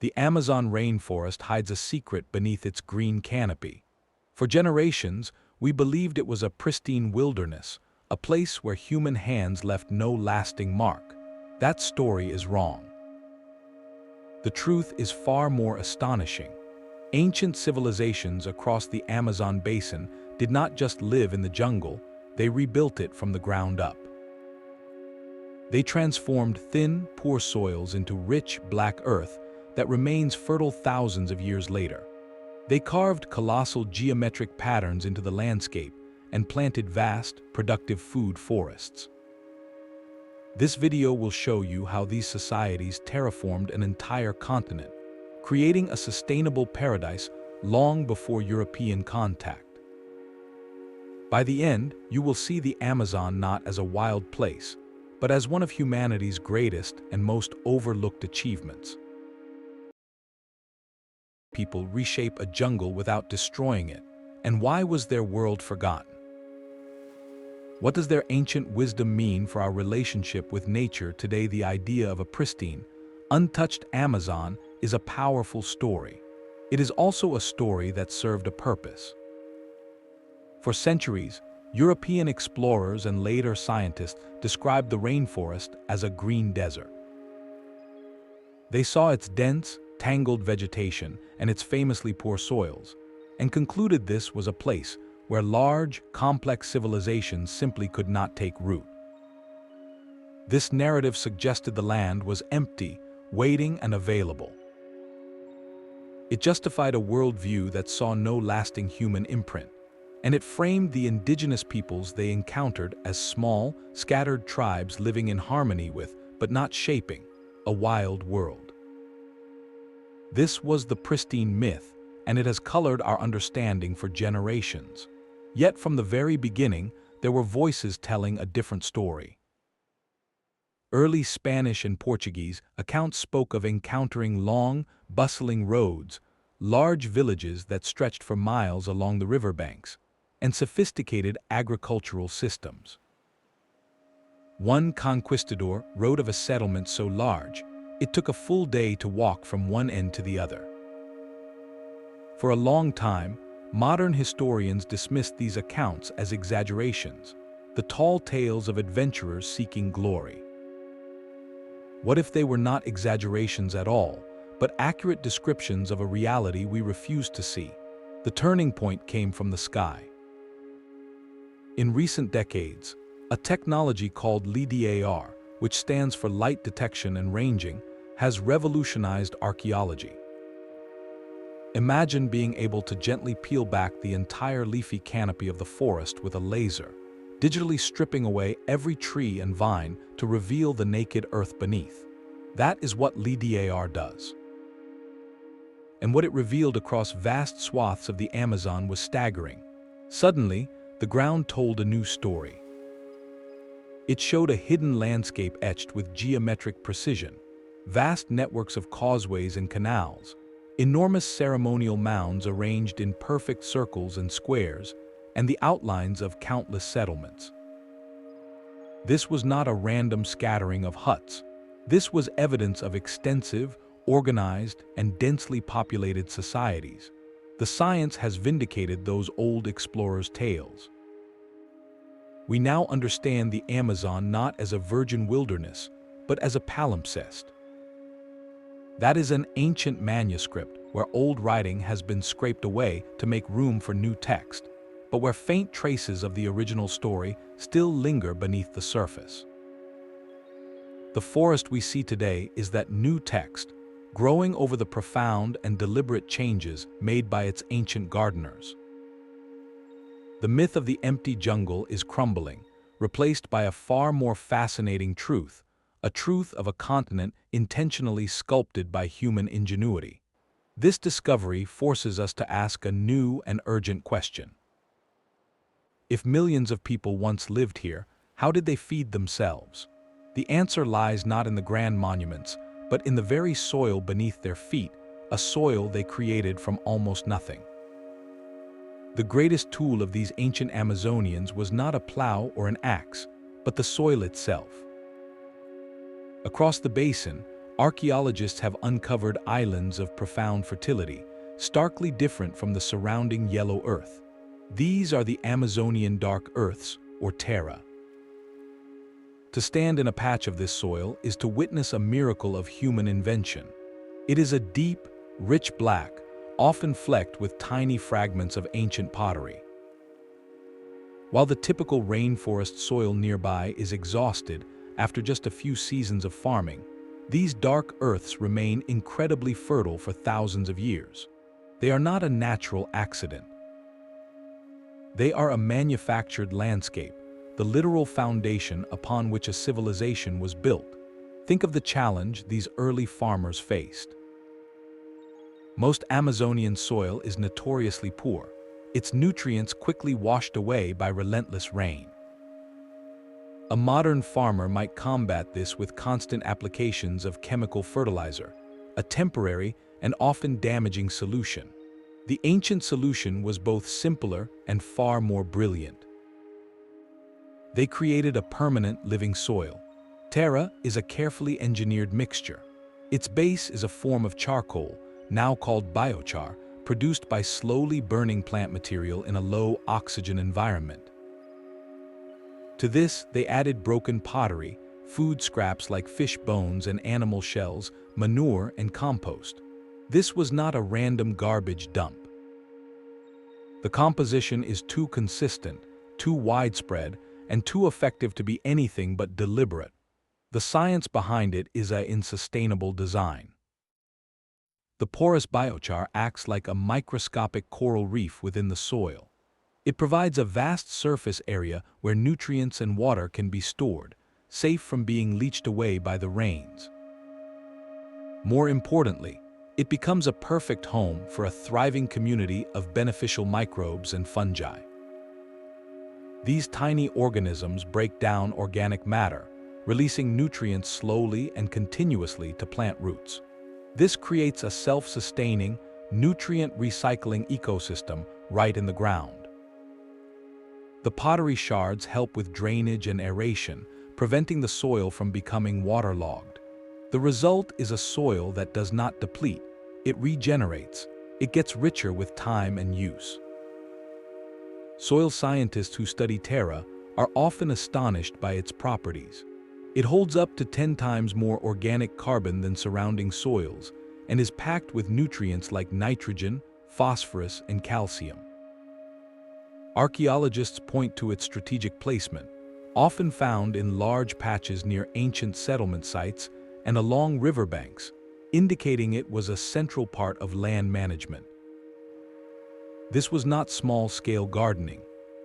The Amazon rainforest hides a secret beneath its green canopy. For generations, we believed it was a pristine wilderness, a place where human hands left no lasting mark. That story is wrong. The truth is far more astonishing. Ancient civilizations across the Amazon basin did not just live in the jungle, they rebuilt it from the ground up. They transformed thin, poor soils into rich, black earth that remains fertile thousands of years later. They carved colossal geometric patterns into the landscape and planted vast, productive food forests. This video will show you how these societies terraformed an entire continent, creating a sustainable paradise long before European contact. By the end, you will see the Amazon not as a wild place, but as one of humanity's greatest and most overlooked achievements. People reshape a jungle without destroying it, and why was their world forgotten? What does their ancient wisdom mean for our relationship with nature today? The idea of a pristine, untouched Amazon is a powerful story. It is also a story that served a purpose. For centuries, European explorers and later scientists described the rainforest as a green desert. They saw its dense, tangled vegetation and its famously poor soils, and concluded this was a place where large, complex civilizations simply could not take root. This narrative suggested the land was empty, waiting, and available. It justified a worldview that saw no lasting human imprint, and it framed the indigenous peoples they encountered as small, scattered tribes living in harmony with, but not shaping, a wild world. This was the pristine myth, and it has colored our understanding for generations. Yet from the very beginning, there were voices telling a different story. Early Spanish and Portuguese accounts spoke of encountering long, bustling roads, large villages that stretched for miles along the riverbanks, and sophisticated agricultural systems. One conquistador wrote of a settlement so large, it took a full day to walk from one end to the other. For a long time, modern historians dismissed these accounts as exaggerations, the tall tales of adventurers seeking glory. What if they were not exaggerations at all, but accurate descriptions of a reality we refuse to see? The turning point came from the sky. In recent decades, a technology called LiDAR, which stands for light detection and ranging, has revolutionized archaeology. Imagine being able to gently peel back the entire leafy canopy of the forest with a laser, digitally stripping away every tree and vine to reveal the naked earth beneath. That is what LiDAR does. And what it revealed across vast swaths of the Amazon was staggering. Suddenly, the ground told a new story. It showed a hidden landscape etched with geometric precision, vast networks of causeways and canals, enormous ceremonial mounds arranged in perfect circles and squares, and the outlines of countless settlements. This was not a random scattering of huts. This was evidence of extensive, organized, and densely populated societies. The science has vindicated those old explorers' tales. We now understand the Amazon not as a virgin wilderness, but as a palimpsest. That is an ancient manuscript where old writing has been scraped away to make room for new text, but where faint traces of the original story still linger beneath the surface. The forest we see today is that new text, growing over the profound and deliberate changes made by its ancient gardeners. The myth of the empty jungle is crumbling, replaced by a far more fascinating truth, a truth of a continent intentionally sculpted by human ingenuity. This discovery forces us to ask a new and urgent question. If millions of people once lived here, how did they feed themselves? The answer lies not in the grand monuments, but in the very soil beneath their feet, a soil they created from almost nothing. The greatest tool of these ancient Amazonians was not a plow or an axe, but the soil itself. Across the basin, Archaeologists have uncovered islands of profound fertility, starkly different from the surrounding yellow earth. These are the Amazonian dark earths, or Terra. To stand in a patch of this soil is to witness a miracle of human invention. It is a deep, rich black, often flecked with tiny fragments of ancient pottery. While the typical rainforest soil nearby is exhausted after just a few seasons of farming, these dark earths remain incredibly fertile for thousands of years. They are not a natural accident. They are a manufactured landscape, the literal foundation upon which a civilization was built. Think of the challenge these early farmers faced. Most Amazonian soil is notoriously poor, its nutrients quickly washed away by relentless rain. A modern farmer might combat this with constant applications of chemical fertilizer, a temporary and often damaging solution. The ancient solution was both simpler and far more brilliant. They created a permanent living soil. Terra is a carefully engineered mixture. Its base is a form of charcoal, now called biochar, produced by slowly burning plant material in a low oxygen environment. To this, they added broken pottery, food scraps like fish bones and animal shells, manure and compost. This was not a random garbage dump. The composition is too consistent, too widespread, and too effective to be anything but deliberate. The science behind it is in sustainable design. The porous biochar acts like a microscopic coral reef within the soil. It provides a vast surface area where nutrients and water can be stored, safe from being leached away by the rains. More importantly, it becomes a perfect home for a thriving community of beneficial microbes and fungi. These tiny organisms break down organic matter, releasing nutrients slowly and continuously to plant roots. This creates a self-sustaining, nutrient-recycling ecosystem right in the ground. The pottery shards help with drainage and aeration, preventing the soil from becoming waterlogged. The result is a soil that does not deplete, it regenerates, it gets richer with time and use. Soil scientists who study Terra are often astonished by its properties. It holds up to 10 times more organic carbon than surrounding soils and is packed with nutrients like nitrogen, phosphorus, and calcium. Archaeologists point to its strategic placement, often found in large patches near ancient settlement sites and along riverbanks, indicating it was a central part of land management. This was not small-scale gardening.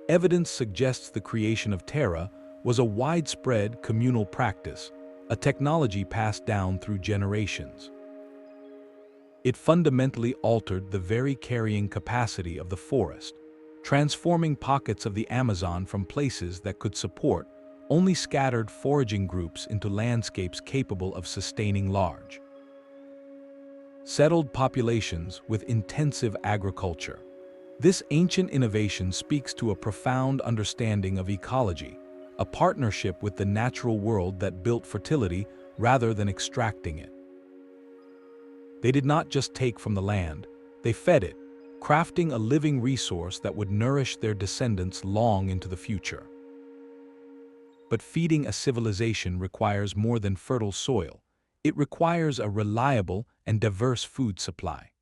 Evidence suggests the creation of Terra was a widespread communal practice, a technology passed down through generations. It fundamentally altered the very carrying capacity of the forest, transforming pockets of the Amazon from places that could support only scattered foraging groups into landscapes capable of sustaining large, settled populations with intensive agriculture. This ancient innovation speaks to a profound understanding of ecology, a partnership with the natural world that built fertility rather than extracting it. They did not just take from the land, they fed it, crafting a living resource that would nourish their descendants long into the future. But feeding a civilization requires more than fertile soil. It requires a reliable and diverse food supply.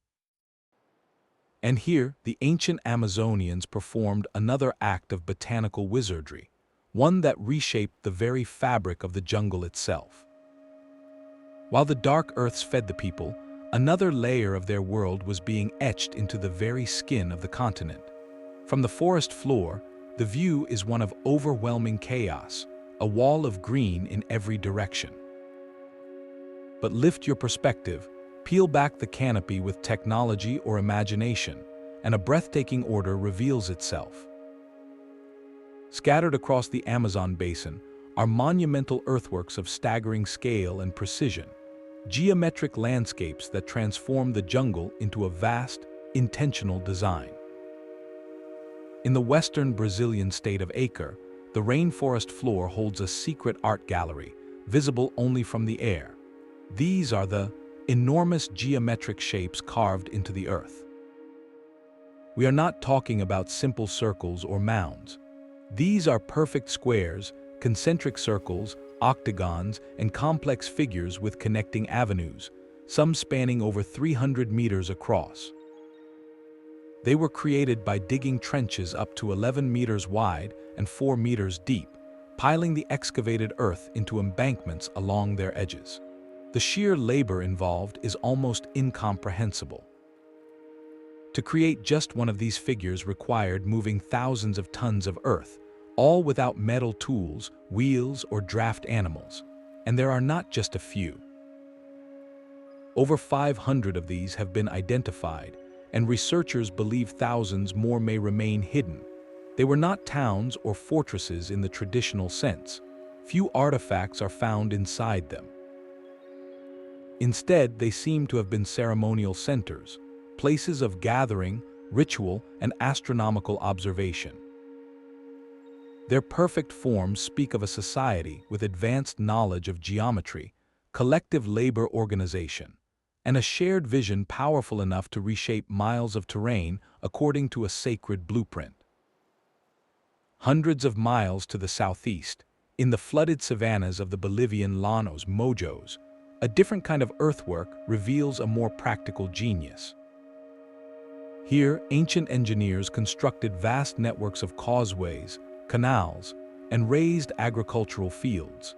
And here, the ancient Amazonians performed another act of botanical wizardry, one that reshaped the very fabric of the jungle itself. While the dark earths fed the people, another layer of their world was being etched into the very skin of the continent. From the forest floor, the view is one of overwhelming chaos, a wall of green in every direction. But lift your perspective, peel back the canopy with technology or imagination, and a breathtaking order reveals itself. Scattered across the Amazon basin are monumental earthworks of staggering scale and precision, geometric landscapes that transform the jungle into a vast, intentional design. In the western Brazilian state of Acre, the rainforest floor holds a secret art gallery, visible only from the air. These are the enormous geometric shapes carved into the earth. We are not talking about simple circles or mounds. These are perfect squares, concentric circles, octagons, and complex figures with connecting avenues, some spanning over 300 meters across. They were created by digging trenches up to 11 meters wide and 4 meters deep, piling the excavated earth into embankments along their edges. The sheer labor involved is almost incomprehensible. To create just one of these figures required moving thousands of tons of earth, all without metal tools, wheels, or draft animals. And there are not just a few. Over 500 of these have been identified, and researchers believe thousands more may remain hidden. They were not towns or fortresses in the traditional sense. Few artifacts are found inside them. Instead, they seem to have been ceremonial centers, places of gathering, ritual, and astronomical observation. Their perfect forms speak of a society with advanced knowledge of geometry, collective labor organization, and a shared vision powerful enough to reshape miles of terrain according to a sacred blueprint. Hundreds of miles to the southeast, in the flooded savannas of the Bolivian llanos mojos, a different kind of earthwork reveals a more practical genius. Here, ancient engineers constructed vast networks of causeways, canals, and raised agricultural fields.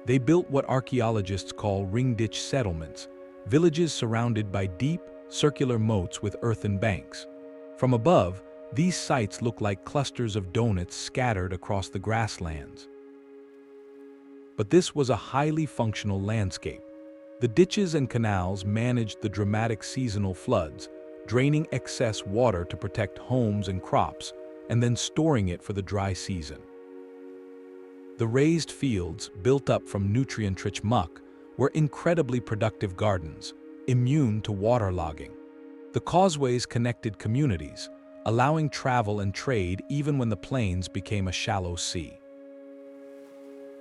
They built what archaeologists call ring-ditch settlements, villages surrounded by deep, circular moats with earthen banks. From above, these sites look like clusters of donuts scattered across the grasslands. But this was a highly functional landscape. The ditches and canals managed the dramatic seasonal floods, draining excess water to protect homes and crops, and then storing it for the dry season. The raised fields, built up from nutrient-rich muck, were incredibly productive gardens, immune to waterlogging. The causeways connected communities, allowing travel and trade even when the plains became a shallow sea.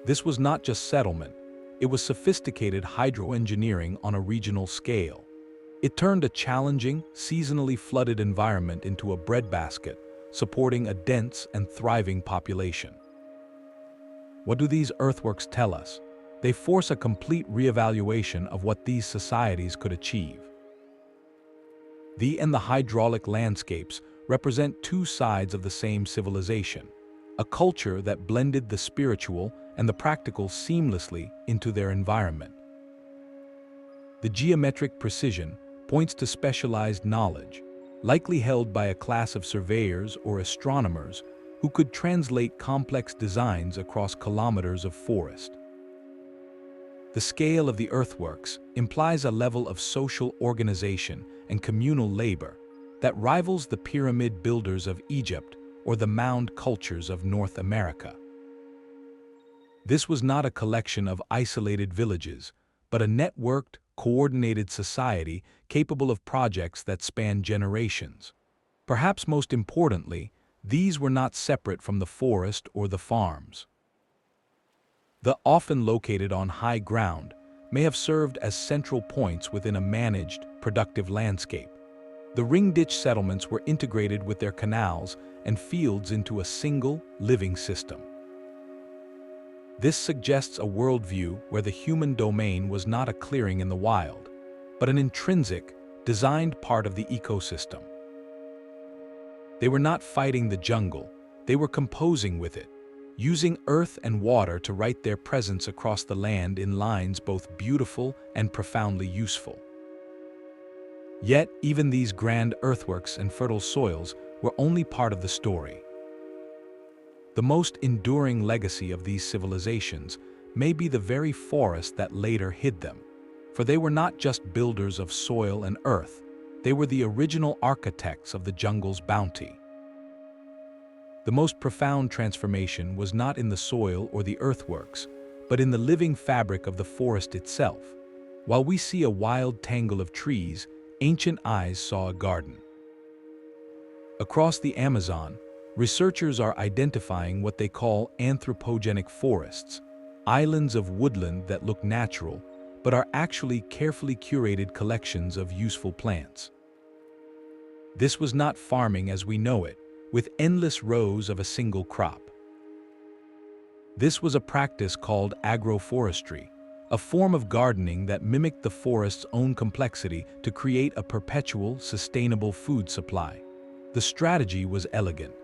This was not just settlement, it was sophisticated hydroengineering on a regional scale. It turned a challenging, seasonally flooded environment into a breadbasket, supporting a dense and thriving population. What do these earthworks tell us? They force a complete reevaluation of what these societies could achieve. The and the hydraulic landscapes represent two sides of the same civilization, a culture that blended the spiritual and the practical seamlessly into their environment. The geometric precision points to specialized knowledge, likely held by a class of surveyors or astronomers who could translate complex designs across kilometers of forest. The scale of the earthworks implies a level of social organization and communal labor that rivals the pyramid builders of Egypt or the mound cultures of North America. This was not a collection of isolated villages, but a networked, coordinated society capable of projects that span generations. Perhaps most importantly, these were not separate from the forest or the farms. The often located on high ground may have served as central points within a managed, productive landscape. The ring-ditch settlements were integrated with their canals and fields into a single, living system. This suggests a worldview where the human domain was not a clearing in the wild, but an intrinsic, designed part of the ecosystem. They were not fighting the jungle, they were composing with it, using earth and water to write their presence across the land in lines both beautiful and profoundly useful. Yet, even these grand earthworks and fertile soils were only part of the story. The most enduring legacy of these civilizations may be the very forest that later hid them, for they were not just builders of soil and earth, they were the original architects of the jungle's bounty. The most profound transformation was not in the soil or the earthworks, but in the living fabric of the forest itself. While we see a wild tangle of trees, ancient eyes saw a garden. Across the Amazon, researchers are identifying what they call anthropogenic forests, islands of woodland that look natural, but are actually carefully curated collections of useful plants. This was not farming as we know it, with endless rows of a single crop. This was a practice called agroforestry, a form of gardening that mimicked the forest's own complexity to create a perpetual, sustainable food supply. The strategy was elegant.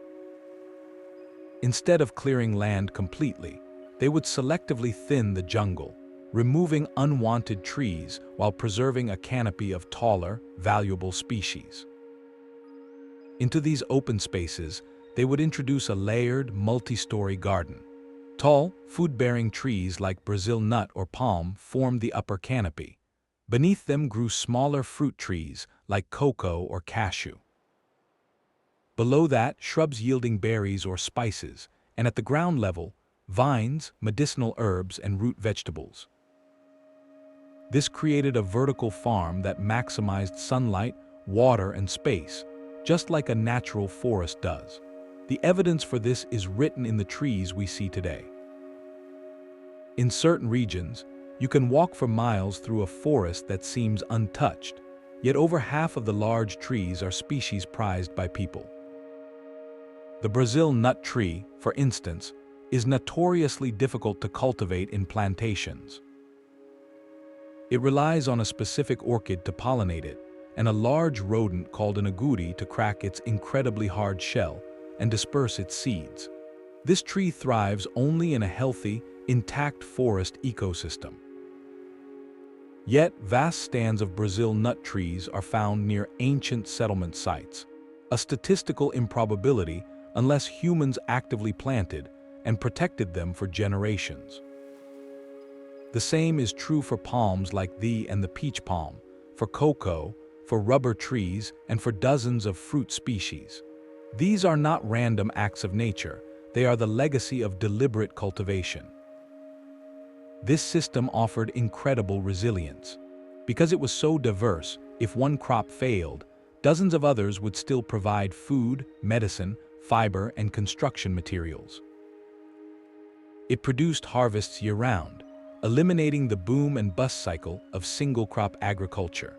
Instead of clearing land completely, they would selectively thin the jungle, removing unwanted trees while preserving a canopy of taller, valuable species. Into these open spaces, they would introduce a layered, multi-story garden. Tall, food-bearing trees like Brazil nut or palm formed the upper canopy. Beneath them grew smaller fruit trees like cocoa or cashew. Below that, shrubs yielding berries or spices, and at the ground level, vines, medicinal herbs, and root vegetables. This created a vertical farm that maximized sunlight, water, and space, just like a natural forest does. The evidence for this is written in the trees we see today. In certain regions, you can walk for miles through a forest that seems untouched, yet over half of the large trees are species prized by people. The Brazil nut tree, for instance, is notoriously difficult to cultivate in plantations. It relies on a specific orchid to pollinate it, and a large rodent called an agouti to crack its incredibly hard shell and disperse its seeds. This tree thrives only in a healthy, intact forest ecosystem. Yet, vast stands of Brazil nut trees are found near ancient settlement sites, a statistical improbability unless humans actively planted and protected them for generations. The same is true for palms like the and the peach palm, for cocoa, for rubber trees, and for dozens of fruit species. These are not random acts of nature, they are the legacy of deliberate cultivation. This system offered incredible resilience. Because it was so diverse, if one crop failed, dozens of others would still provide food, medicine, fiber, and construction materials. It produced harvests year-round, eliminating the boom and bust cycle of single-crop agriculture.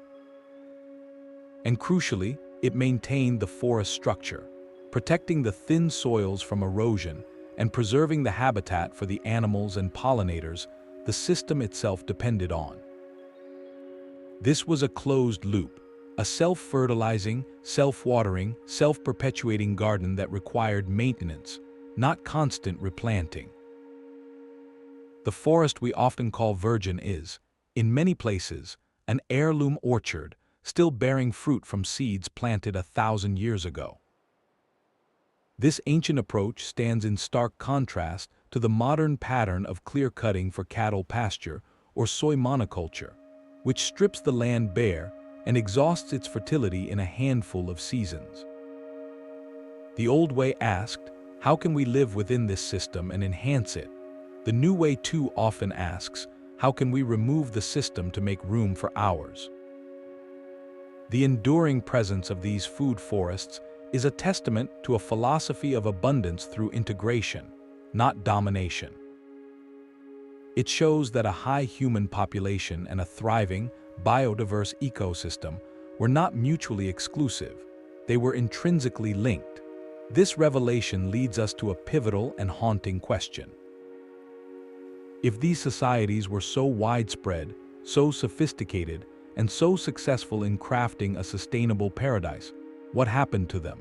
And crucially, it maintained the forest structure, protecting the thin soils from erosion and preserving the habitat for the animals and pollinators the system itself depended on. This was a closed loop, a self-fertilizing, self-watering, self-perpetuating garden that required maintenance, not constant replanting. The forest we often call virgin is, in many places, an heirloom orchard, still bearing fruit from seeds planted 1,000 years ago. This ancient approach stands in stark contrast to the modern pattern of clear-cutting for cattle pasture or soy monoculture, which strips the land bare and exhausts its fertility in a handful of seasons. The old way asked, how can we live within this system and enhance it? The new way too often asks, how can we remove the system to make room for ours? The enduring presence of these food forests is a testament to a philosophy of abundance through integration, not domination. It shows that a high human population and a thriving, biodiverse ecosystem were not mutually exclusive, they were intrinsically linked. This revelation leads us to a pivotal and haunting question. If these societies were so widespread, so sophisticated, and so successful in crafting a sustainable paradise, what happened to them?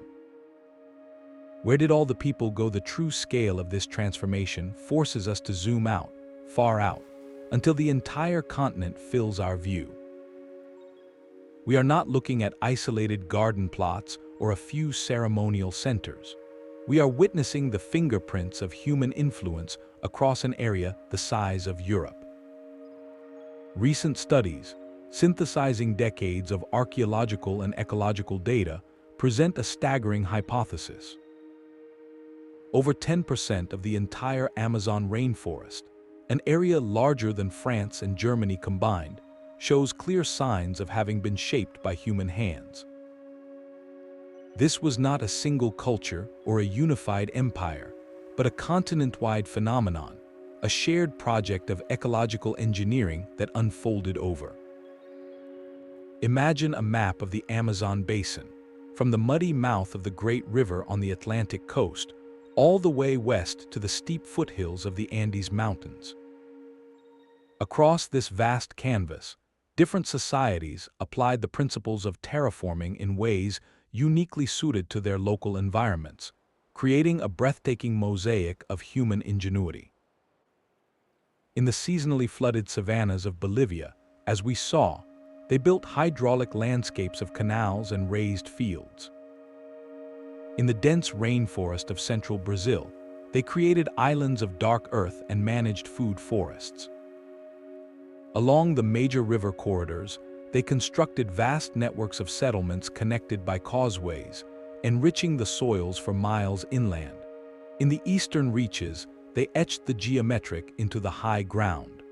Where did all the people go? The true scale of this transformation forces us to zoom out, far out, until the entire continent fills our view. We are not looking at isolated garden plots or a few ceremonial centers. We are witnessing the fingerprints of human influence across an area the size of Europe. Recent studies, synthesizing decades of archaeological and ecological data, present a staggering hypothesis. Over 10% of the entire Amazon rainforest, an area larger than France and Germany combined, shows clear signs of having been shaped by human hands. This was not a single culture or a unified empire, but a continent-wide phenomenon, a shared project of ecological engineering that unfolded over. Imagine a map of the Amazon basin, from the muddy mouth of the great river on the Atlantic coast, all the way west to the steep foothills of the Andes Mountains. Across this vast canvas, different societies applied the principles of terraforming in ways uniquely suited to their local environments, creating a breathtaking mosaic of human ingenuity. In the seasonally flooded savannas of Bolivia, as we saw, they built hydraulic landscapes of canals and raised fields. In the dense rainforest of central Brazil, they created islands of dark earth and managed food forests. Along the major river corridors, they constructed vast networks of settlements connected by causeways, enriching the soils for miles inland. In the eastern reaches, they etched the geometric into the high ground.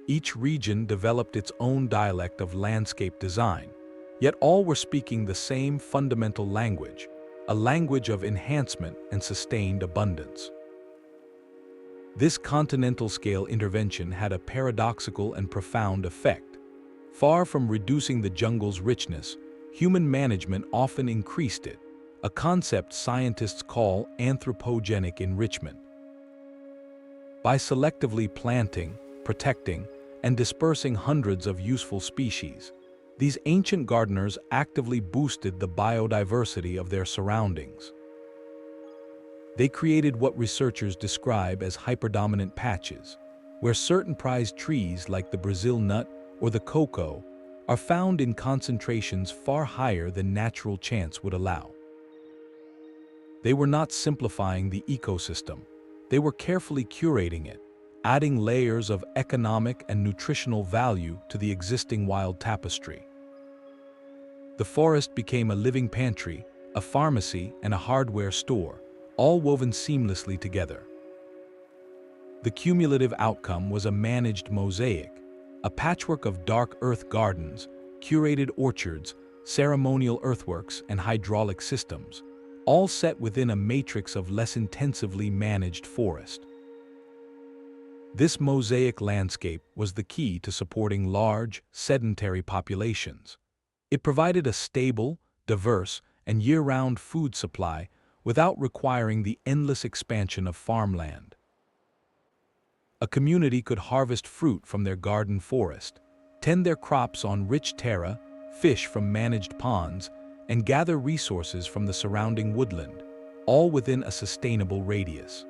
Each region developed its own dialect of landscape design, yet all were speaking the same fundamental language, a language of enhancement and sustained abundance. This continental-scale intervention had a paradoxical and profound effect. Far from reducing the jungle's richness, human management often increased it, a concept scientists call anthropogenic enrichment. By selectively planting, protecting, and dispersing hundreds of useful species, these ancient gardeners actively boosted the biodiversity of their surroundings. They created what researchers describe as hyperdominant patches, where certain prized trees like the Brazil nut or the cocoa are found in concentrations far higher than natural chance would allow. They were not simplifying the ecosystem, they were carefully curating it, adding layers of economic and nutritional value to the existing wild tapestry. The forest became a living pantry, a pharmacy, and a hardware store, all woven seamlessly together. The cumulative outcome was a managed mosaic, a patchwork of dark earth gardens, curated orchards, ceremonial earthworks, and hydraulic systems, all set within a matrix of less intensively managed forest. This mosaic landscape was the key to supporting large, sedentary populations. It provided a stable, diverse, and year-round food supply without requiring the endless expansion of farmland. A community could harvest fruit from their garden forest, tend their crops on rich terra, fish from managed ponds, and gather resources from the surrounding woodland, all within a sustainable radius.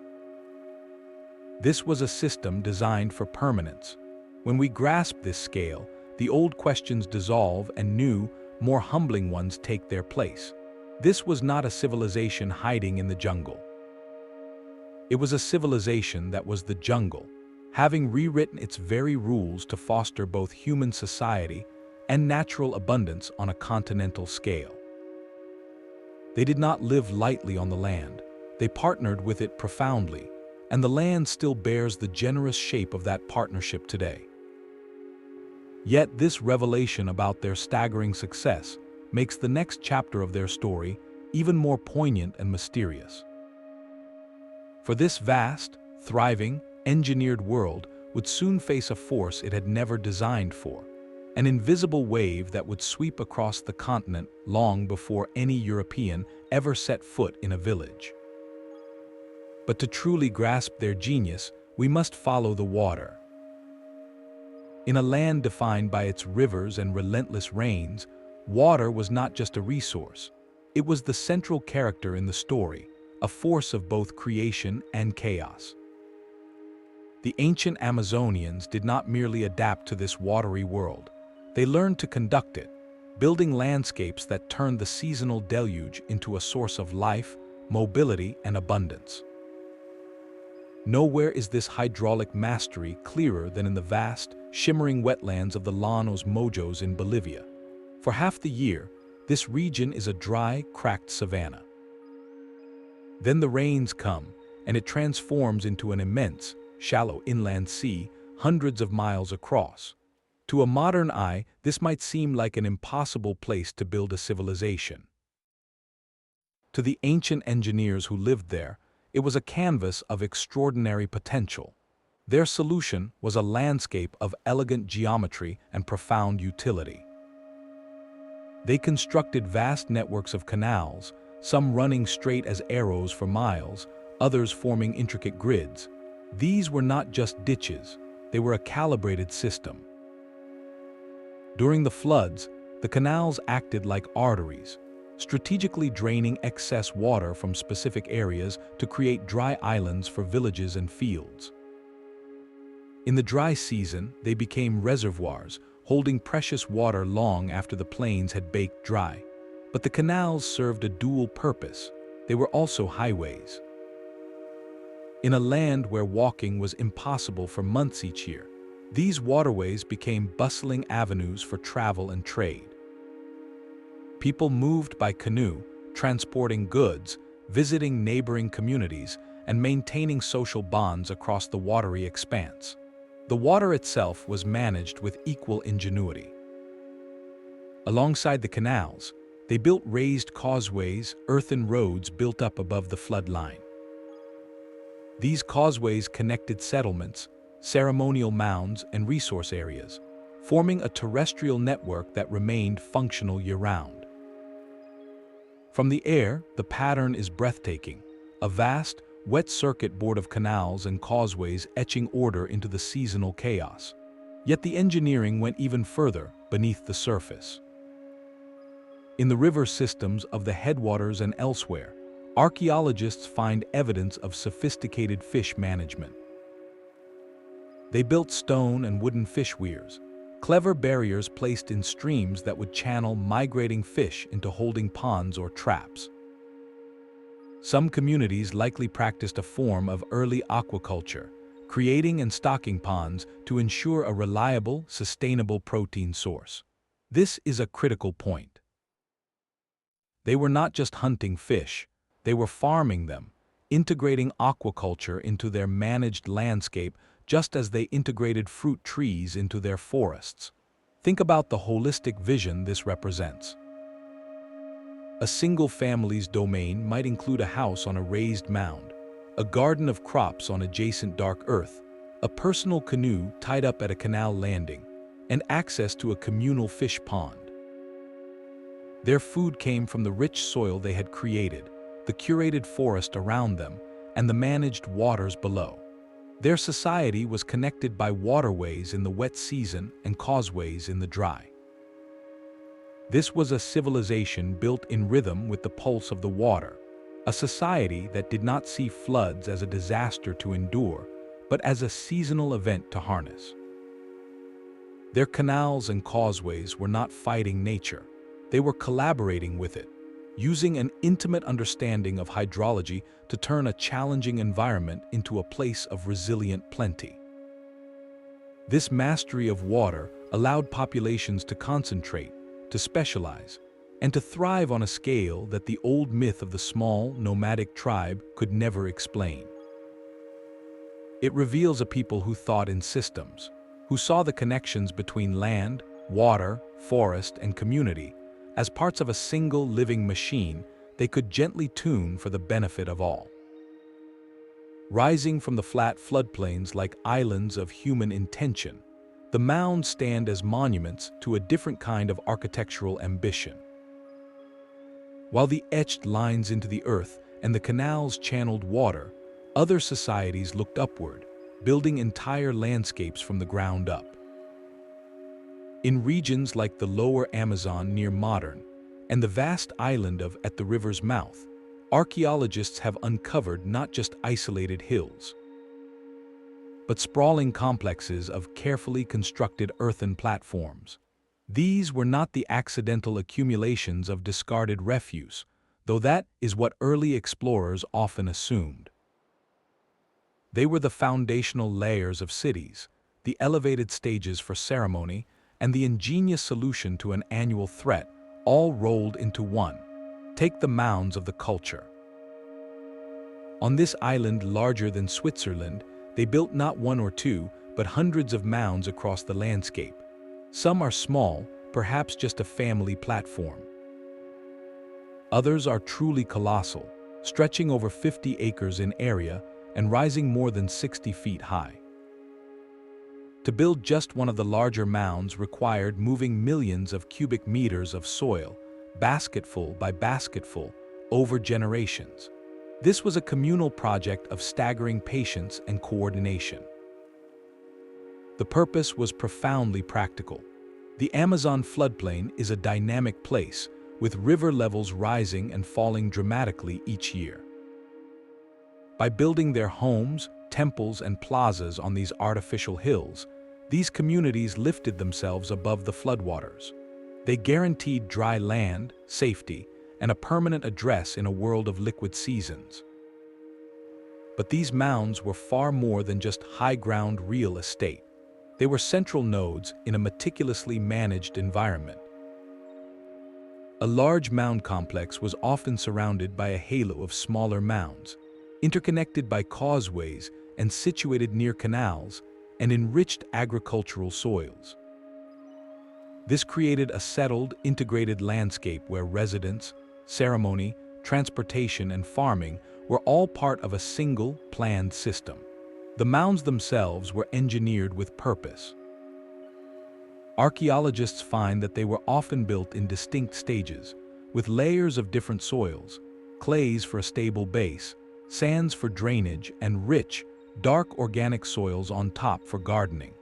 This was a system designed for permanence. When we grasp this scale, the old questions dissolve and new, more humbling ones take their place. This was not a civilization hiding in the jungle. It was a civilization that was the jungle, having rewritten its very rules to foster both human society and natural abundance on a continental scale. They did not live lightly on the land, they partnered with it profoundly, and the land still bears the generous shape of that partnership today. Yet this revelation about their staggering success makes the next chapter of their story even more poignant and mysterious. For this vast, thriving, engineered world would soon face a force it had never designed for, an invisible wave that would sweep across the continent long before any European ever set foot in a village. But to truly grasp their genius, we must follow the water. In a land defined by its rivers and relentless rains, water was not just a resource. It was the central character in the story, a force of both creation and chaos. The ancient Amazonians did not merely adapt to this watery world. They learned to conduct it, building landscapes that turned the seasonal deluge into a source of life, mobility, and abundance. Nowhere is this hydraulic mastery clearer than in the vast, shimmering wetlands of the Llanos Mojos in Bolivia. For half the year, this region is a dry, cracked savanna. Then the rains come, and it transforms into an immense, shallow inland sea hundreds of miles across. To a modern eye, this might seem like an impossible place to build a civilization. To the ancient engineers who lived there, It was a canvas of extraordinary potential. Their solution was a landscape of elegant geometry and profound utility. They constructed vast networks of canals, some running straight as arrows for miles, others forming intricate grids. These were not just ditches, they were a calibrated system. During the floods, the canals acted like arteries, strategically draining excess water from specific areas to create dry islands for villages and fields. In the dry season, they became reservoirs, holding precious water long after the plains had baked dry. But the canals served a dual purpose. They were also highways. In a land where walking was impossible for months each year, these waterways became bustling avenues for travel and trade. People moved by canoe, transporting goods, visiting neighboring communities, and maintaining social bonds across the watery expanse. The water itself was managed with equal ingenuity. Alongside the canals, they built raised causeways, earthen roads built up above the flood line. These causeways connected settlements, ceremonial mounds, and resource areas, forming a terrestrial network that remained functional year-round. From the air, the pattern is breathtaking, a vast, wet circuit board of canals and causeways etching order into the seasonal chaos. Yet the engineering went even further, beneath the surface. In the river systems of the headwaters and elsewhere, archaeologists find evidence of sophisticated fish management. They built stone and wooden fish weirs, clever barriers placed in streams that would channel migrating fish into holding ponds or traps. Some communities likely practiced a form of early aquaculture, creating and stocking ponds to ensure a reliable, sustainable protein source. This is a critical point. They were not just hunting fish, they were farming them, integrating aquaculture into their managed landscape just as they integrated fruit trees into their forests. Think about the holistic vision this represents. A single family's domain might include a house on a raised mound, a garden of crops on adjacent dark earth, a personal canoe tied up at a canal landing, and access to a communal fish pond. Their food came from the rich soil they had created, the curated forest around them, and the managed waters below. Their society was connected by waterways in the wet season and causeways in the dry. This was a civilization built in rhythm with the pulse of the water, a society that did not see floods as a disaster to endure, but as a seasonal event to harness. Their canals and causeways were not fighting nature, they were collaborating with it, using an intimate understanding of hydrology to turn a challenging environment into a place of resilient plenty. This mastery of water allowed populations to concentrate, to specialize, and to thrive on a scale that the old myth of the small, nomadic tribe could never explain. It reveals a people who thought in systems, who saw the connections between land, water, forest, and community as parts of a single living machine they could gently tune for the benefit of all. Rising from the flat floodplains like islands of human intention, the mounds stand as monuments to a different kind of architectural ambition. While the etched lines into the earth and the canals channeled water, other societies looked upward, building entire landscapes from the ground up. In regions like the lower Amazon near Modern and the vast island of at the river's mouth, archaeologists have uncovered not just isolated hills, but sprawling complexes of carefully constructed earthen platforms. These were not the accidental accumulations of discarded refuse, though that is what early explorers often assumed. They were the foundational layers of cities, the elevated stages for ceremony, and the ingenious solution to an annual threat, all rolled into one. Take the mounds of the culture. On this island larger than Switzerland, they built not one or two, but hundreds of mounds across the landscape. Some are small, perhaps just a family platform. Others are truly colossal, stretching over 50 acres in area and rising more than 60 feet high. To build just one of the larger mounds required moving millions of cubic meters of soil, basketful by basketful, over generations. This was a communal project of staggering patience and coordination. The purpose was profoundly practical. The Amazon floodplain is a dynamic place, with river levels rising and falling dramatically each year. By building their homes, temples, and plazas on these artificial hills, these communities lifted themselves above the floodwaters. They guaranteed dry land, safety, and a permanent address in a world of liquid seasons. But these mounds were far more than just high-ground real estate. They were central nodes in a meticulously managed environment. A large mound complex was often surrounded by a halo of smaller mounds, interconnected by causeways and situated near canals and enriched agricultural soils. This created a settled, integrated landscape where residence, ceremony, transportation, and farming were all part of a single, planned system. The mounds themselves were engineered with purpose. Archaeologists find that they were often built in distinct stages, with layers of different soils, clays for a stable base, sands for drainage, and rich, dark organic soils on top for gardening.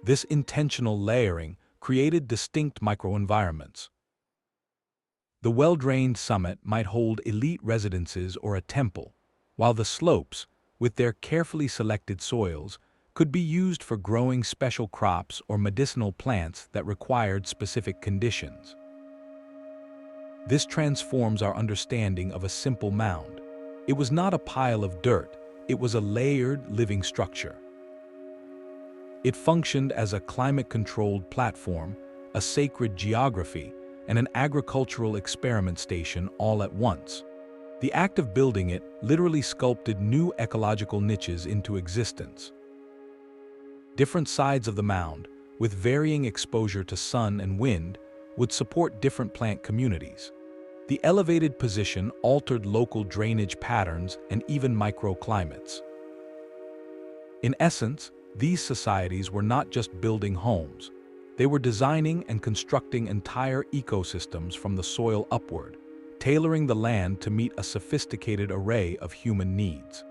This intentional layering created distinct microenvironments. The well-drained summit might hold elite residences or a temple, while the slopes, with their carefully selected soils, could be used for growing special crops or medicinal plants that required specific conditions. This transforms our understanding of a simple mound. It was not a pile of dirt, it was a layered, living structure. It functioned as a climate-controlled platform, a sacred geography, and an agricultural experiment station all at once. The act of building it literally sculpted new ecological niches into existence. Different sides of the mound, with varying exposure to sun and wind, would support different plant communities. The elevated position altered local drainage patterns and even microclimates. In essence, these societies were not just building homes. They were designing and constructing entire ecosystems from the soil upward, tailoring the land to meet a sophisticated array of human needs.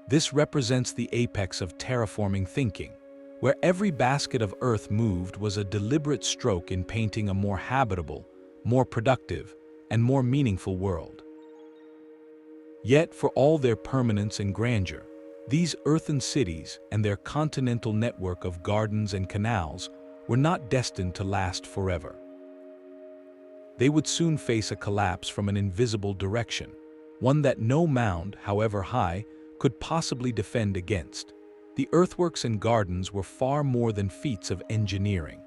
This represents the apex of terraforming thinking, where every basket of earth moved was a deliberate stroke in painting a more habitable, more productive, and more meaningful world. Yet, for all their permanence and grandeur, these earthen cities and their continental network of gardens and canals were not destined to last forever. They would soon face a collapse from an invisible direction, one that no mound, however high, could possibly defend against. The earthworks and gardens were far more than feats of engineering.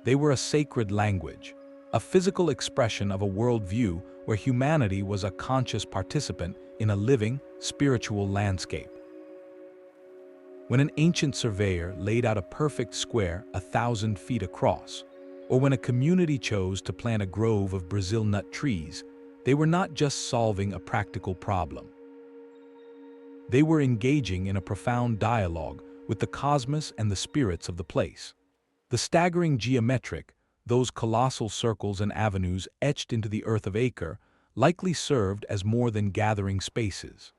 They were a sacred language, a physical expression of a worldview where humanity was a conscious participant in a living, spiritual landscape. When an ancient surveyor laid out a perfect square 1,000 feet across, or when a community chose to plant a grove of Brazil nut trees, they were not just solving a practical problem. They were engaging in a profound dialogue with the cosmos and the spirits of the place. The staggering geometric, those colossal circles and avenues etched into the earth of acre, likely served as more than gathering spaces.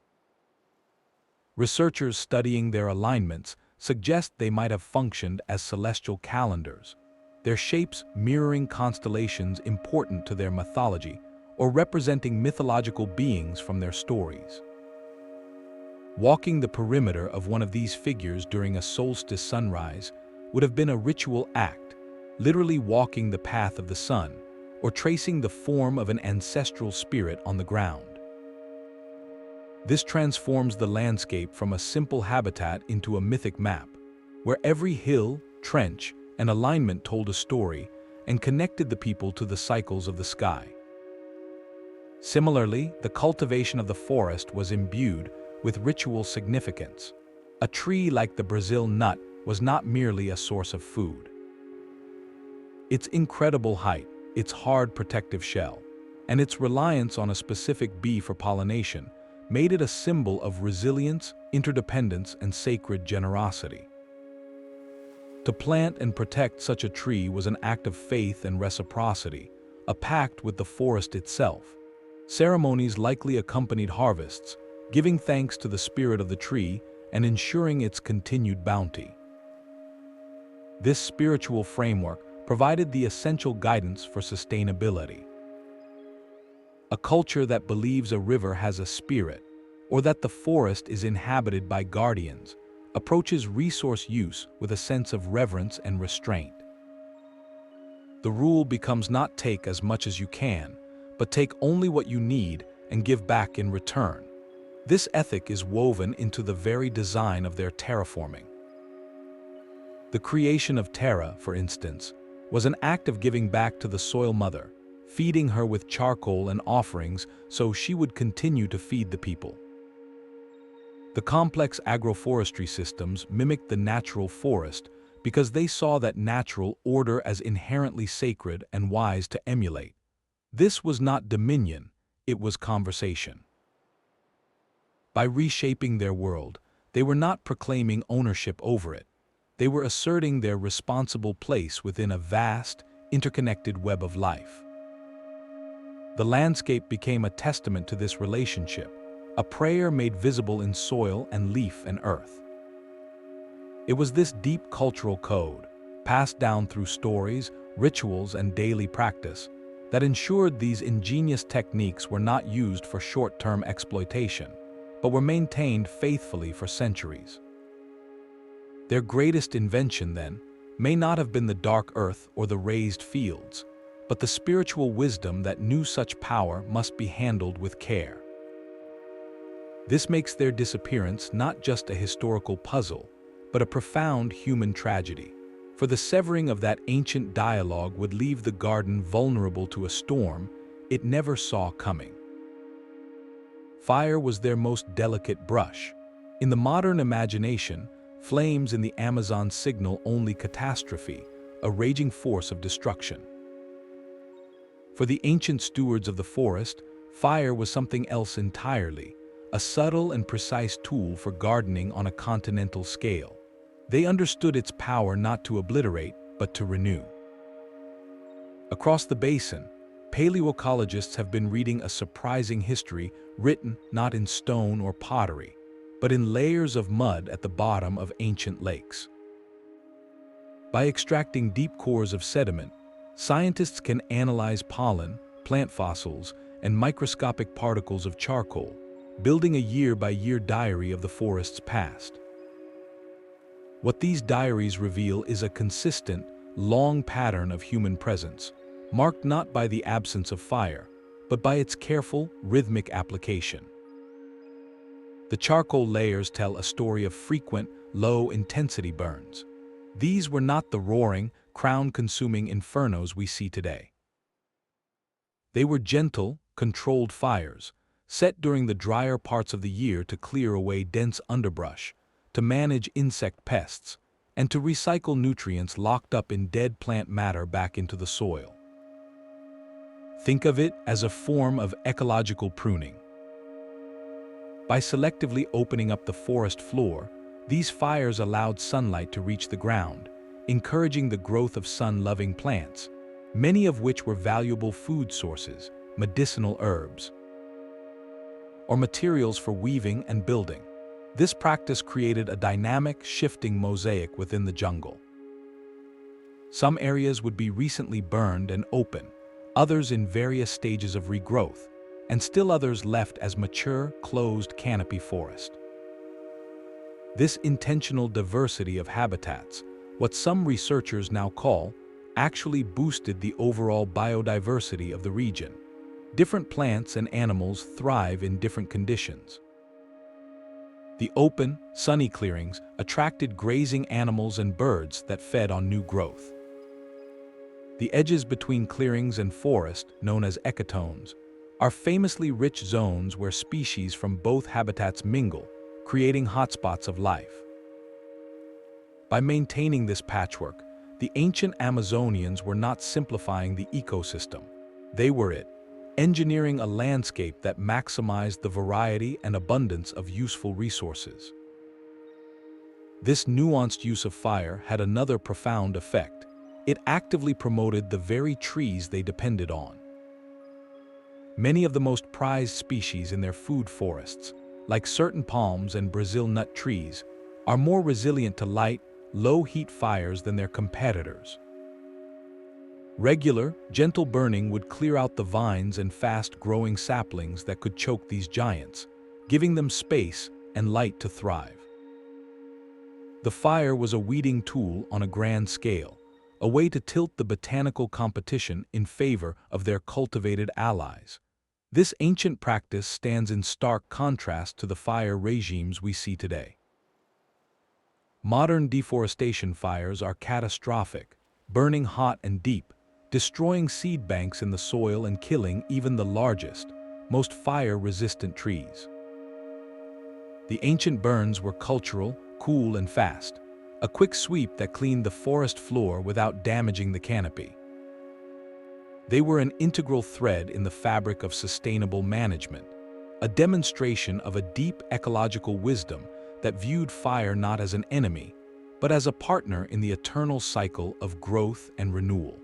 Researchers studying their alignments suggest they might have functioned as celestial calendars, their shapes mirroring constellations important to their mythology or representing mythological beings from their stories. Walking the perimeter of one of these figures during a solstice sunrise would have been a ritual act, literally walking the path of the sun, or tracing the form of an ancestral spirit on the ground. This transforms the landscape from a simple habitat into a mythic map, where every hill, trench, and alignment told a story and connected the people to the cycles of the sky. Similarly, the cultivation of the forest was imbued with ritual significance. A tree like the Brazil nut was not merely a source of food. Its incredible height, its hard protective shell, and its reliance on a specific bee for pollination made it a symbol of resilience, interdependence, and sacred generosity. To plant and protect such a tree was an act of faith and reciprocity, a pact with the forest itself. Ceremonies likely accompanied harvests, giving thanks to the spirit of the tree and ensuring its continued bounty. This spiritual framework provided the essential guidance for sustainability. A culture that believes a river has a spirit, or that the forest is inhabited by guardians, approaches resource use with a sense of reverence and restraint. The rule becomes not take as much as you can, but take only what you need and give back in return. This ethic is woven into the very design of their terraforming. The creation of Terra, for instance, was an act of giving back to the soil mother, feeding her with charcoal and offerings so she would continue to feed the people. The complex agroforestry systems mimicked the natural forest because they saw that natural order as inherently sacred and wise to emulate. This was not dominion, it was conversation. By reshaping their world, they were not proclaiming ownership over it. They were asserting their responsible place within a vast, interconnected web of life. The landscape became a testament to this relationship, a prayer made visible in soil and leaf and earth. It was this deep cultural code, passed down through stories, rituals, and daily practice, that ensured these ingenious techniques were not used for short-term exploitation, but were maintained faithfully for centuries. Their greatest invention, then, may not have been the dark earth or the raised fields, but the spiritual wisdom that knew such power must be handled with care. This makes their disappearance not just a historical puzzle, but a profound human tragedy, for the severing of that ancient dialogue would leave the garden vulnerable to a storm it never saw coming. Fire was their most delicate brush. In the modern imagination, flames in the Amazon signal only catastrophe, a raging force of destruction. For the ancient stewards of the forest, fire was something else entirely, a subtle and precise tool for gardening on a continental scale. They understood its power not to obliterate, but to renew. Across the basin, paleoecologists have been reading a surprising history written not in stone or pottery, but in layers of mud at the bottom of ancient lakes. By extracting deep cores of sediment, scientists can analyze pollen, plant fossils, and microscopic particles of charcoal, building a year-by-year diary of the forest's past. What these diaries reveal is a consistent, long pattern of human presence, marked not by the absence of fire, but by its careful, rhythmic application. The charcoal layers tell a story of frequent, low-intensity burns. These were not the roaring, crown-consuming infernos we see today. They were gentle, controlled fires, set during the drier parts of the year to clear away dense underbrush, to manage insect pests, and to recycle nutrients locked up in dead plant matter back into the soil. Think of it as a form of ecological pruning. By selectively opening up the forest floor, these fires allowed sunlight to reach the ground, encouraging the growth of sun-loving plants, many of which were valuable food sources, medicinal herbs, or materials for weaving and building. This practice created a dynamic, shifting mosaic within the jungle. Some areas would be recently burned and open, others in various stages of regrowth, and still others left as mature, closed canopy forest. This intentional diversity of habitats, what some researchers now call, actually boosted the overall biodiversity of the region. Different plants and animals thrive in different conditions. The open, sunny clearings attracted grazing animals and birds that fed on new growth. The edges between clearings and forest, known as ecotones, are famously rich zones where species from both habitats mingle, creating hotspots of life. By maintaining this patchwork, the ancient Amazonians were not simplifying the ecosystem. They were it, engineering a landscape that maximized the variety and abundance of useful resources. This nuanced use of fire had another profound effect. It actively promoted the very trees they depended on. Many of the most prized species in their food forests, like certain palms and Brazil nut trees, are more resilient to light, low-heat fires than their competitors. Regular, gentle burning would clear out the vines and fast-growing saplings that could choke these giants, giving them space and light to thrive. The fire was a weeding tool on a grand scale, a way to tilt the botanical competition in favor of their cultivated allies. This ancient practice stands in stark contrast to the fire regimes we see today. Modern deforestation fires are catastrophic, burning hot and deep, destroying seed banks in the soil and killing even the largest, most fire-resistant trees. The ancient burns were cultural, cool and fast, a quick sweep that cleaned the forest floor without damaging the canopy. They were an integral thread in the fabric of sustainable management, a demonstration of a deep ecological wisdom that viewed fire not as an enemy, but as a partner in the eternal cycle of growth and renewal.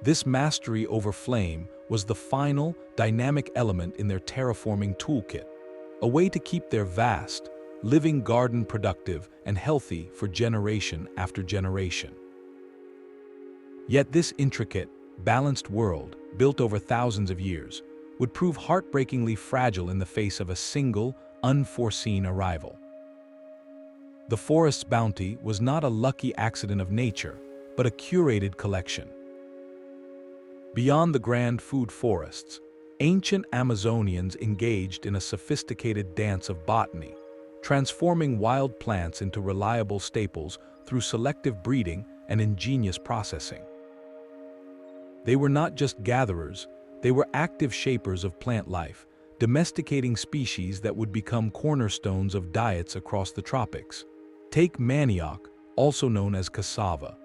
This mastery over flame was the final, dynamic element in their terraforming toolkit, a way to keep their vast, living garden productive and healthy for generation after generation. Yet this intricate, balanced world, built over thousands of years, would prove heartbreakingly fragile in the face of a single, unforeseen arrival. The forest's bounty was not a lucky accident of nature, but a curated collection. Beyond the grand food forests, ancient Amazonians engaged in a sophisticated dance of botany, transforming wild plants into reliable staples through selective breeding and ingenious processing. They were not just gatherers, they were active shapers of plant life, domesticating species that would become cornerstones of diets across the tropics. Take manioc, also known as cassava.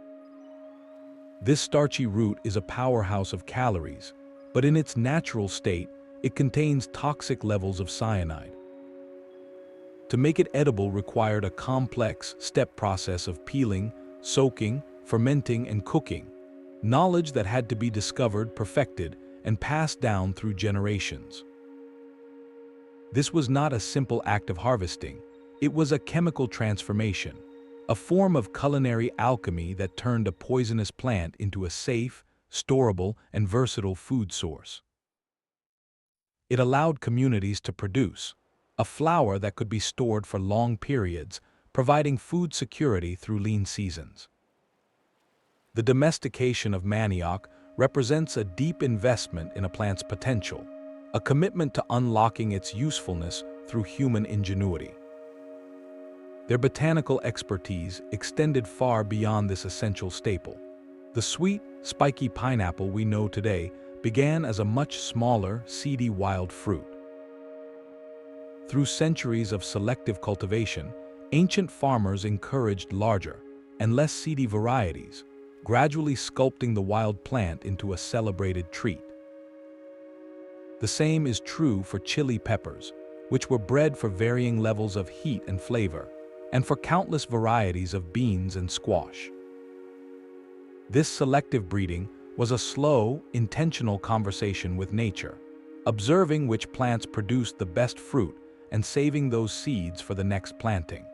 This starchy root is a powerhouse of calories, but in its natural state, it contains toxic levels of cyanide. To make it edible required a complex step process of peeling, soaking, fermenting, and cooking, knowledge that had to be discovered, perfected, and passed down through generations. This was not a simple act of harvesting, it was a chemical transformation, a form of culinary alchemy that turned a poisonous plant into a safe, storable, and versatile food source. It allowed communities to produce a flour that could be stored for long periods, providing food security through lean seasons. The domestication of manioc represents a deep investment in a plant's potential, a commitment to unlocking its usefulness through human ingenuity. Their botanical expertise extended far beyond this essential staple. The sweet, spiky pineapple we know today began as a much smaller, seedy wild fruit. Through centuries of selective cultivation, ancient farmers encouraged larger and less seedy varieties, gradually sculpting the wild plant into a celebrated treat. The same is true for chili peppers, which were bred for varying levels of heat and flavor, and for countless varieties of beans and squash. This selective breeding was a slow, intentional conversation with nature, observing which plants produced the best fruit and saving those seeds for the next planting.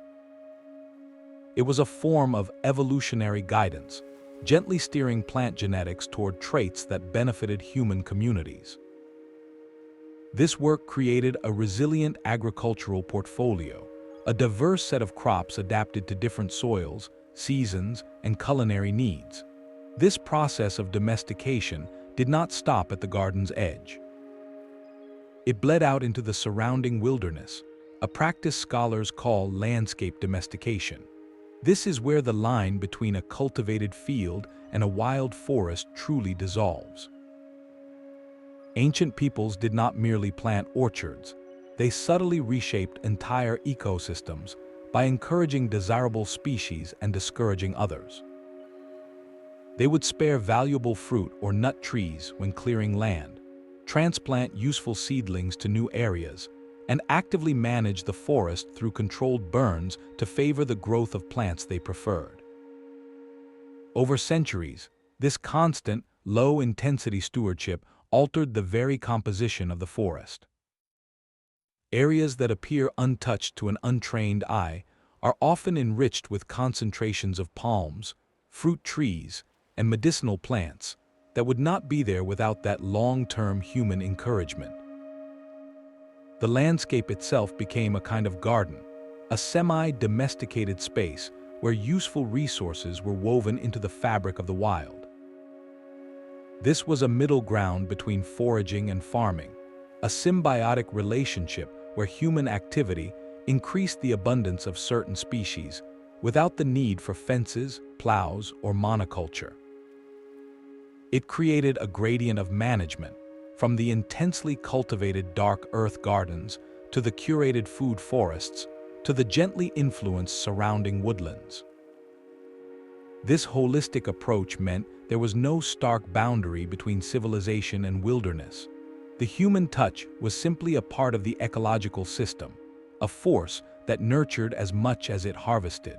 It was a form of evolutionary guidance, gently steering plant genetics toward traits that benefited human communities. This work created a resilient agricultural portfolio, a diverse set of crops adapted to different soils, seasons, and culinary needs. This process of domestication did not stop at the garden's edge. It bled out into the surrounding wilderness, a practice scholars call landscape domestication. This is where the line between a cultivated field and a wild forest truly dissolves. Ancient peoples did not merely plant orchards, they subtly reshaped entire ecosystems by encouraging desirable species and discouraging others. They would spare valuable fruit or nut trees when clearing land, transplant useful seedlings to new areas, and actively manage the forest through controlled burns to favor the growth of plants they preferred. Over centuries, this constant, low-intensity stewardship altered the very composition of the forest. Areas that appear untouched to an untrained eye are often enriched with concentrations of palms, fruit trees, and medicinal plants that would not be there without that long-term human encouragement. The landscape itself became a kind of garden, a semi-domesticated space where useful resources were woven into the fabric of the wild. This was a middle ground between foraging and farming, a symbiotic relationship where human activity increased the abundance of certain species without the need for fences, plows, or monoculture. It created a gradient of management, from the intensely cultivated dark earth gardens to the curated food forests to the gently influenced surrounding woodlands. This holistic approach meant there was no stark boundary between civilization and wilderness. The human touch was simply a part of the ecological system, a force that nurtured as much as it harvested.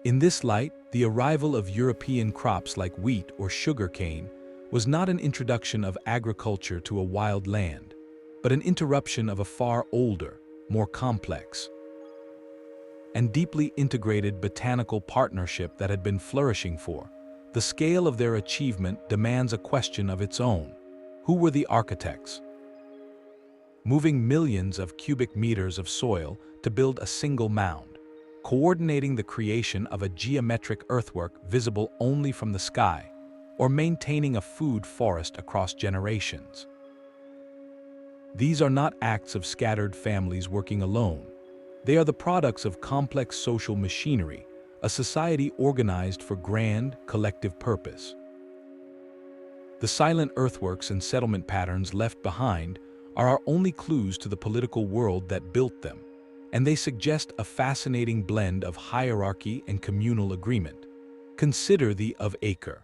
In this light, the arrival of European crops like wheat or sugarcane was not an introduction of agriculture to a wild land, but an interruption of a far older, more complex, and deeply integrated botanical partnership that had been flourishing for. The scale of their achievement demands a question of its own. Who were the architects? Moving millions of cubic meters of soil to build a single mound, coordinating the creation of a geometric earthwork visible only from the sky, or maintaining a food forest across generations. These are not acts of scattered families working alone. They are the products of complex social machinery, a society organized for grand, collective purpose. The silent earthworks and settlement patterns left behind are our only clues to the political world that built them, and they suggest a fascinating blend of hierarchy and communal agreement. Consider the of acre.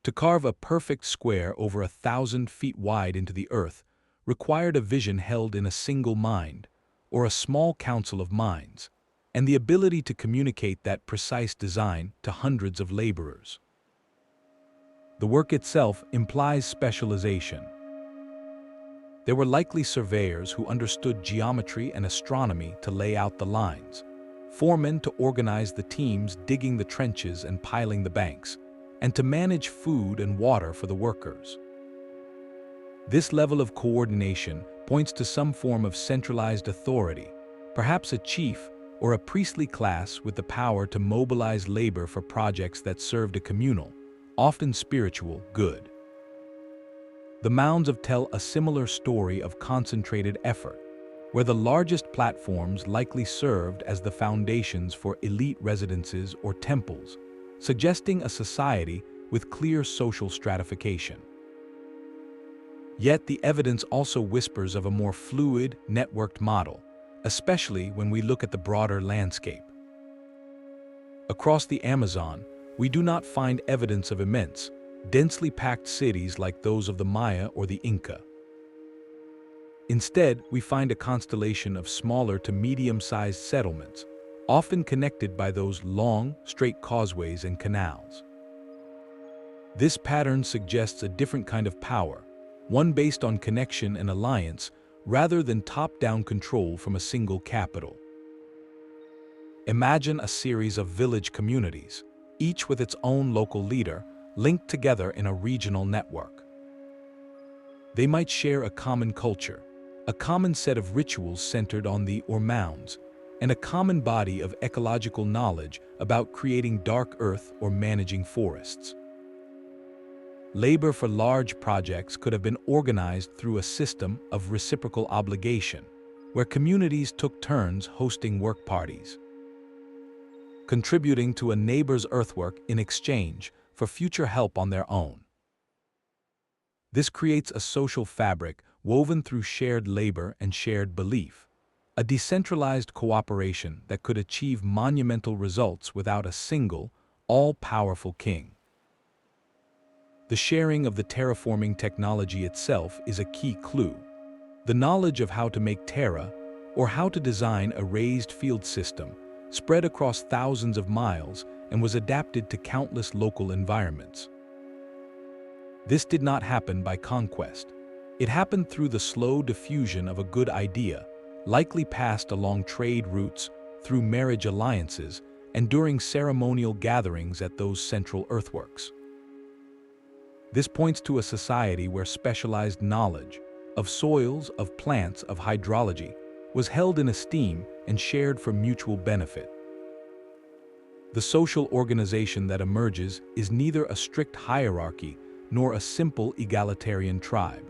To carve a perfect square over 1,000 feet wide into the earth required a vision held in a single mind, or a small council of minds, and the ability to communicate that precise design to hundreds of laborers. The work itself implies specialization. There were likely surveyors who understood geometry and astronomy to lay out the lines, foremen to organize the teams digging the trenches and piling the banks, and to manage food and water for the workers. This level of coordination points to some form of centralized authority, perhaps a chief or a priestly class with the power to mobilize labor for projects that served a communal, often spiritual, good. The mounds tell a similar story of concentrated effort, where the largest platforms likely served as the foundations for elite residences or temples, suggesting a society with clear social stratification. Yet the evidence also whispers of a more fluid, networked model, especially when we look at the broader landscape. Across the Amazon, we do not find evidence of immense, densely packed cities like those of the Maya or the Inca. Instead, we find a constellation of smaller to medium-sized settlements, often connected by those long, straight causeways and canals. This pattern suggests a different kind of power, one based on connection and alliance rather than top-down control from a single capital. Imagine a series of village communities, each with its own local leader, linked together in a regional network. They might share a common culture, a common set of rituals centered on the mounds, and a common body of ecological knowledge about creating dark earth or managing forests. Labor for large projects could have been organized through a system of reciprocal obligation, where communities took turns hosting work parties, contributing to a neighbor's earthwork in exchange for future help on their own. This creates a social fabric woven through shared labor and shared belief, a decentralized cooperation that could achieve monumental results without a single, all-powerful king. The sharing of the terraforming technology itself is a key clue. The knowledge of how to make terra, or how to design a raised field system, spread across thousands of miles and was adapted to countless local environments. This did not happen by conquest. It happened through the slow diffusion of a good idea, likely passed along trade routes, through marriage alliances, and during ceremonial gatherings at those central earthworks. This points to a society where specialized knowledge of soils, of plants, of hydrology was held in esteem and shared for mutual benefit. The social organization that emerges is neither a strict hierarchy nor a simple egalitarian tribe.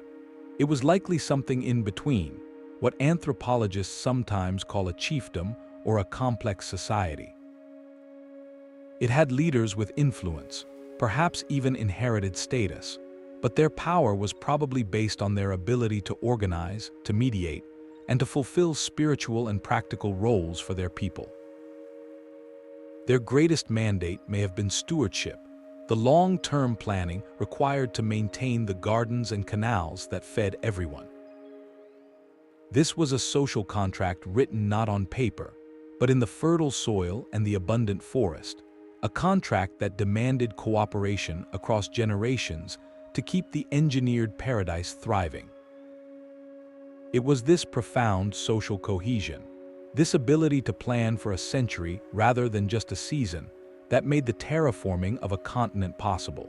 It was likely something in between, what anthropologists sometimes call a chiefdom or a complex society. It had leaders with influence, perhaps even inherited status, but their power was probably based on their ability to organize, to mediate, and to fulfill spiritual and practical roles for their people. Their greatest mandate may have been stewardship, the long-term planning required to maintain the gardens and canals that fed everyone. This was a social contract written not on paper, but in the fertile soil and the abundant forest, a contract that demanded cooperation across generations to keep the engineered paradise thriving. It was this profound social cohesion, this ability to plan for a century rather than just a season, that made the terraforming of a continent possible.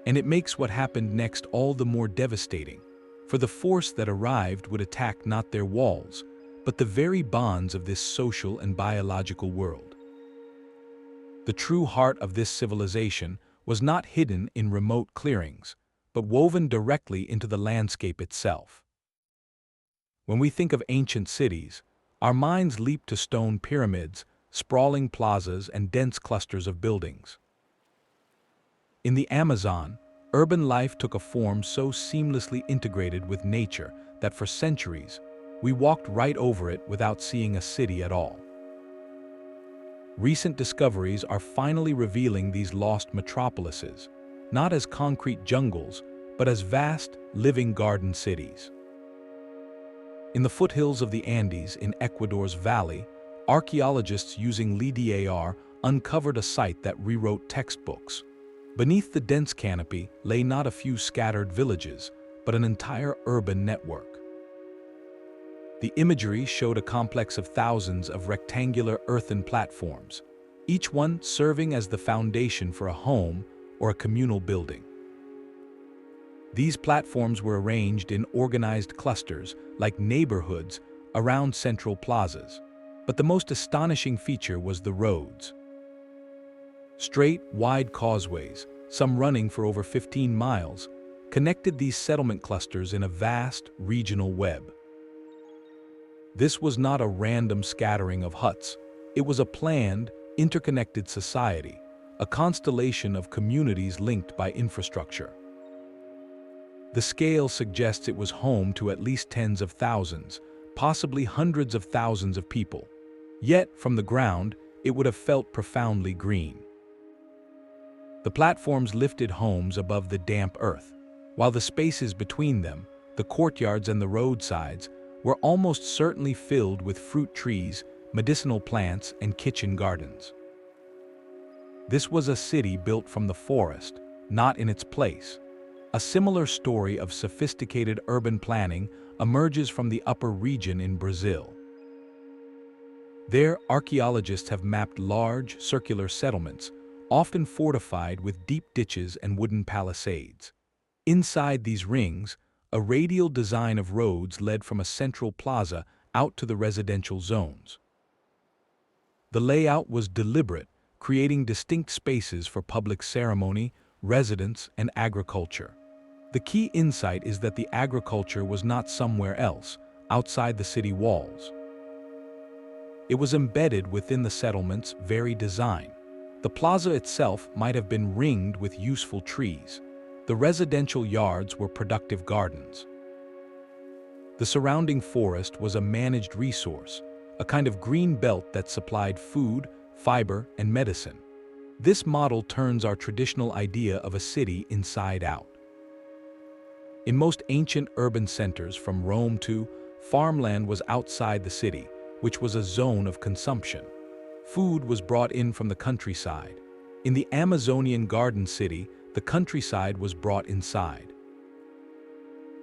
And it makes what happened next all the more devastating, for the force that arrived would attack not their walls, but the very bonds of this social and biological world. The true heart of this civilization was not hidden in remote clearings, but woven directly into the landscape itself. When we think of ancient cities, our minds leap to stone pyramids, sprawling plazas, and dense clusters of buildings. In the Amazon, urban life took a form so seamlessly integrated with nature that for centuries, we walked right over it without seeing a city at all. Recent discoveries are finally revealing these lost metropolises, not as concrete jungles, but as vast, living garden cities. In the foothills of the Andes in Ecuador's valley, archaeologists using LiDAR uncovered a site that rewrote textbooks. Beneath the dense canopy lay not a few scattered villages, but an entire urban network. The imagery showed a complex of thousands of rectangular earthen platforms, each one serving as the foundation for a home or a communal building. These platforms were arranged in organized clusters, like neighborhoods, around central plazas. But the most astonishing feature was the roads. Straight, wide causeways, some running for over 15 miles, connected these settlement clusters in a vast, regional web. This was not a random scattering of huts. It was a planned, interconnected society, a constellation of communities linked by infrastructure. The scale suggests it was home to at least tens of thousands, possibly hundreds of thousands of people. Yet, from the ground, it would have felt profoundly green. The platforms lifted homes above the damp earth, while the spaces between them, the courtyards and the roadsides, were almost certainly filled with fruit trees, medicinal plants, and kitchen gardens. This was a city built from the forest, not in its place. A similar story of sophisticated urban planning emerges from the upper region in Brazil. There, archaeologists have mapped large, circular settlements, often fortified with deep ditches and wooden palisades. Inside these rings, a radial design of roads led from a central plaza out to the residential zones. The layout was deliberate, creating distinct spaces for public ceremony, residence, and agriculture. The key insight is that the agriculture was not somewhere else, outside the city walls. It was embedded within the settlement's very design. The plaza itself might have been ringed with useful trees. The residential yards were productive gardens. The surrounding forest was a managed resource, a kind of green belt that supplied food, fiber, and medicine. This model turns our traditional idea of a city inside out. In most ancient urban centers, from Rome to farmland was outside the city, which was a zone of consumption. Food was brought in from the countryside. In the Amazonian garden city, the countryside was brought inside.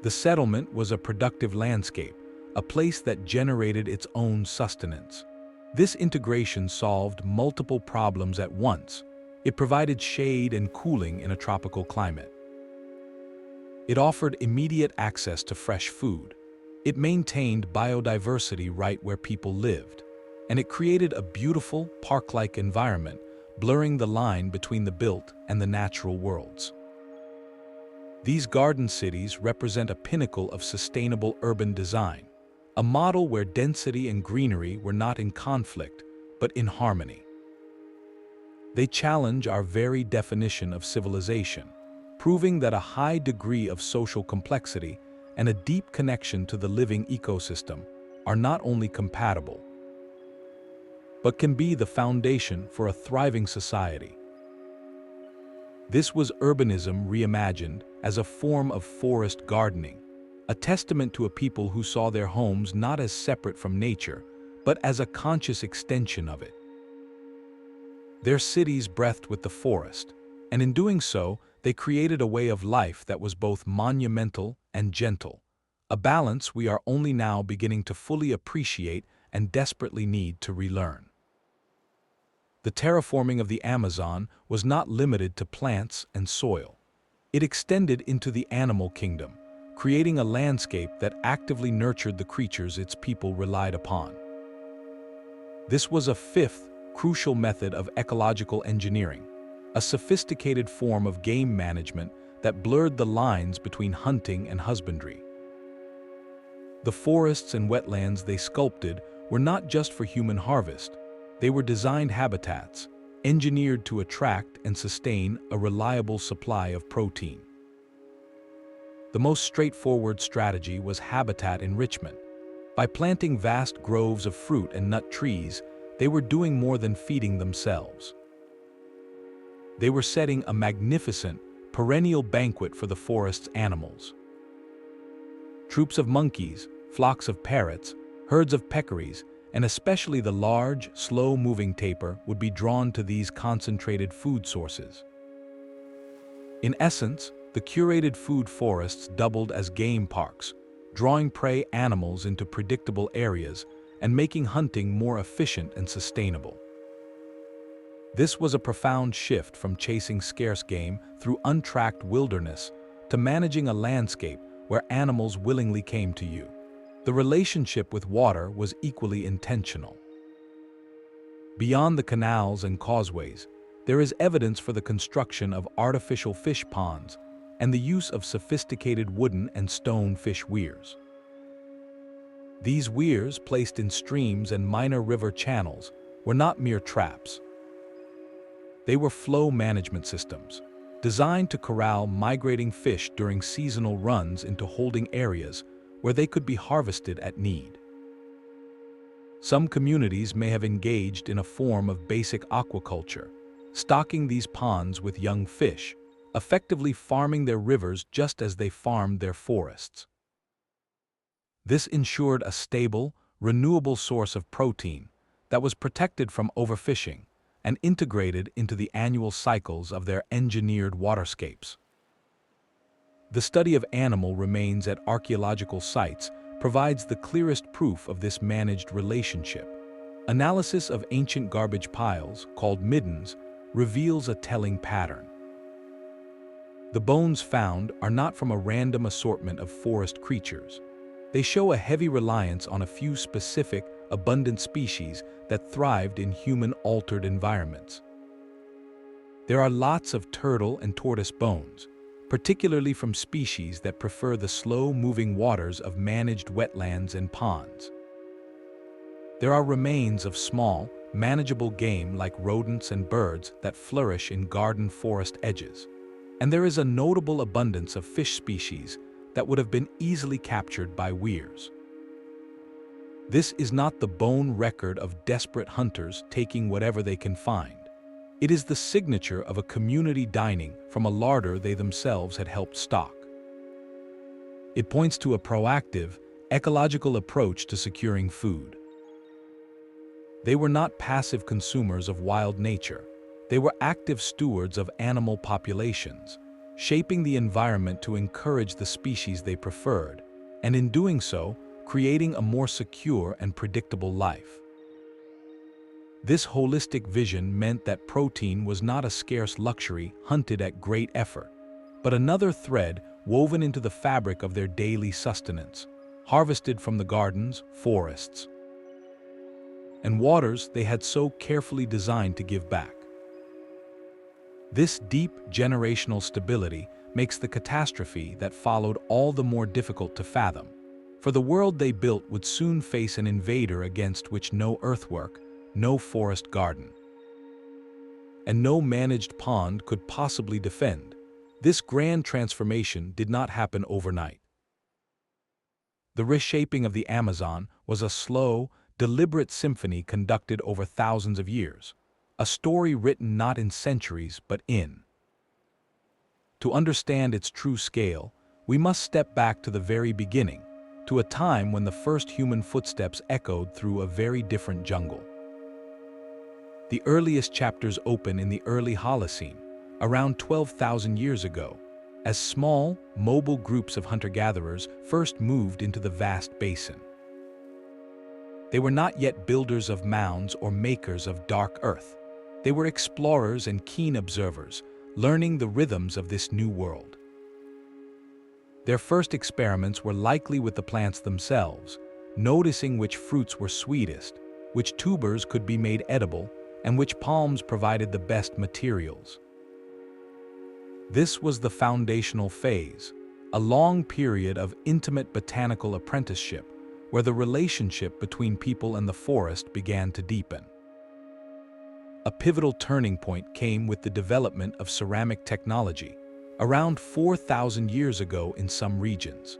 The settlement was a productive landscape, a place that generated its own sustenance. This integration solved multiple problems at once. It provided shade and cooling in a tropical climate. It offered immediate access to fresh food. It maintained biodiversity right where people lived. And it created a beautiful, park-like environment, blurring the line between the built and the natural worlds. These garden cities represent a pinnacle of sustainable urban design, a model where density and greenery were not in conflict, but in harmony. They challenge our very definition of civilization, proving that a high degree of social complexity and a deep connection to the living ecosystem are not only compatible, but can be the foundation for a thriving society. This was urbanism reimagined as a form of forest gardening, a testament to a people who saw their homes not as separate from nature, but as a conscious extension of it. Their cities breathed with the forest, and in doing so, they created a way of life that was both monumental and gentle, a balance we are only now beginning to fully appreciate and desperately need to relearn. The terraforming of the Amazon was not limited to plants and soil. It extended into the animal kingdom, creating a landscape that actively nurtured the creatures its people relied upon. This was a fifth crucial method of ecological engineering, a sophisticated form of game management that blurred the lines between hunting and husbandry. The forests and wetlands they sculpted were not just for human harvest. They were designed habitats, engineered to attract and sustain a reliable supply of protein. The most straightforward strategy was habitat enrichment. By planting vast groves of fruit and nut trees, they were doing more than feeding themselves. They were setting a magnificent, perennial banquet for the forest's animals. Troops of monkeys, flocks of parrots, herds of peccaries, and especially the large, slow-moving tapir would be drawn to these concentrated food sources. In essence, the curated food forests doubled as game parks, drawing prey animals into predictable areas and making hunting more efficient and sustainable. This was a profound shift from chasing scarce game through untracked wilderness to managing a landscape where animals willingly came to you. The relationship with water was equally intentional. Beyond the canals and causeways, there is evidence for the construction of artificial fish ponds and the use of sophisticated wooden and stone fish weirs. These weirs, placed in streams and minor river channels, were not mere traps. They were flow management systems, designed to corral migrating fish during seasonal runs into holding areas where they could be harvested at need. Some communities may have engaged in a form of basic aquaculture, stocking these ponds with young fish, effectively farming their rivers just as they farmed their forests. This ensured a stable, renewable source of protein that was protected from overfishing and integrated into the annual cycles of their engineered waterscapes. The study of animal remains at archaeological sites provides the clearest proof of this managed relationship. Analysis of ancient garbage piles, called Middens, reveals a telling pattern. The bones found are not from a random assortment of forest creatures. They show a heavy reliance on a few specific, abundant species that thrived in human-altered environments. There are lots of turtle and tortoise bones, particularly from species that prefer the slow-moving waters of managed wetlands and ponds. There are remains of small, manageable game like rodents and birds that flourish in garden forest edges. And there is a notable abundance of fish species that would have been easily captured by weirs. This is not the bone record of desperate hunters taking whatever they can find. It is the signature of a community dining from a larder they themselves had helped stock. It points to a proactive, ecological approach to securing food. They were not passive consumers of wild nature. They were active stewards of animal populations, shaping the environment to encourage the species they preferred, and in doing so, creating a more secure and predictable life. This holistic vision meant that protein was not a scarce luxury hunted at great effort, but another thread woven into the fabric of their daily sustenance, harvested from the gardens, forests, and waters they had so carefully designed to give back. This deep generational stability makes the catastrophe that followed all the more difficult to fathom, for the world they built would soon face an invader against which no earthwork, no forest garden, and no managed pond could possibly defend. This grand transformation did not happen overnight. The reshaping of the Amazon was a slow, deliberate symphony conducted over thousands of years, a story written not in centuries but in. To understand its true scale, we must step back to the very beginning, to a time when the first human footsteps echoed through a very different jungle. The earliest chapters open in the early Holocene, around 12,000 years ago, as small, mobile groups of hunter-gatherers first moved into the vast basin. They were not yet builders of mounds or makers of dark earth. They were explorers and keen observers, learning the rhythms of this new world. Their first experiments were likely with the plants themselves, noticing which fruits were sweetest, which tubers could be made edible, and which palms provided the best materials. This was the foundational phase, a long period of intimate botanical apprenticeship, where the relationship between people and the forest began to deepen. A pivotal turning point came with the development of ceramic technology, around 4,000 years ago in some regions.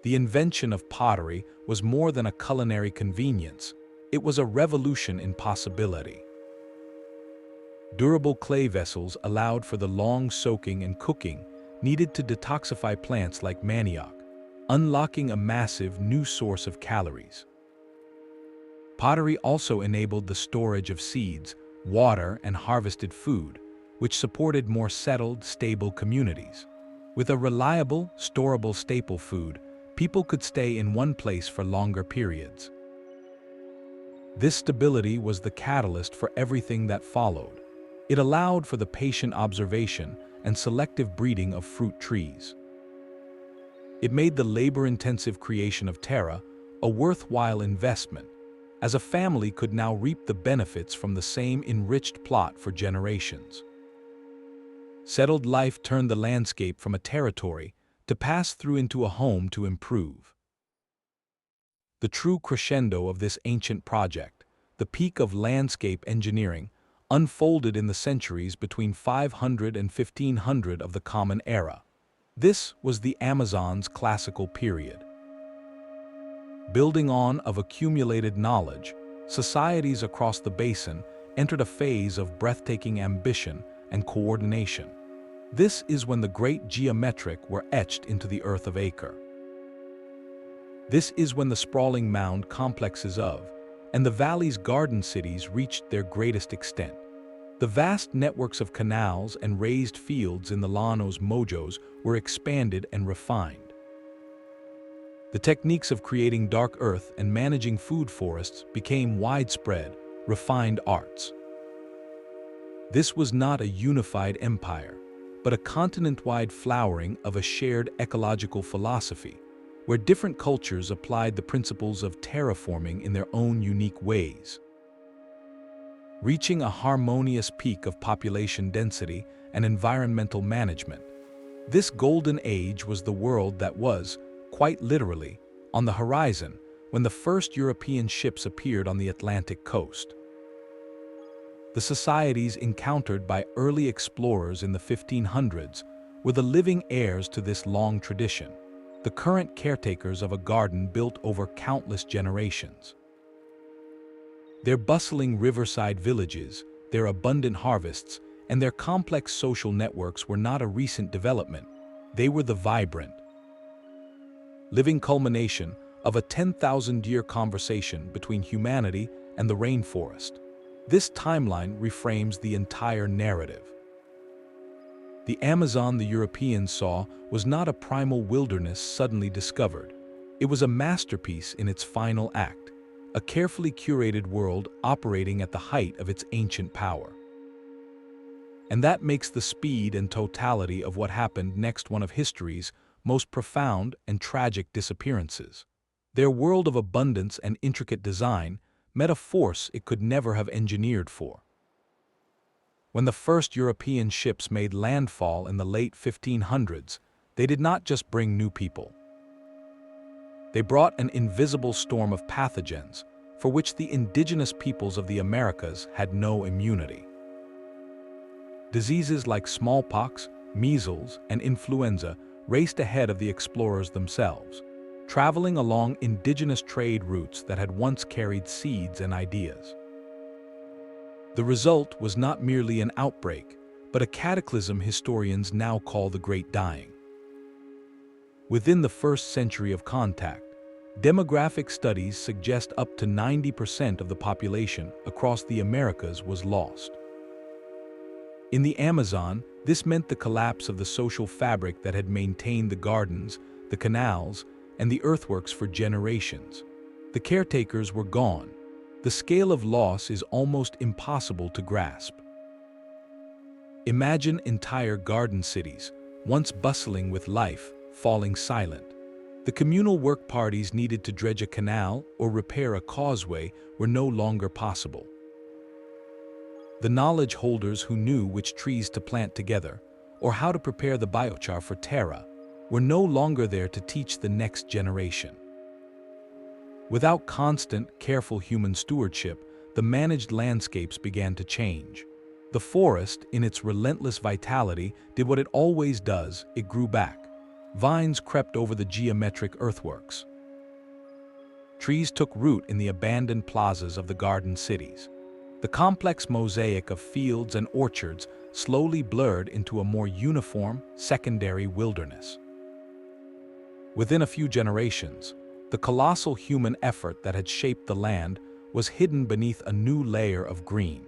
The invention of pottery was more than a culinary convenience. It was a revolution in possibility. Durable clay vessels allowed for the long soaking and cooking needed to detoxify plants like manioc, unlocking a massive new source of calories. Pottery also enabled the storage of seeds, water, and harvested food, which supported more settled, stable communities. With a reliable, storable staple food, people could stay in one place for longer periods. This stability was the catalyst for everything that followed. It allowed for the patient observation and selective breeding of fruit trees. It made the labor-intensive creation of Terra a worthwhile investment, as a family could now reap the benefits from the same enriched plot for generations. Settled life turned the landscape from a territory to pass through into a home to improve. The true crescendo of this ancient project, the peak of landscape engineering, unfolded in the centuries between 500 and 1500 of the Common Era. This was the Amazon's classical period. Building on of accumulated knowledge, societies across the basin entered a phase of breathtaking ambition and coordination. This is when the great geometric were etched into the earth of acre. This is when the sprawling mound complexes of, and the valley's garden cities reached their greatest extent. The vast networks of canals and raised fields in the Llanos Mojos were expanded and refined. The techniques of creating dark earth and managing food forests became widespread, refined arts. This was not a unified empire, but a continent-wide flowering of a shared ecological philosophy, where different cultures applied the principles of terraforming in their own unique ways. Reaching a harmonious peak of population density and environmental management, this golden age was the world that was, quite literally, on the horizon when the first European ships appeared on the Atlantic coast. The societies encountered by early explorers in the 1500s were the living heirs to this long tradition, the current caretakers of a garden built over countless generations. Their bustling riverside villages, their abundant harvests, and their complex social networks were not a recent development. They were the vibrant, living culmination of a 10,000-year conversation between humanity and the rainforest. This timeline reframes the entire narrative. The Amazon the Europeans saw was not a primal wilderness suddenly discovered. It was a masterpiece in its final act, a carefully curated world operating at the height of its ancient power. And that makes the speed and totality of what happened next one of history's most profound and tragic disappearances. Their world of abundance and intricate design met a force it could never have engineered for. When the first European ships made landfall in the late 1500s, they did not just bring new people. They brought an invisible storm of pathogens for which the indigenous peoples of the Americas had no immunity. Diseases like smallpox, measles, and influenza raced ahead of the explorers themselves, traveling along indigenous trade routes that had once carried seeds and ideas. The result was not merely an outbreak, but a cataclysm historians now call the Great Dying. Within the first century of contact, demographic studies suggest up to 90% of the population across the Americas was lost. In the Amazon, this meant the collapse of the social fabric that had maintained the gardens, the canals, and the earthworks for generations. The caretakers were gone. The scale of loss is almost impossible to grasp. Imagine entire garden cities, once bustling with life, falling silent. The communal work parties needed to dredge a canal or repair a causeway were no longer possible. The knowledge holders who knew which trees to plant together or how to prepare the biochar for Terra were no longer there to teach the next generation. Without constant, careful human stewardship, the managed landscapes began to change. The forest, in its relentless vitality, did what it always does: it grew back. Vines crept over the geometric earthworks. Trees took root in the abandoned plazas of the garden cities. The complex mosaic of fields and orchards slowly blurred into a more uniform, secondary wilderness. Within a few generations, the colossal human effort that had shaped the land was hidden beneath a new layer of green.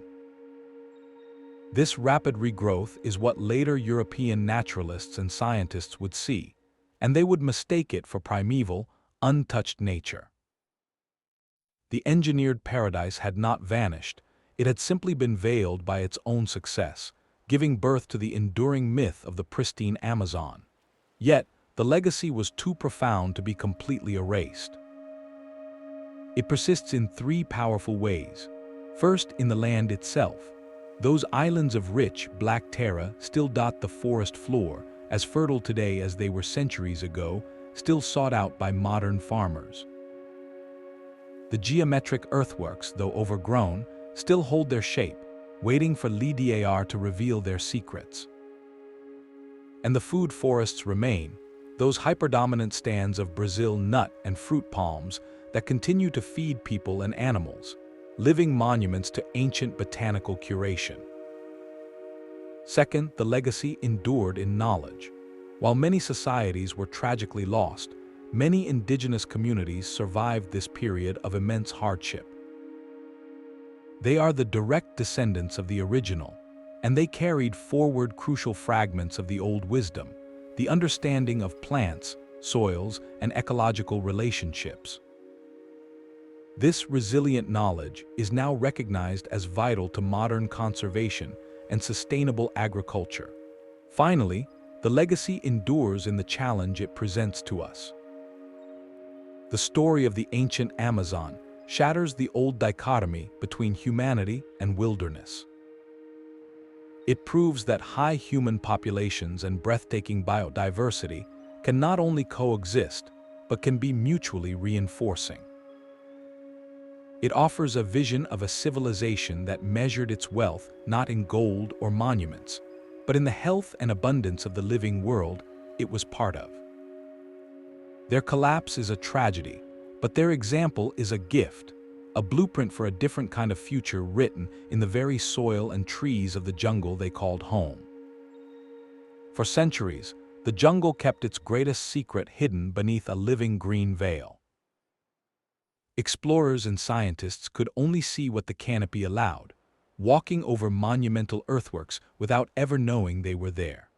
This rapid regrowth is what later European naturalists and scientists would see, and they would mistake it for primeval, untouched nature. The engineered paradise had not vanished, it had simply been veiled by its own success, giving birth to the enduring myth of the pristine Amazon. Yet, the legacy was too profound to be completely erased. It persists in three powerful ways. First, in the land itself. Those islands of rich, black terra still dot the forest floor, as fertile today as they were centuries ago, still sought out by modern farmers. The geometric earthworks, though overgrown, still hold their shape, waiting for LiDAR to reveal their secrets. And the food forests remain, those hyperdominant stands of Brazil nut and fruit palms that continue to feed people and animals, living monuments to ancient botanical curation. Second, the legacy endured in knowledge. While many societies were tragically lost, many indigenous communities survived this period of immense hardship. They are the direct descendants of the original, and they carried forward crucial fragments of the old wisdom, the understanding of plants, soils, and ecological relationships. This resilient knowledge is now recognized as vital to modern conservation and sustainable agriculture. Finally, the legacy endures in the challenge it presents to us. The story of the ancient Amazon shatters the old dichotomy between humanity and wilderness. It proves that high human populations and breathtaking biodiversity can not only coexist, but can be mutually reinforcing. It offers a vision of a civilization that measured its wealth not in gold or monuments, but in the health and abundance of the living world it was part of. Their collapse is a tragedy, but their example is a gift, a blueprint for a different kind of future written in the very soil and trees of the jungle they called home. For centuries, the jungle kept its greatest secret hidden beneath a living green veil. Explorers and scientists could only see what the canopy allowed, walking over monumental earthworks without ever knowing they were there.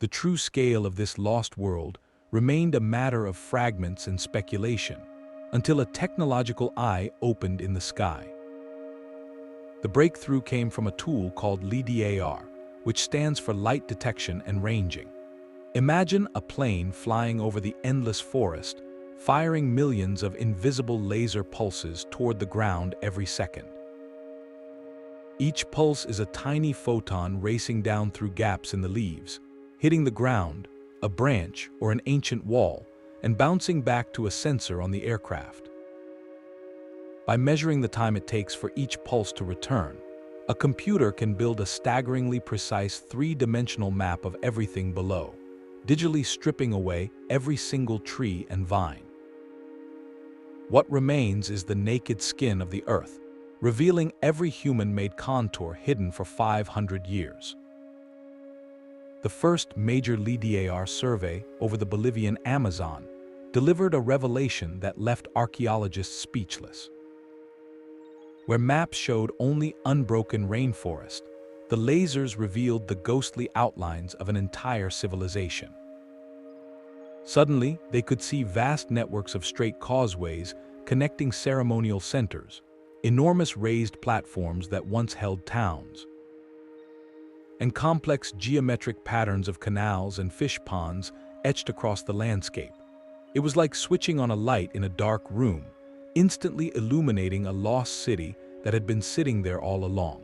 The true scale of this lost world remained a matter of fragments and speculation, until a technological eye opened in the sky. The breakthrough came from a tool called LiDAR, which stands for light detection and ranging. Imagine a plane flying over the endless forest, firing millions of invisible laser pulses toward the ground every second. Each pulse is a tiny photon racing down through gaps in the leaves, hitting the ground, a branch, or an ancient wall, and bouncing back to a sensor on the aircraft. By measuring the time it takes for each pulse to return, a computer can build a staggeringly precise three-dimensional map of everything below, digitally stripping away every single tree and vine. What remains is the naked skin of the Earth, revealing every human-made contour hidden for 500 years. The first major LiDAR survey over the Bolivian Amazon delivered a revelation that left archaeologists speechless. Where maps showed only unbroken rainforest, the lasers revealed the ghostly outlines of an entire civilization. Suddenly, they could see vast networks of straight causeways connecting ceremonial centers, enormous raised platforms that once held towns, and complex geometric patterns of canals and fish ponds etched across the landscape. It was like switching on a light in a dark room, instantly illuminating a lost city that had been sitting there all along.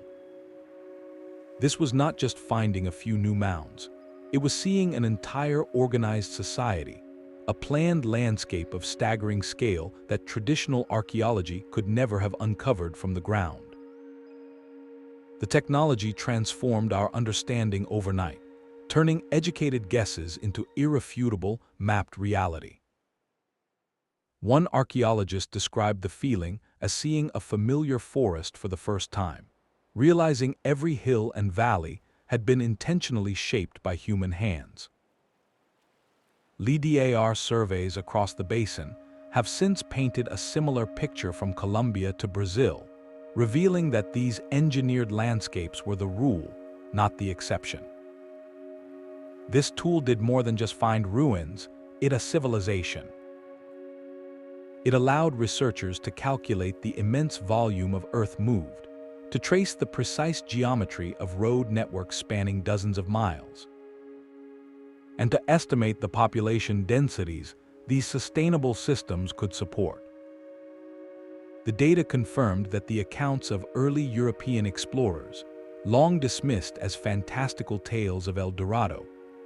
This was not just finding a few new mounds. It was seeing an entire organized society, a planned landscape of staggering scale that traditional archaeology could never have uncovered from the ground. The technology transformed our understanding overnight, turning educated guesses into irrefutable, mapped reality. One archaeologist described the feeling as seeing a familiar forest for the first time, realizing every hill and valley had been intentionally shaped by human hands. LiDAR surveys across the basin have since painted a similar picture from Colombia to Brazil, revealing that these engineered landscapes were the rule, not the exception. This tool did more than just find ruins, it a civilization. It allowed researchers to calculate the immense volume of earth moved, to trace the precise geometry of road networks spanning dozens of miles, and to estimate the population densities these sustainable systems could support. The data confirmed that the accounts of early European explorers, long dismissed as fantastical tales of El Dorado,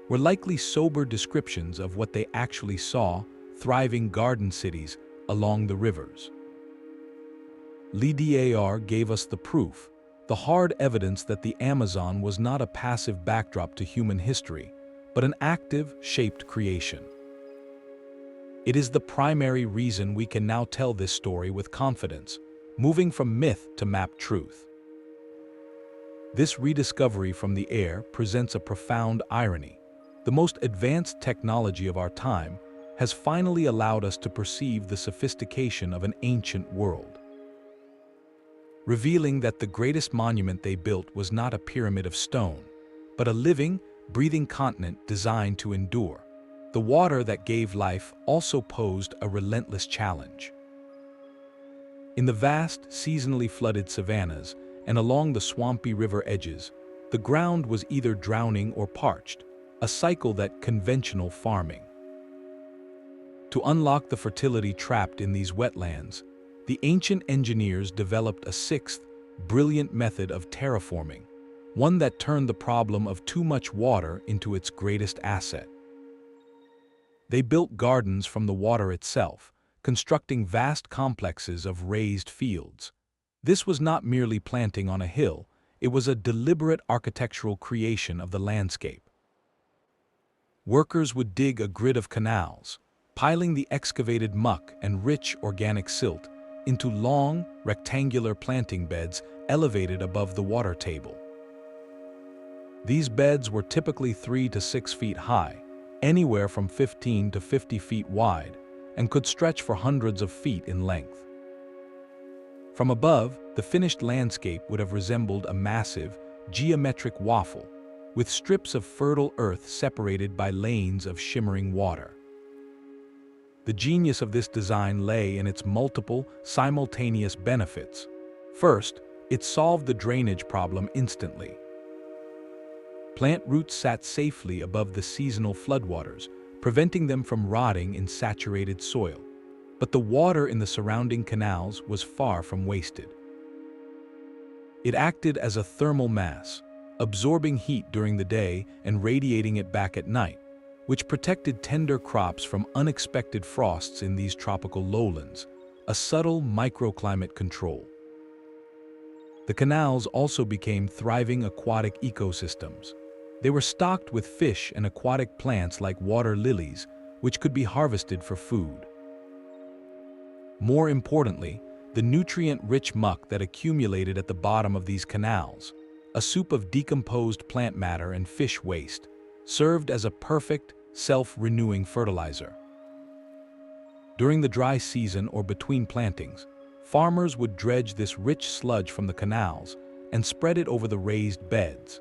were likely sober descriptions of what they actually saw: thriving garden cities along the rivers. LiDAR gave us the proof, the hard evidence that the Amazon was not a passive backdrop to human history, but an active, shaped creation. It is the primary reason we can now tell this story with confidence, moving from myth to mapped truth. This rediscovery from the air presents a profound irony. The most advanced technology of our time has finally allowed us to perceive the sophistication of an ancient world, revealing that the greatest monument they built was not a pyramid of stone, but a living, breathing continent designed to endure. The water that gave life also posed a relentless challenge. In the vast, seasonally flooded savannas and along the swampy river edges, the ground was either drowning or parched, a cycle that conventional farming. To unlock the fertility trapped in these wetlands, the ancient engineers developed a sixth, brilliant method of terraforming, one that turned the problem of too much water into its greatest asset. They built gardens from the water itself, constructing vast complexes of raised fields. This was not merely planting on a hill, it was a deliberate architectural creation of the landscape. Workers would dig a grid of canals, piling the excavated muck and rich organic silt, into long, rectangular planting beds elevated above the water table. These beds were typically 3 to 6 feet high, anywhere from 15 to 50 feet wide, and could stretch for hundreds of feet in length. From above, the finished landscape would have resembled a massive, geometric waffle, with strips of fertile earth separated by lanes of shimmering water. The genius of this design lay in its multiple, simultaneous benefits. First, it solved the drainage problem instantly. Plant roots sat safely above the seasonal floodwaters, preventing them from rotting in saturated soil. But the water in the surrounding canals was far from wasted. It acted as a thermal mass, absorbing heat during the day and radiating it back at night, which protected tender crops from unexpected frosts in these tropical lowlands, a subtle microclimate control. The canals also became thriving aquatic ecosystems. They were stocked with fish and aquatic plants like water lilies, which could be harvested for food. More importantly, the nutrient-rich muck that accumulated at the bottom of these canals, a soup of decomposed plant matter and fish waste, served as a perfect, self-renewing fertilizer. During the dry season or between plantings, farmers would dredge this rich sludge from the canals and spread it over the raised beds,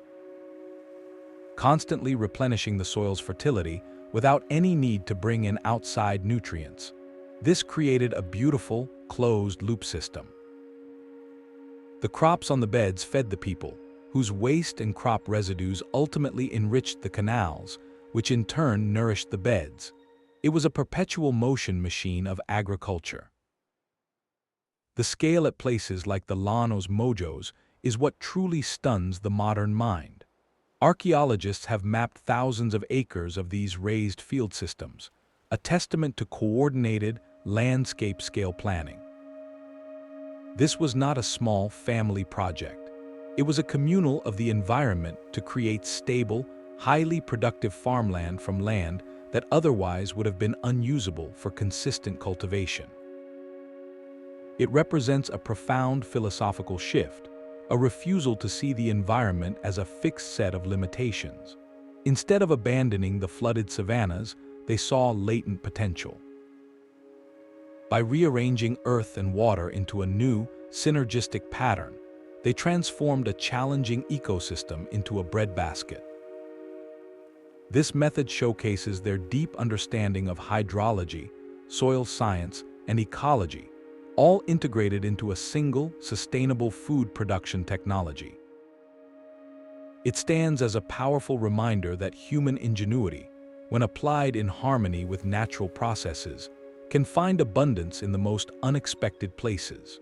constantly replenishing the soil's fertility without any need to bring in outside nutrients. This created a beautiful, closed-loop system. The crops on the beds fed the people, whose waste and crop residues ultimately enriched the canals, which in turn nourished the beds. It was a perpetual motion machine of agriculture. The scale at places like the Llanos Mojos is what truly stuns the modern mind. Archaeologists have mapped thousands of acres of these raised field systems, a testament to coordinated, landscape-scale planning. This was not a small family project. It was a communal of the environment to create stable, highly productive farmland from land that otherwise would have been unusable for consistent cultivation. It represents a profound philosophical shift, a refusal to see the environment as a fixed set of limitations. Instead of abandoning the flooded savannas, they saw latent potential. By rearranging earth and water into a new, synergistic pattern, they transformed a challenging ecosystem into a breadbasket. This method showcases their deep understanding of hydrology, soil science, and ecology, all integrated into a single, sustainable food production technology. It stands as a powerful reminder that human ingenuity, when applied in harmony with natural processes, can find abundance in the most unexpected places.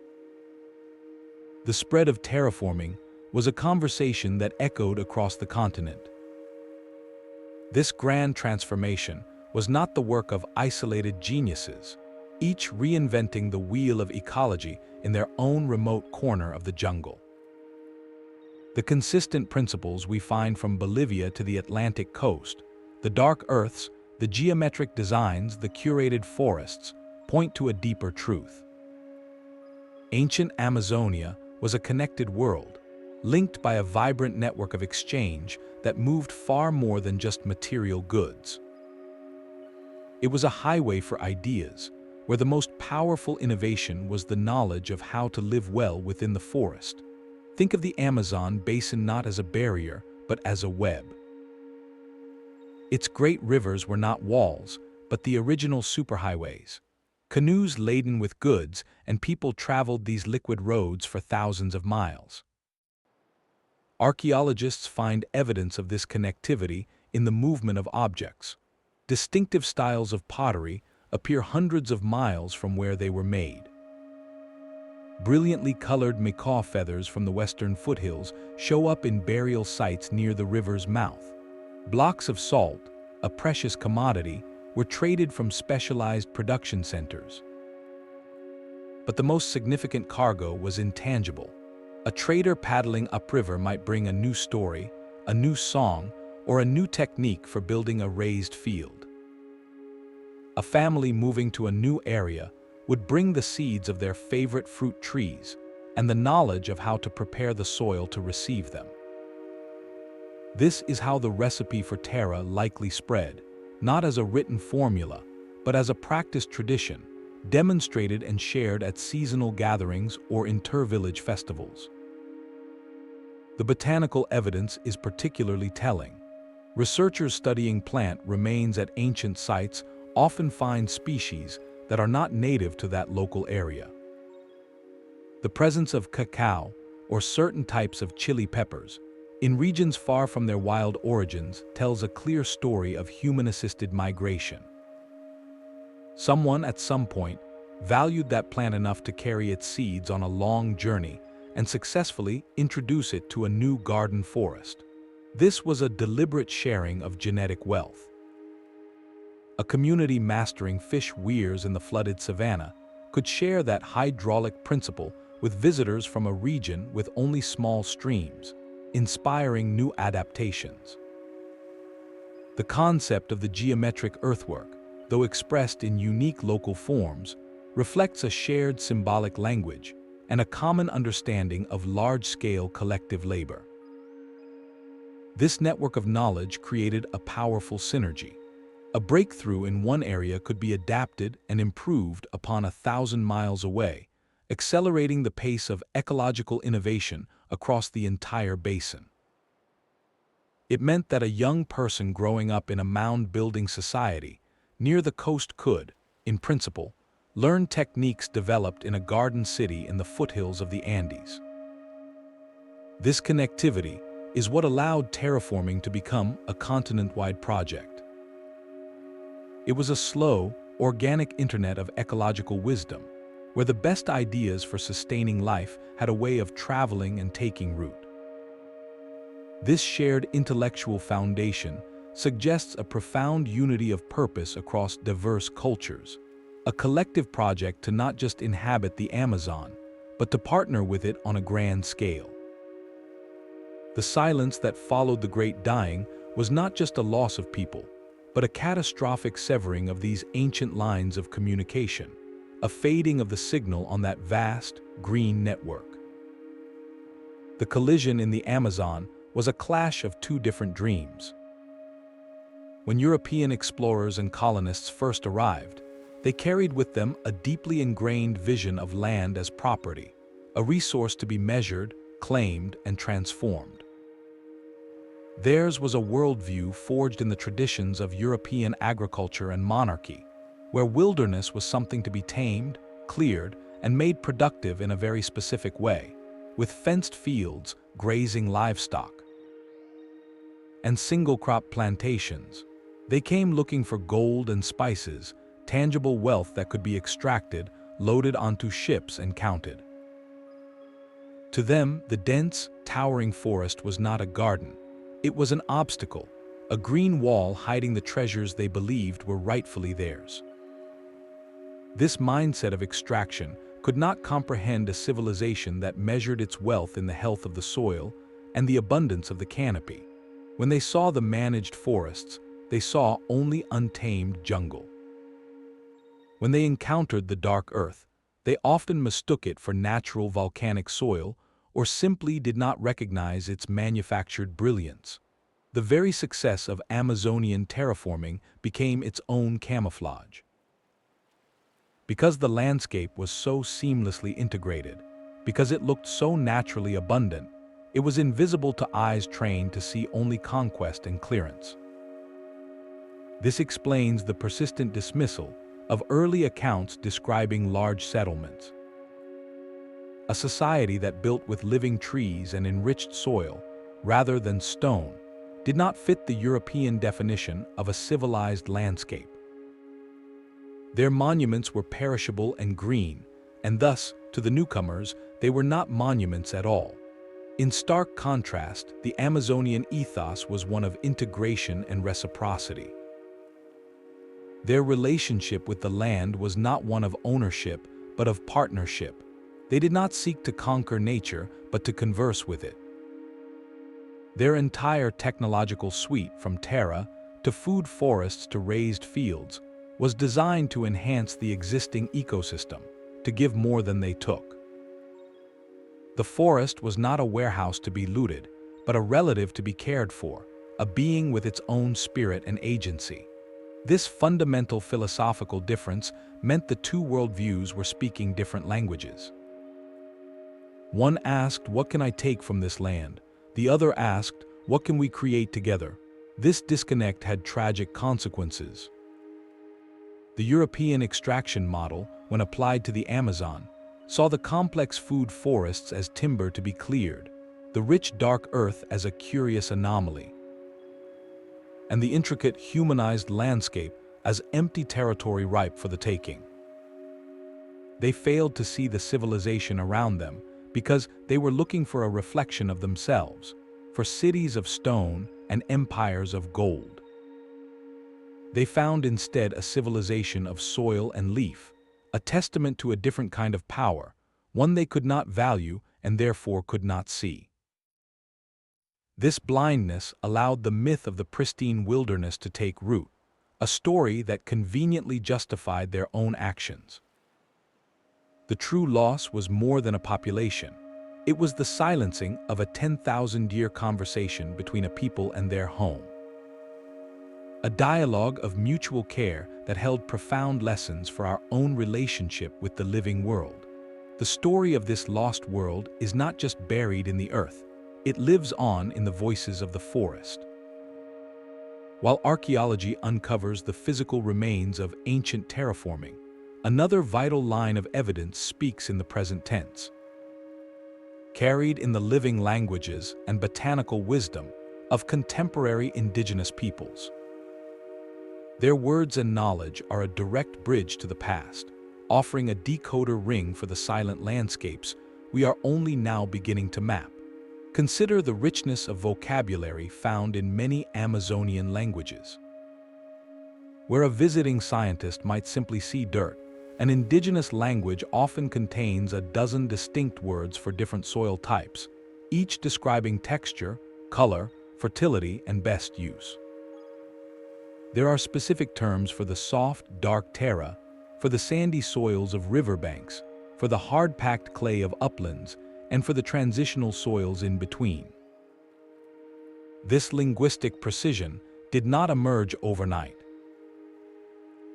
The spread of terraforming was a conversation that echoed across the continent. This grand transformation was not the work of isolated geniuses, each reinventing the wheel of ecology in their own remote corner of the jungle. The consistent principles we find from Bolivia to the Atlantic coast, the dark earths, the geometric designs, the curated forests, point to a deeper truth. Ancient Amazonia was a connected world, linked by a vibrant network of exchange that moved far more than just material goods. It was a highway for ideas, where the most powerful innovation was the knowledge of how to live well within the forest. Think of the Amazon basin not as a barrier, but as a web. Its great rivers were not walls, but the original superhighways. Canoes laden with goods, and people traveled these liquid roads for thousands of miles. Archaeologists find evidence of this connectivity in the movement of objects. Distinctive styles of pottery appear hundreds of miles from where they were made. Brilliantly colored macaw feathers from the western foothills show up in burial sites near the river's mouth. Blocks of salt, a precious commodity, were traded from specialized production centers. But the most significant cargo was intangible. A trader paddling upriver might bring a new story, a new song, or a new technique for building a raised field. A family moving to a new area would bring the seeds of their favorite fruit trees and the knowledge of how to prepare the soil to receive them. This is how the recipe for Terra likely spread, not as a written formula, but as a practiced tradition, demonstrated and shared at seasonal gatherings or inter-village festivals. The botanical evidence is particularly telling. Researchers studying plant remains at ancient sites often find species that are not native to that local area. The presence of cacao, or certain types of chili peppers, in regions far from their wild origins tells a clear story of human-assisted migration. Someone at some point valued that plant enough to carry its seeds on a long journey and successfully introduce it to a new garden forest. This was a deliberate sharing of genetic wealth. A community mastering fish weirs in the flooded savanna could share that hydraulic principle with visitors from a region with only small streams, inspiring new adaptations. The concept of the geometric earthwork, though expressed in unique local forms, reflects a shared symbolic language and a common understanding of large-scale collective labor. This network of knowledge created a powerful synergy. A breakthrough in one area could be adapted and improved upon 1,000 miles away, accelerating the pace of ecological innovation across the entire basin. It meant that a young person growing up in a mound-building society near the coast could, in principle, learn techniques developed in a garden city in the foothills of the Andes. This connectivity is what allowed terraforming to become a continent-wide project. It was a slow, organic internet of ecological wisdom, where the best ideas for sustaining life had a way of traveling and taking root. This shared intellectual foundation suggests a profound unity of purpose across diverse cultures, a collective project to not just inhabit the Amazon, but to partner with it on a grand scale. The silence that followed the Great Dying was not just a loss of people, but a catastrophic severing of these ancient lines of communication, a fading of the signal on that vast, green network. The collision in the Amazon was a clash of two different dreams. When European explorers and colonists first arrived, they carried with them a deeply ingrained vision of land as property, a resource to be measured, claimed, and transformed. Theirs was a worldview forged in the traditions of European agriculture and monarchy, where wilderness was something to be tamed, cleared, and made productive in a very specific way, with fenced fields, grazing livestock, and single-crop plantations. They came looking for gold and spices, tangible wealth that could be extracted, loaded onto ships, and counted. To them, the dense, towering forest was not a garden. It was an obstacle, a green wall hiding the treasures they believed were rightfully theirs. This mindset of extraction could not comprehend a civilization that measured its wealth in the health of the soil and the abundance of the canopy. When they saw the managed forests, they saw only untamed jungle. When they encountered the dark earth, they often mistook it for natural volcanic soil or simply did not recognize its manufactured brilliance. The very success of Amazonian terraforming became its own camouflage. Because the landscape was so seamlessly integrated, because it looked so naturally abundant, it was invisible to eyes trained to see only conquest and clearance. This explains the persistent dismissal of early accounts describing large settlements. A society that built with living trees and enriched soil, rather than stone, did not fit the European definition of a civilized landscape. Their monuments were perishable and green, and thus, to the newcomers, they were not monuments at all. In stark contrast, the Amazonian ethos was one of integration and reciprocity. Their relationship with the land was not one of ownership, but of partnership. They did not seek to conquer nature, but to converse with it. Their entire technological suite, from terra to food forests to raised fields, was designed to enhance the existing ecosystem, to give more than they took. The forest was not a warehouse to be looted, but a relative to be cared for, a being with its own spirit and agency. This fundamental philosophical difference meant the two worldviews were speaking different languages. One asked, "What can I take from this land?" The other asked, "What can we create together?" This disconnect had tragic consequences. The European extraction model, when applied to the Amazon, saw the complex food forests as timber to be cleared, the rich dark earth as a curious anomaly, and the intricate humanized landscape as empty territory ripe for the taking. They failed to see the civilization around them because they were looking for a reflection of themselves, for cities of stone and empires of gold. They found instead a civilization of soil and leaf, a testament to a different kind of power, one they could not value and therefore could not see. This blindness allowed the myth of the pristine wilderness to take root, a story that conveniently justified their own actions. The true loss was more than a population. It was the silencing of a 10,000-year conversation between a people and their home. A dialogue of mutual care that held profound lessons for our own relationship with the living world. The story of this lost world is not just buried in the earth, it lives on in the voices of the forest. While archaeology uncovers the physical remains of ancient terraforming, another vital line of evidence speaks in the present tense. Carried in the living languages and botanical wisdom of contemporary indigenous peoples. Their words and knowledge are a direct bridge to the past, offering a decoder ring for the silent landscapes we are only now beginning to map. Consider the richness of vocabulary found in many Amazonian languages. Where a visiting scientist might simply see dirt, an indigenous language often contains a dozen distinct words for different soil types, each describing texture, color, fertility, and best use. There are specific terms for the soft, dark terra, for the sandy soils of riverbanks, for the hard-packed clay of uplands, and for the transitional soils in between. This linguistic precision did not emerge overnight.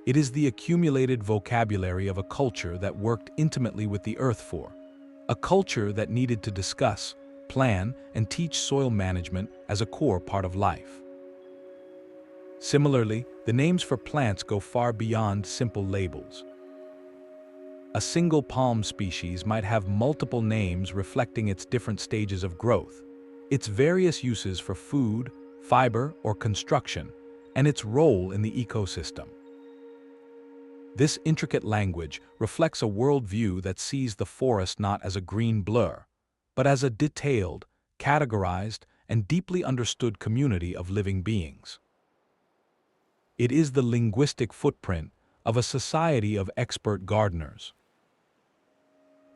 It is the accumulated vocabulary of a culture that worked intimately with the earth for, a culture that needed to discuss, plan, and teach soil management as a core part of life. Similarly, the names for plants go far beyond simple labels. A single palm species might have multiple names reflecting its different stages of growth, its various uses for food, fiber, or construction, and its role in the ecosystem. This intricate language reflects a worldview that sees the forest not as a green blur, but as a detailed, categorized, and deeply understood community of living beings. It is the linguistic footprint of a society of expert gardeners.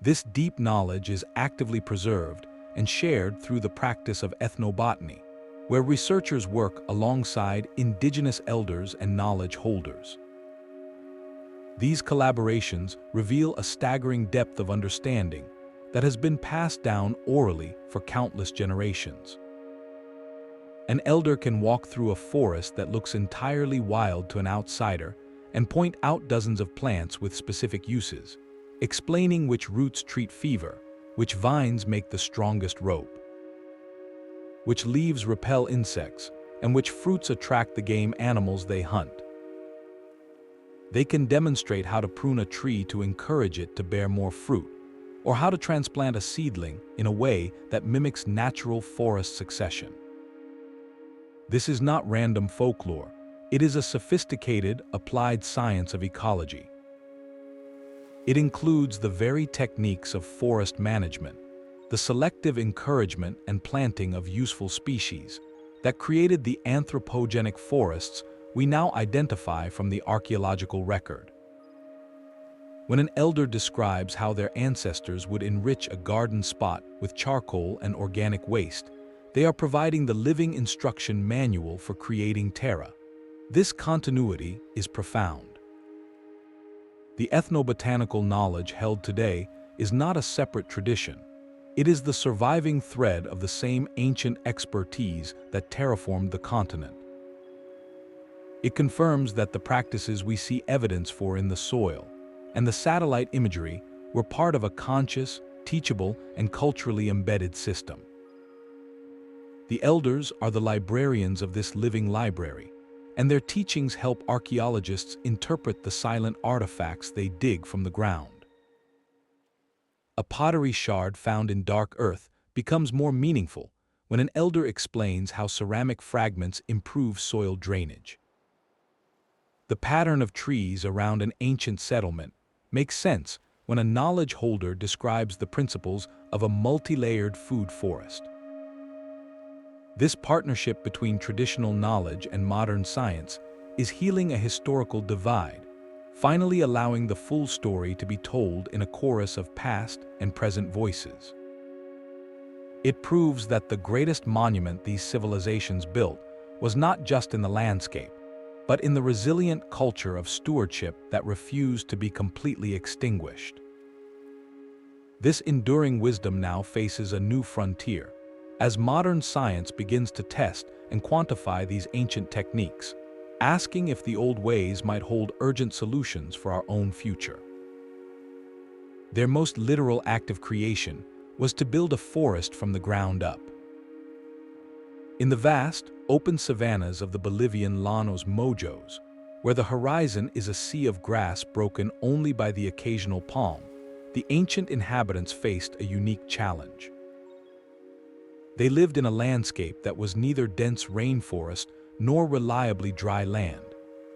This deep knowledge is actively preserved and shared through the practice of ethnobotany, where researchers work alongside indigenous elders and knowledge holders. These collaborations reveal a staggering depth of understanding that has been passed down orally for countless generations. An elder can walk through a forest that looks entirely wild to an outsider and point out dozens of plants with specific uses, explaining which roots treat fever, which vines make the strongest rope, which leaves repel insects, and which fruits attract the game animals they hunt. They can demonstrate how to prune a tree to encourage it to bear more fruit, or how to transplant a seedling in a way that mimics natural forest succession. This is not random folklore. It is a sophisticated, applied science of ecology. It includes the very techniques of forest management, the selective encouragement and planting of useful species that created the anthropogenic forests we now identify from the archaeological record. When an elder describes how their ancestors would enrich a garden spot with charcoal and organic waste, they are providing the living instruction manual for creating terra. This continuity is profound. The ethnobotanical knowledge held today is not a separate tradition. It is the surviving thread of the same ancient expertise that terraformed the continent. It confirms that the practices we see evidence for in the soil and the satellite imagery were part of a conscious, teachable, and culturally embedded system. The elders are the librarians of this living library, and their teachings help archaeologists interpret the silent artifacts they dig from the ground. A pottery shard found in dark earth becomes more meaningful when an elder explains how ceramic fragments improve soil drainage. The pattern of trees around an ancient settlement makes sense when a knowledge holder describes the principles of a multi-layered food forest. This partnership between traditional knowledge and modern science is healing a historical divide, finally allowing the full story to be told in a chorus of past and present voices. It proves that the greatest monument these civilizations built was not just in the landscape, but in the resilient culture of stewardship that refused to be completely extinguished. This enduring wisdom now faces a new frontier, as modern science begins to test and quantify these ancient techniques, asking if the old ways might hold urgent solutions for our own future. Their most literal act of creation was to build a forest from the ground up. In the vast, open savannas of the Bolivian Llanos Mojos, where the horizon is a sea of grass broken only by the occasional palm, the ancient inhabitants faced a unique challenge. They lived in a landscape that was neither dense rainforest nor reliably dry land,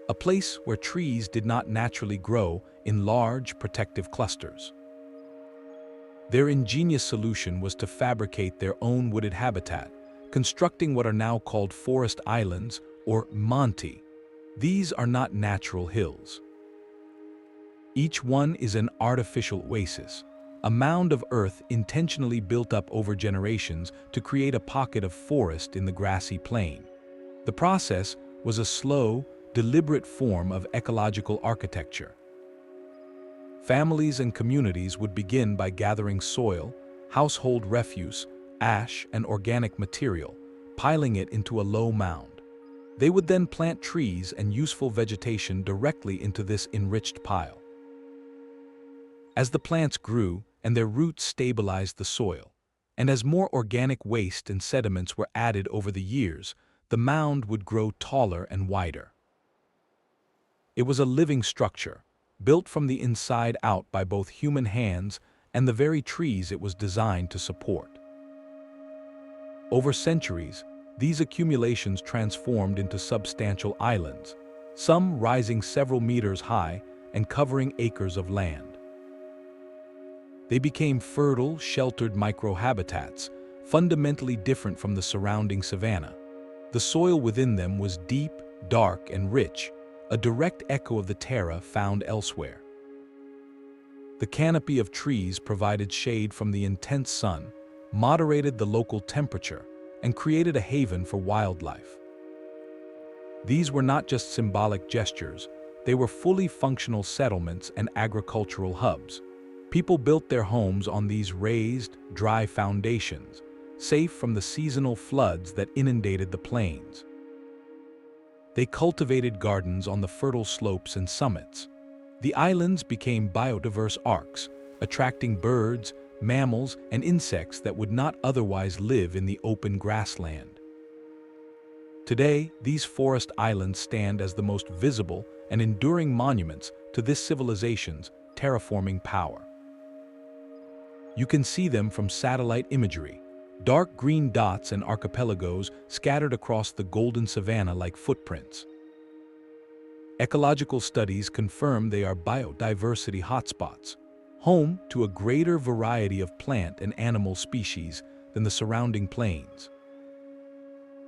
a place where trees did not naturally grow in large, protective clusters. Their ingenious solution was to fabricate their own wooded habitat, constructing what are now called forest islands or monti. These are not natural hills. Each one is an artificial oasis, a mound of earth intentionally built up over generations to create a pocket of forest in the grassy plain. The process was a slow, deliberate form of ecological architecture. Families and communities would begin by gathering soil, household refuse, ash, and organic material, piling it into a low mound. They would then plant trees and useful vegetation directly into this enriched pile. As the plants grew and their roots stabilized the soil, and as more organic waste and sediments were added over the years, the mound would grow taller and wider. It was a living structure, built from the inside out by both human hands and the very trees it was designed to support. Over centuries, these accumulations transformed into substantial islands, some rising several meters high and covering acres of land. They became fertile, sheltered microhabitats, fundamentally different from the surrounding savanna. The soil within them was deep, dark, and rich, a direct echo of the terra found elsewhere. The canopy of trees provided shade from the intense sun, moderated the local temperature, and created a haven for wildlife. These were not just symbolic gestures, they were fully functional settlements and agricultural hubs. People built their homes on these raised, dry foundations, safe from the seasonal floods that inundated the plains. They cultivated gardens on the fertile slopes and summits. The islands became biodiverse arcs, attracting birds, mammals, and insects that would not otherwise live in the open grassland. Today, these forest islands stand as the most visible and enduring monuments to this civilization's terraforming power. You can see them from satellite imagery, dark green dots and archipelagos scattered across the golden savanna like footprints. Ecological studies confirm they are biodiversity hotspots, home to a greater variety of plant and animal species than the surrounding plains.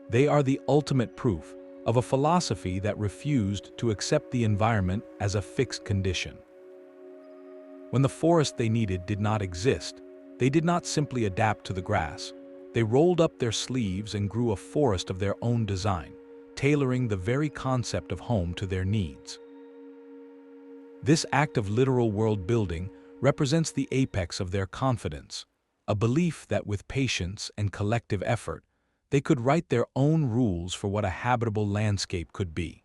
They are the ultimate proof of a philosophy that refused to accept the environment as a fixed condition. When the forest they needed did not exist, they did not simply adapt to the grass. They rolled up their sleeves and grew a forest of their own design, tailoring the very concept of home to their needs. This act of literal world building represents the apex of their confidence, a belief that with patience and collective effort, they could write their own rules for what a habitable landscape could be.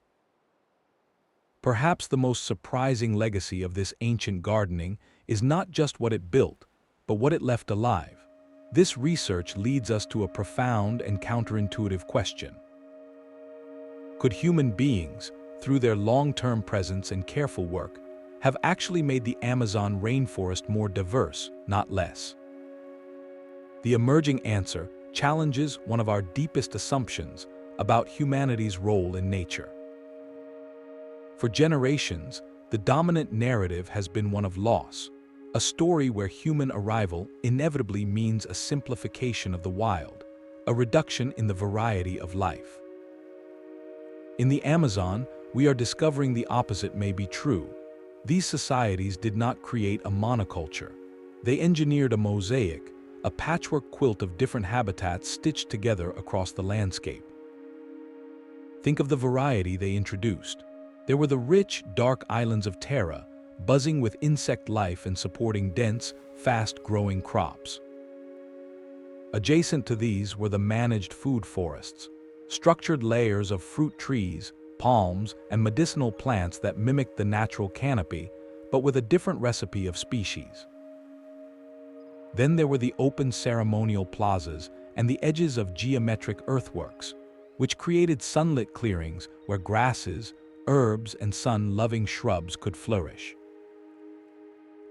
Perhaps the most surprising legacy of this ancient gardening is not just what it built, but what it left alive. This research leads us to a profound and counterintuitive question. Could human beings, through their long-term presence and careful work, have actually made the Amazon rainforest more diverse, not less? The emerging answer challenges one of our deepest assumptions about humanity's role in nature. For generations, the dominant narrative has been one of loss, a story where human arrival inevitably means a simplification of the wild, a reduction in the variety of life. In the Amazon, we are discovering the opposite may be true. These societies did not create a monoculture. They engineered a mosaic, a patchwork quilt of different habitats stitched together across the landscape. Think of the variety they introduced. There were the rich, dark islands of Terra, buzzing with insect life and supporting dense, fast-growing crops. Adjacent to these were the managed food forests, structured layers of fruit trees, palms, and medicinal plants that mimicked the natural canopy, but with a different recipe of species. Then there were the open ceremonial plazas and the edges of geometric earthworks, which created sunlit clearings where grasses, herbs, and sun-loving shrubs could flourish.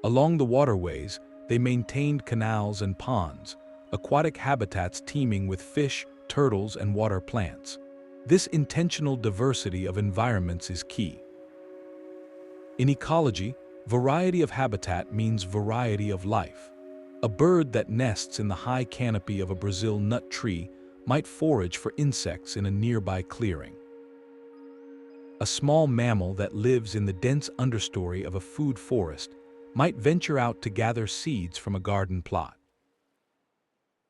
Along the waterways, they maintained canals and ponds, aquatic habitats teeming with fish, turtles, and water plants. This intentional diversity of environments is key. In ecology, variety of habitat means variety of life. A bird that nests in the high canopy of a Brazil nut tree might forage for insects in a nearby clearing. A small mammal that lives in the dense understory of a food forest might venture out to gather seeds from a garden plot.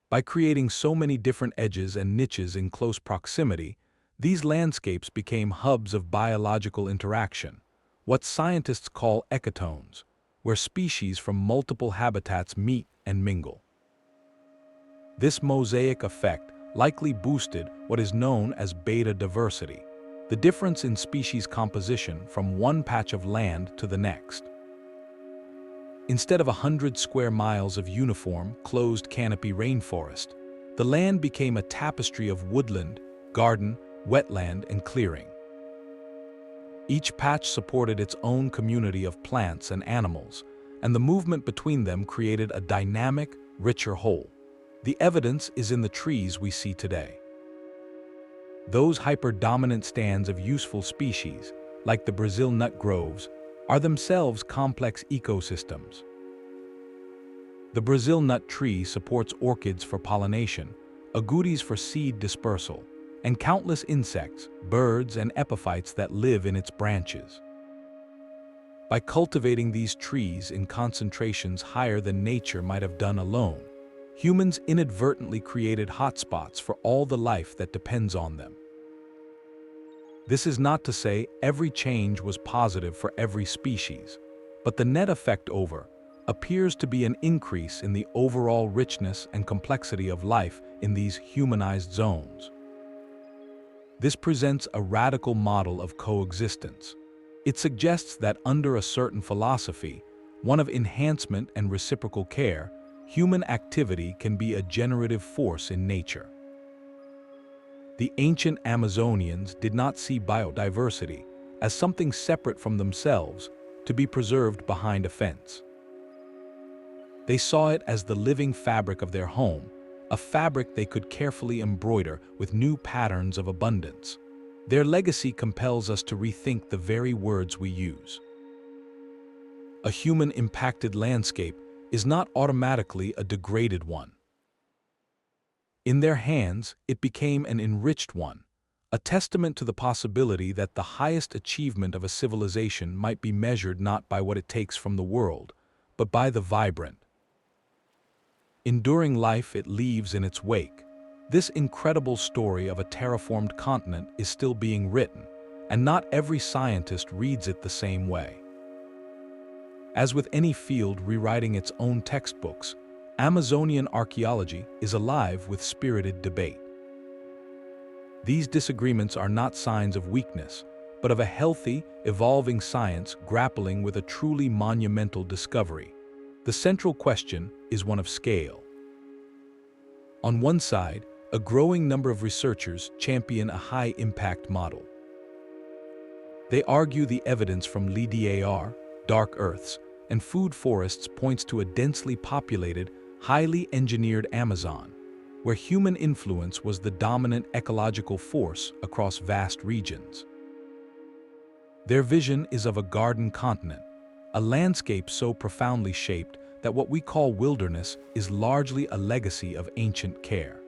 By creating so many different edges and niches in close proximity, these landscapes became hubs of biological interaction, what scientists call ecotones, where species from multiple habitats meet and mingle. This mosaic effect likely boosted what is known as beta diversity, the difference in species composition from one patch of land to the next. Instead of 100 square miles of uniform, closed canopy rainforest, the land became a tapestry of woodland, garden, wetland, and clearing. Each patch supported its own community of plants and animals, and the movement between them created a dynamic, richer whole. The evidence is in the trees we see today. Those hyper-dominant stands of useful species, like the Brazil nut groves, are themselves complex ecosystems. The Brazil nut tree supports orchids for pollination, agoutis for seed dispersal, and countless insects, birds, and epiphytes that live in its branches. By cultivating these trees in concentrations higher than nature might have done alone, humans inadvertently created hotspots for all the life that depends on them. This is not to say every change was positive for every species, but the net effect appears to be an increase in the overall richness and complexity of life in these humanized zones. This presents a radical model of coexistence. It suggests that under a certain philosophy, one of enhancement and reciprocal care, human activity can be a generative force in nature. The ancient Amazonians did not see biodiversity as something separate from themselves to be preserved behind a fence. They saw it as the living fabric of their home, a fabric they could carefully embroider with new patterns of abundance. Their legacy compels us to rethink the very words we use. A human-impacted landscape is not automatically a degraded one. In their hands, it became an enriched one, a testament to the possibility that the highest achievement of a civilization might be measured not by what it takes from the world, but by the vibrant, enduring life it leaves in its wake. This incredible story of a terraformed continent is still being written, and not every scientist reads it the same way. As with any field rewriting its own textbooks, Amazonian archaeology is alive with spirited debate. These disagreements are not signs of weakness, but of a healthy, evolving science grappling with a truly monumental discovery. The central question is one of scale. On one side, a growing number of researchers champion a high-impact model. They argue the evidence from LiDAR, dark Earths, and food forests points to a densely populated, highly engineered Amazon, where human influence was the dominant ecological force across vast regions. Their vision is of a garden continent, a landscape so profoundly shaped that what we call wilderness is largely a legacy of ancient care.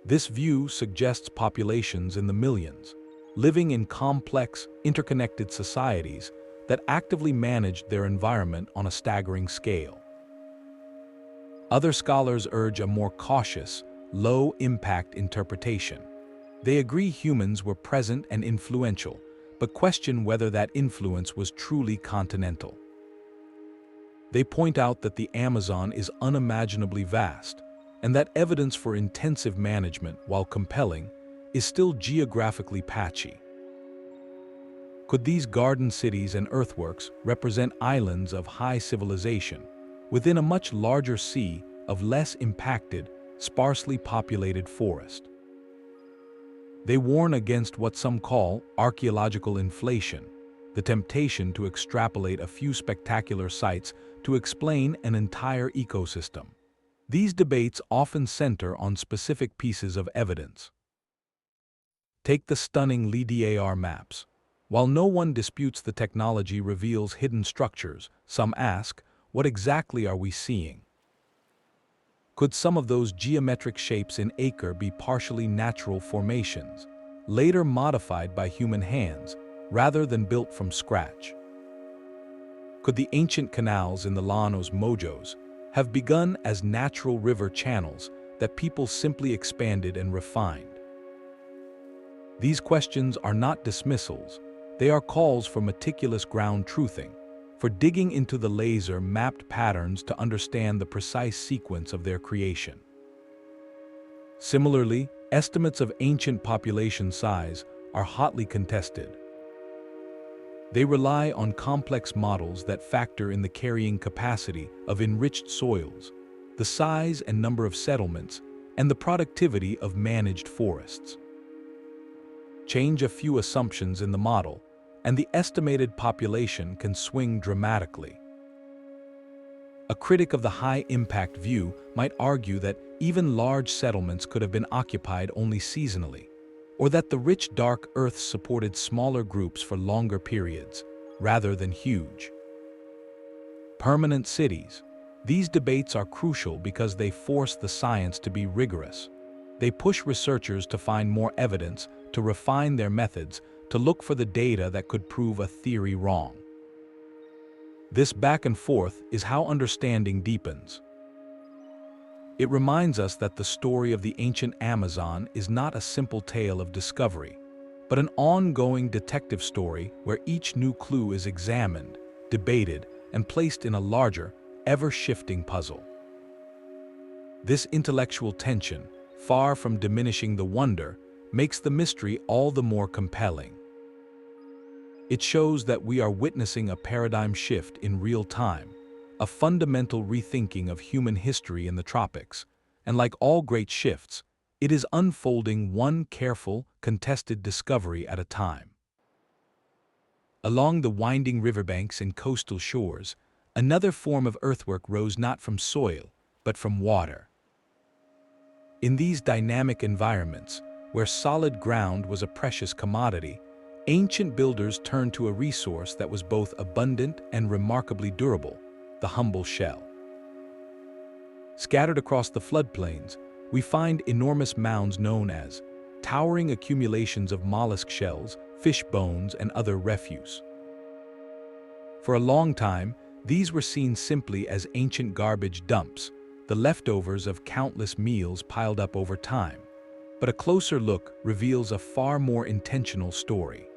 This view suggests populations in the millions, living in complex, interconnected societies that actively managed their environment on a staggering scale. Other scholars urge a more cautious, low-impact interpretation. They agree humans were present and influential, but question whether that influence was truly continental. They point out that the Amazon is unimaginably vast, and that evidence for intensive management, while compelling, is still geographically patchy. Could these garden cities and earthworks represent islands of high civilization within a much larger sea of less impacted, sparsely populated forest? They warn against what some call archaeological inflation, the temptation to extrapolate a few spectacular sites to explain an entire ecosystem. These debates often center on specific pieces of evidence. Take the stunning LiDAR maps. While no one disputes the technology reveals hidden structures, some ask, what exactly are we seeing? Could some of those geometric shapes in Acre be partially natural formations, later modified by human hands, rather than built from scratch? Could the ancient canals in the Llanos Mojos have begun as natural river channels that people simply expanded and refined? These questions are not dismissals, they are calls for meticulous ground truthing, for digging into the laser-mapped patterns to understand the precise sequence of their creation. Similarly, estimates of ancient population size are hotly contested. They rely on complex models that factor in the carrying capacity of enriched soils, the size and number of settlements, and the productivity of managed forests. Change a few assumptions in the model, and the estimated population can swing dramatically. A critic of the high-impact view might argue that even large settlements could have been occupied only seasonally, or that the rich dark earths supported smaller groups for longer periods, rather than huge, permanent cities. These debates are crucial because they force the science to be rigorous. They push researchers to find more evidence, to refine their methods, to look for the data that could prove a theory wrong. This back and forth is how understanding deepens. It reminds us that the story of the ancient Amazon is not a simple tale of discovery, but an ongoing detective story where each new clue is examined, debated, and placed in a larger, ever-shifting puzzle. This intellectual tension, far from diminishing the wonder, makes the mystery all the more compelling. It shows that we are witnessing a paradigm shift in real time, a fundamental rethinking of human history in the tropics, and like all great shifts, it is unfolding one careful, contested discovery at a time. Along the winding riverbanks and coastal shores, another form of earthwork rose not from soil, but from water. In these dynamic environments, where solid ground was a precious commodity, ancient builders turned to a resource that was both abundant and remarkably durable, the humble shell. Scattered across the floodplains, we find enormous mounds known as towering accumulations of mollusk shells, fish bones, and other refuse. For a long time, these were seen simply as ancient garbage dumps, the leftovers of countless meals piled up over time. But a closer look reveals a far more intentional story.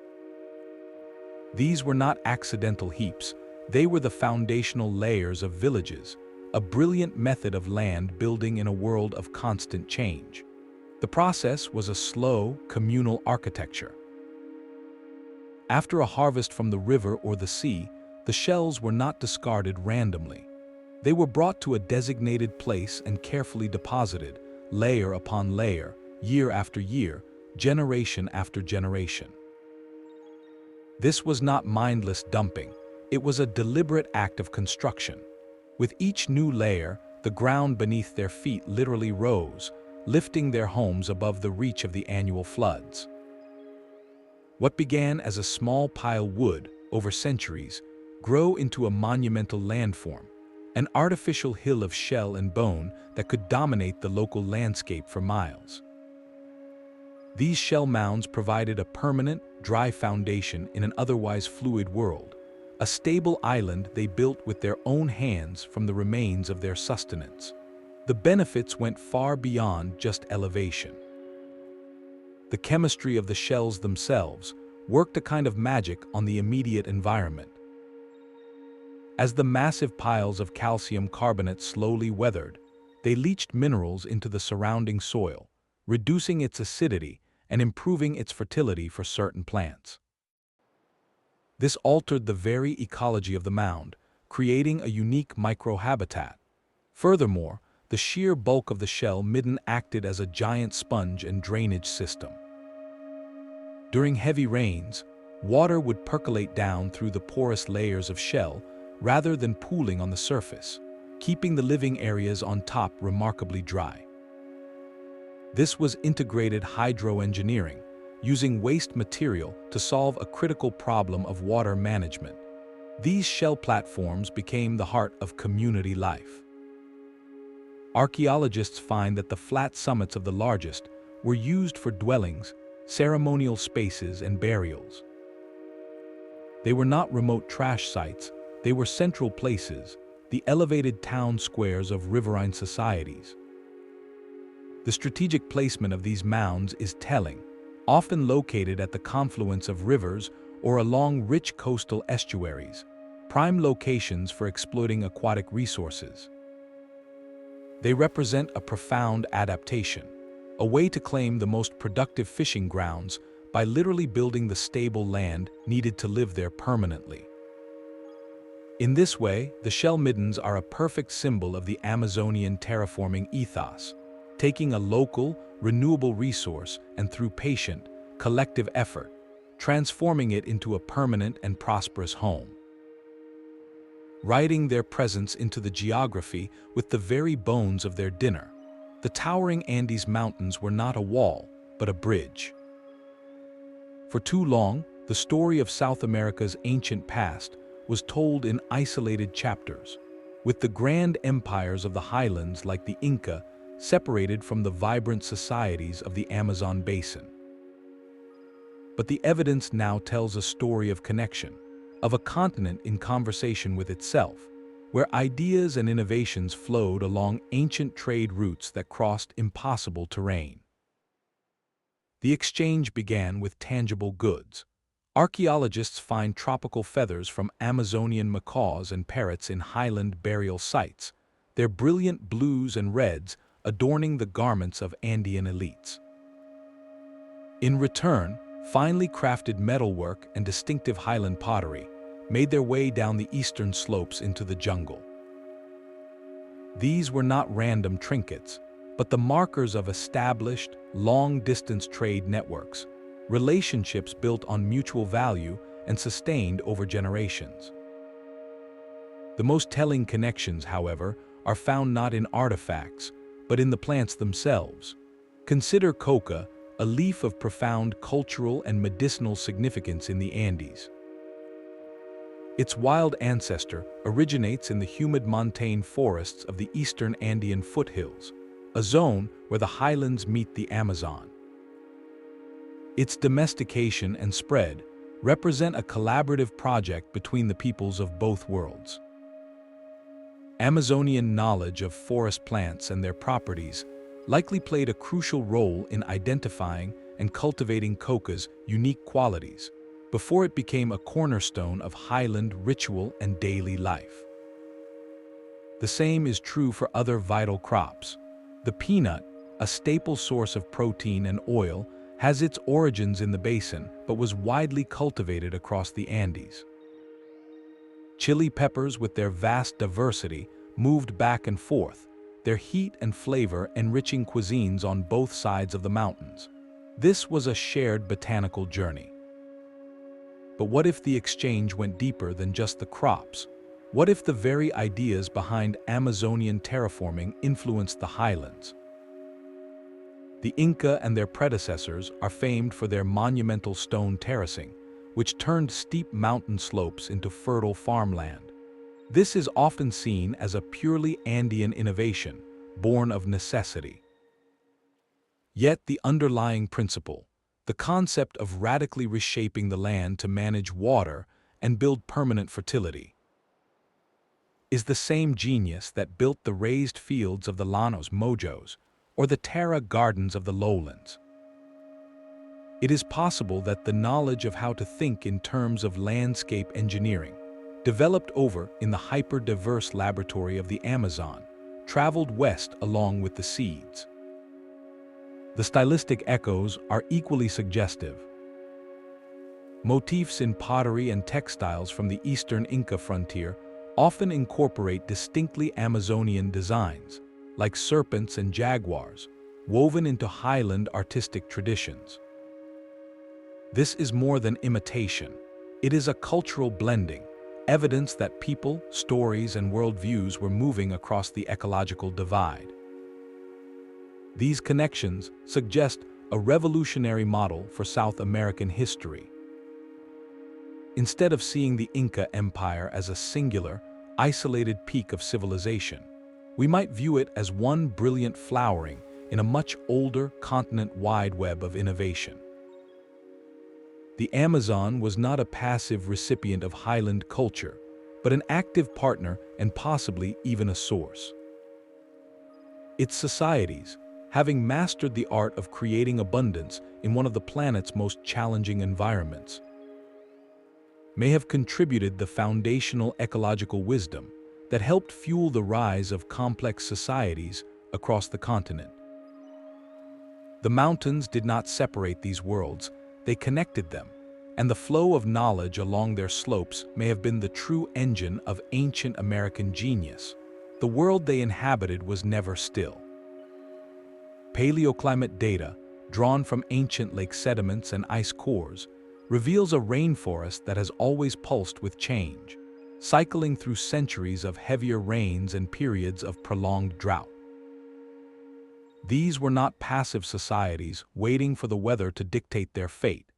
These were not accidental heaps, They were the foundational layers of villages, a brilliant method of land building in a world of constant change. The process was a slow, communal architecture. After a harvest from the river or the sea, the shells were not discarded randomly. They were brought to a designated place and carefully deposited, layer upon layer, year after year, generation after generation. This was not mindless dumping. It was a deliberate act of construction. With each new layer, the ground beneath their feet literally rose, lifting their homes above the reach of the annual floods. What began as a small pile would, over centuries, grow into a monumental landform, an artificial hill of shell and bone that could dominate the local landscape for miles. These shell mounds provided a permanent, dry foundation in an otherwise fluid world, a stable island they built with their own hands from the remains of their sustenance. The benefits went far beyond just elevation. The chemistry of the shells themselves worked a kind of magic on the immediate environment. As the massive piles of calcium carbonate slowly weathered, they leached minerals into the surrounding soil, reducing its acidity and improving its fertility for certain plants. This altered the very ecology of the mound, creating a unique microhabitat. Furthermore, the sheer bulk of the shell midden acted as a giant sponge and drainage system. During heavy rains, water would percolate down through the porous layers of shell rather than pooling on the surface, keeping the living areas on top remarkably dry. This was integrated hydroengineering, using waste material to solve a critical problem of water management. These shell platforms became the heart of community life. Archaeologists find that the flat summits of the largest were used for dwellings, ceremonial spaces, and burials. They were not remote trash sites, they were central places, the elevated town squares of riverine societies. The strategic placement of these mounds is telling, often located at the confluence of rivers or along rich coastal estuaries, prime locations for exploiting aquatic resources. They represent a profound adaptation, a way to claim the most productive fishing grounds by literally building the stable land needed to live there permanently. In this way, the shell middens are a perfect symbol of the Amazonian terraforming ethos, taking a local, renewable resource and through patient, collective effort, transforming it into a permanent and prosperous home. Writing their presence into the geography with the very bones of their dinner, the towering Andes Mountains were not a wall, but a bridge. For too long, the story of South America's ancient past was told in isolated chapters, with the grand empires of the highlands like the Inca separated from the vibrant societies of the Amazon basin. But the evidence now tells a story of connection, of a continent in conversation with itself, where ideas and innovations flowed along ancient trade routes that crossed impossible terrain. The exchange began with tangible goods. Archaeologists find tropical feathers from Amazonian macaws and parrots in highland burial sites, their brilliant blues and reds adorning the garments of Andean elites. In return, finely crafted metalwork and distinctive highland pottery made their way down the eastern slopes into the jungle. These were not random trinkets, but the markers of established, long-distance trade networks, relationships built on mutual value and sustained over generations. The most telling connections, however, are found not in artifacts, but in the plants themselves. Consider coca, a leaf of profound cultural and medicinal significance in the Andes. Its wild ancestor originates in the humid montane forests of the eastern Andean foothills, a zone where the highlands meet the Amazon. Its domestication and spread represent a collaborative project between the peoples of both worlds. Amazonian knowledge of forest plants and their properties likely played a crucial role in identifying and cultivating coca's unique qualities, before it became a cornerstone of highland ritual and daily life. The same is true for other vital crops. The peanut, a staple source of protein and oil, has its origins in the basin but was widely cultivated across the Andes. Chili peppers, with their vast diversity, moved back and forth, their heat and flavor enriching cuisines on both sides of the mountains. This was a shared botanical journey. But what if the exchange went deeper than just the crops? What if the very ideas behind Amazonian terraforming influenced the highlands? The Inca and their predecessors are famed for their monumental stone terracing, which turned steep mountain slopes into fertile farmland. This is often seen as a purely Andean innovation, born of necessity. Yet the underlying principle, the concept of radically reshaping the land to manage water and build permanent fertility, is the same genius that built the raised fields of the Llanos Mojos or the Terra Gardens of the lowlands. It is possible that the knowledge of how to think in terms of landscape engineering, developed over in the hyper-diverse laboratory of the Amazon, traveled west along with the seeds. The stylistic echoes are equally suggestive. Motifs in pottery and textiles from the eastern Inca frontier often incorporate distinctly Amazonian designs, like serpents and jaguars, woven into highland artistic traditions. This is more than imitation. It is a cultural blending, evidence that people, stories, and worldviews were moving across the ecological divide. These connections suggest a revolutionary model for South American history. Instead of seeing the Inca Empire as a singular, isolated peak of civilization, we might view it as one brilliant flowering in a much older, continent-wide web of innovation. The Amazon was not a passive recipient of highland culture, but an active partner and possibly even a source. Its societies, having mastered the art of creating abundance in one of the planet's most challenging environments, may have contributed the foundational ecological wisdom that helped fuel the rise of complex societies across the continent. The mountains did not separate these worlds, they connected them, and the flow of knowledge along their slopes may have been the true engine of ancient American genius. The world they inhabited was never still. Paleoclimate data, drawn from ancient lake sediments and ice cores, reveals a rainforest that has always pulsed with change, cycling through centuries of heavier rains and periods of prolonged drought. These were not passive societies waiting for the weather to dictate their fate.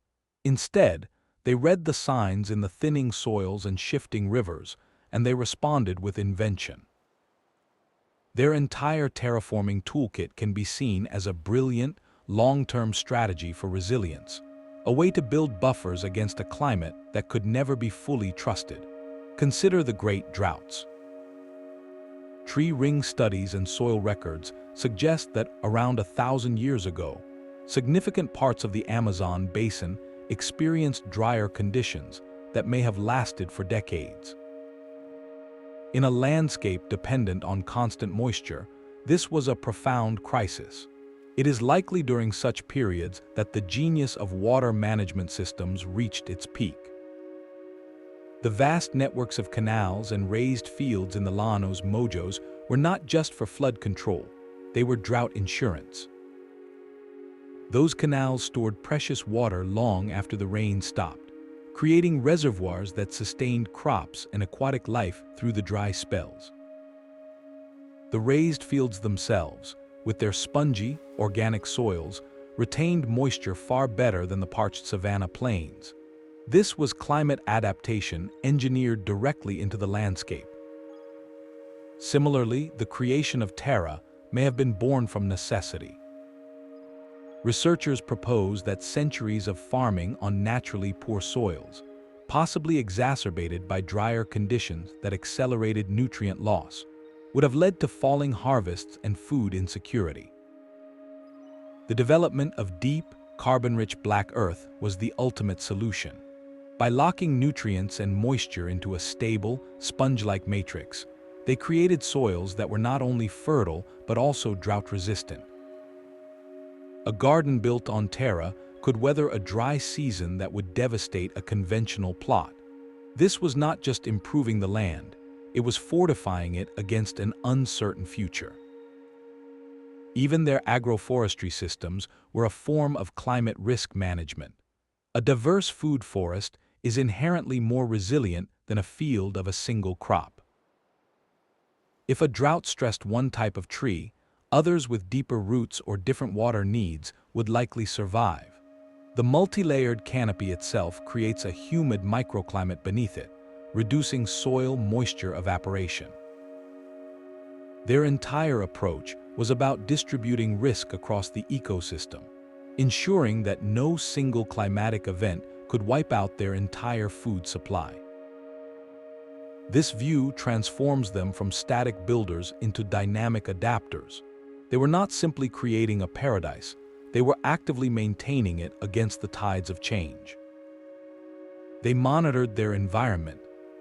Instead, they read the signs in the thinning soils and shifting rivers, and they responded with invention. Their entire terraforming toolkit can be seen as a brilliant, long-term strategy for resilience, a way to build buffers against a climate that could never be fully trusted. Consider the great droughts. Tree ring studies and soil records suggest that around 1,000 years ago, significant parts of the Amazon basin experienced drier conditions that may have lasted for decades. In a landscape dependent on constant moisture, this was a profound crisis. It is likely during such periods that the genius of water management systems reached its peak. The vast networks of canals and raised fields in the Llanos Mojos were not just for flood control, they were drought insurance. Those canals stored precious water long after the rain stopped, creating reservoirs that sustained crops and aquatic life through the dry spells. The raised fields themselves, with their spongy, organic soils, retained moisture far better than the parched savanna plains. This was climate adaptation engineered directly into the landscape. Similarly, the creation of Terra may have been born from necessity. Researchers propose that centuries of farming on naturally poor soils, possibly exacerbated by drier conditions that accelerated nutrient loss, would have led to falling harvests and food insecurity. The development of deep, carbon-rich black earth was the ultimate solution. By locking nutrients and moisture into a stable, sponge-like matrix, they created soils that were not only fertile but also drought-resistant. A garden built on terra could weather a dry season that would devastate a conventional plot. This was not just improving the land, it was fortifying it against an uncertain future. Even their agroforestry systems were a form of climate risk management. A diverse food forest is inherently more resilient than a field of a single crop. If a drought stressed one type of tree, others with deeper roots or different water needs would likely survive. The multi-layered canopy itself creates a humid microclimate beneath it, reducing soil moisture evaporation. Their entire approach was about distributing risk across the ecosystem, ensuring that no single climatic event could wipe out their entire food supply. This view transforms them from static builders into dynamic adapters. They were not simply creating a paradise, they were actively maintaining it against the tides of change. They monitored their environment,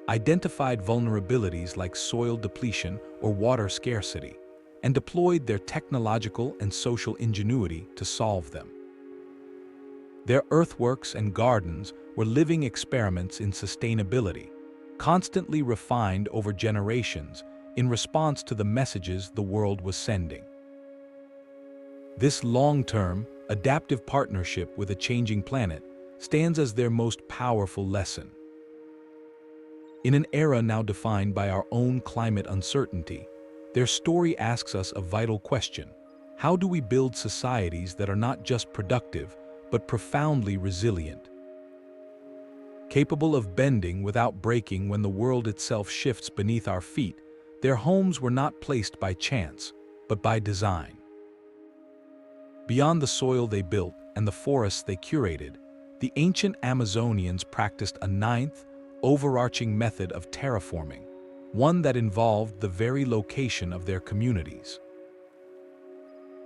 identified vulnerabilities like soil depletion or water scarcity, and deployed their technological and social ingenuity to solve them. Their earthworks and gardens were living experiments in sustainability, constantly refined over generations in response to the messages the world was sending. This long-term, adaptive partnership with a changing planet stands as their most powerful lesson. In an era now defined by our own climate uncertainty, their story asks us a vital question: how do we build societies that are not just productive, but profoundly resilient? Capable of bending without breaking when the world itself shifts beneath our feet, their homes were not placed by chance, but by design. Beyond the soil they built and the forests they curated, the ancient Amazonians practiced a ninth, overarching method of terraforming, one that involved the very location of their communities.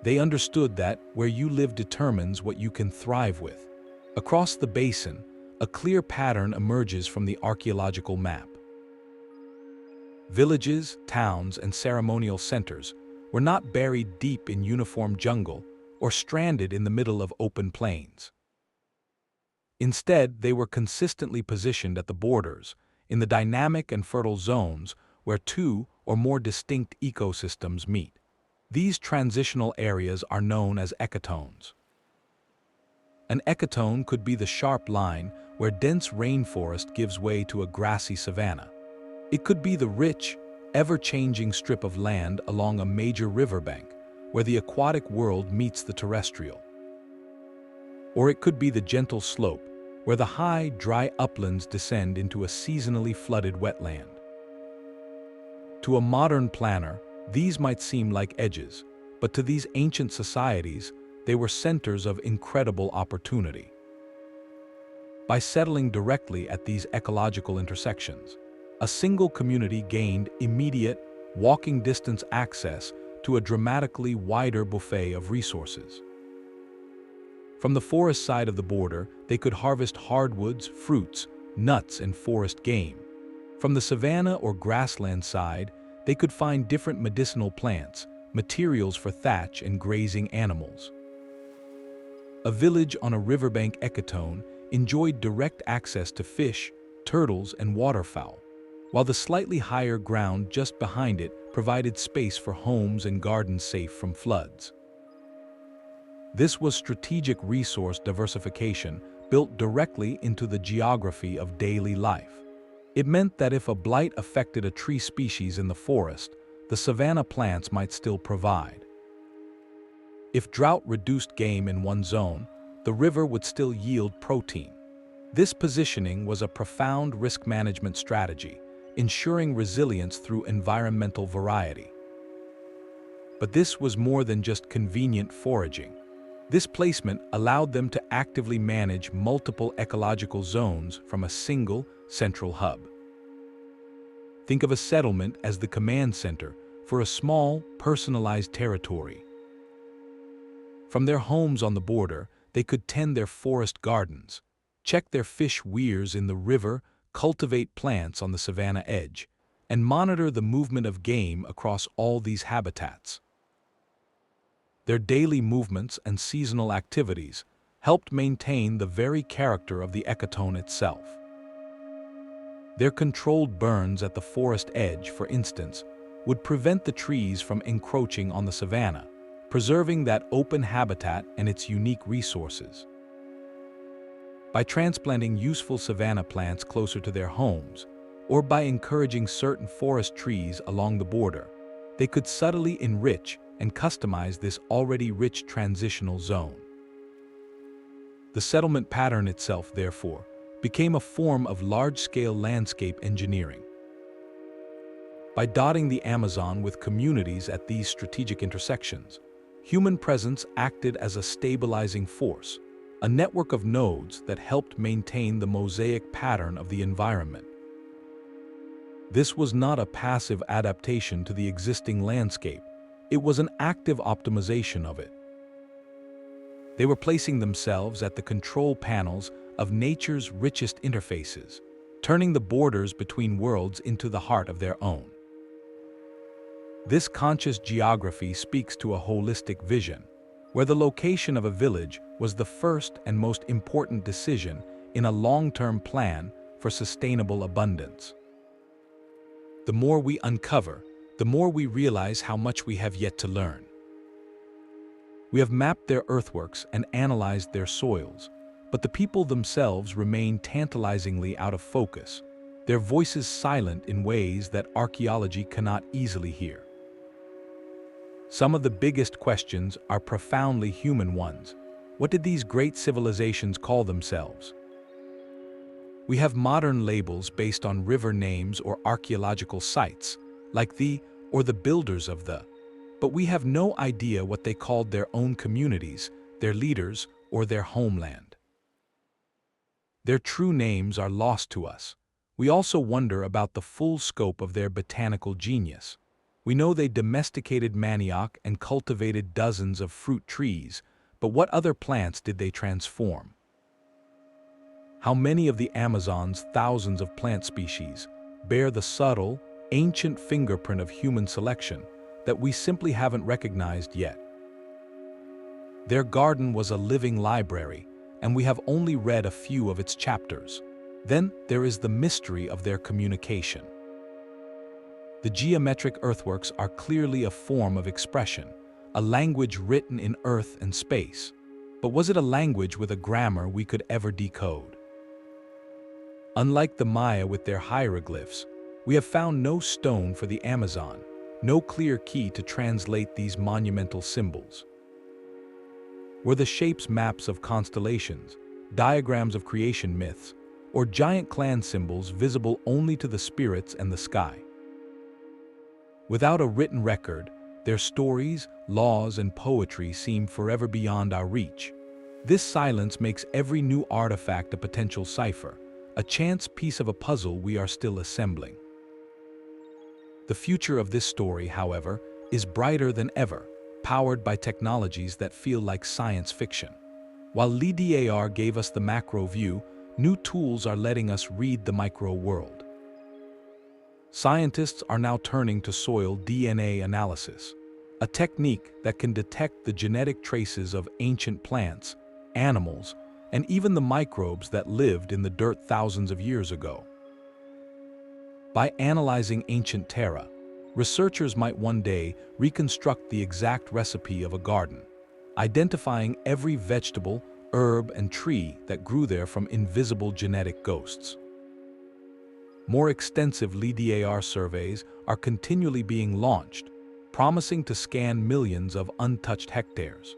They understood that where you live determines what you can thrive with. Across the basin, a clear pattern emerges from the archaeological map. Villages, towns, and ceremonial centers were not buried deep in uniform jungle or stranded in the middle of open plains. Instead, they were consistently positioned at the borders, in the dynamic and fertile zones where two or more distinct ecosystems meet. These transitional areas are known as ecotones. An ecotone could be the sharp line where dense rainforest gives way to a grassy savanna. It could be the rich, ever-changing strip of land along a major riverbank, where the aquatic world meets the terrestrial. Or it could be the gentle slope, where the high, dry uplands descend into a seasonally flooded wetland. To a modern planner, these might seem like edges, but to these ancient societies, they were centers of incredible opportunity. By settling directly at these ecological intersections, a single community gained immediate, walking distance access to a dramatically wider buffet of resources. From the forest side of the border, they could harvest hardwoods, fruits, nuts, and forest game. From the savanna or grassland side, they could find different medicinal plants, materials for thatch and grazing animals. A village on a riverbank ecotone enjoyed direct access to fish, turtles, and waterfowl, while the slightly higher ground just behind it provided space for homes and gardens safe from floods. This was strategic resource diversification built directly into the geography of daily life. It meant that if a blight affected a tree species in the forest, the savanna plants might still provide. If drought reduced game in one zone, the river would still yield protein. This positioning was a profound risk management strategy, ensuring resilience through environmental variety. But this was more than just convenient foraging. This placement allowed them to actively manage multiple ecological zones from a single, central hub. Think of a settlement as the command center for a small, personalized territory. From their homes on the border, they could tend their forest gardens, check their fish weirs in the river, cultivate plants on the savanna edge, and monitor the movement of game across all these habitats. Their daily movements and seasonal activities helped maintain the very character of the ecotone itself. Their controlled burns at the forest edge, for instance, would prevent the trees from encroaching on the savanna, preserving that open habitat and its unique resources. By transplanting useful savanna plants closer to their homes, or by encouraging certain forest trees along the border, they could subtly enrich and customize this already rich transitional zone. The settlement pattern itself, therefore, became a form of large-scale landscape engineering. By dotting the Amazon with communities at these strategic intersections, human presence acted as a stabilizing force, a network of nodes that helped maintain the mosaic pattern of the environment. This was not a passive adaptation to the existing landscape, it was an active optimization of it. They were placing themselves at the control panels of nature's richest interfaces, turning the borders between worlds into the heart of their own. This conscious geography speaks to a holistic vision, where the location of a village was the first and most important decision in a long-term plan for sustainable abundance. The more we uncover, the more we realize how much we have yet to learn. We have mapped their earthworks and analyzed their soils, but the people themselves remain tantalizingly out of focus, their voices silent in ways that archaeology cannot easily hear. Some of the biggest questions are profoundly human ones. What did these great civilizations call themselves? We have modern labels based on river names or archaeological sites, like the or the builders of the, but we have no idea what they called their own communities, their leaders, or their homeland. Their true names are lost to us. We also wonder about the full scope of their botanical genius. We know they domesticated manioc and cultivated dozens of fruit trees, but what other plants did they transform? How many of the Amazon's thousands of plant species bear the subtle, ancient fingerprint of human selection that we simply haven't recognized yet? Their garden was a living library, and we have only read a few of its chapters. Then there is the mystery of their communication. The geometric earthworks are clearly a form of expression, a language written in earth and space. But was it a language with a grammar we could ever decode? Unlike the Maya with their hieroglyphs, we have found no stone for the Amazon, no clear key to translate these monumental symbols. Were the shapes maps of constellations, diagrams of creation myths, or giant clan symbols visible only to the spirits and the sky? Without a written record, their stories, laws, and poetry seem forever beyond our reach. This silence makes every new artifact a potential cipher, a chance piece of a puzzle we are still assembling. The future of this story, however, is brighter than ever, powered by technologies that feel like science fiction. While LiDAR gave us the macro view, new tools are letting us read the micro world. Scientists are now turning to soil DNA analysis, a technique that can detect the genetic traces of ancient plants, animals, and even the microbes that lived in the dirt thousands of years ago. By analyzing ancient terra, researchers might one day reconstruct the exact recipe of a garden, identifying every vegetable, herb, and tree that grew there from invisible genetic ghosts. More extensive LiDAR surveys are continually being launched, promising to scan millions of untouched hectares.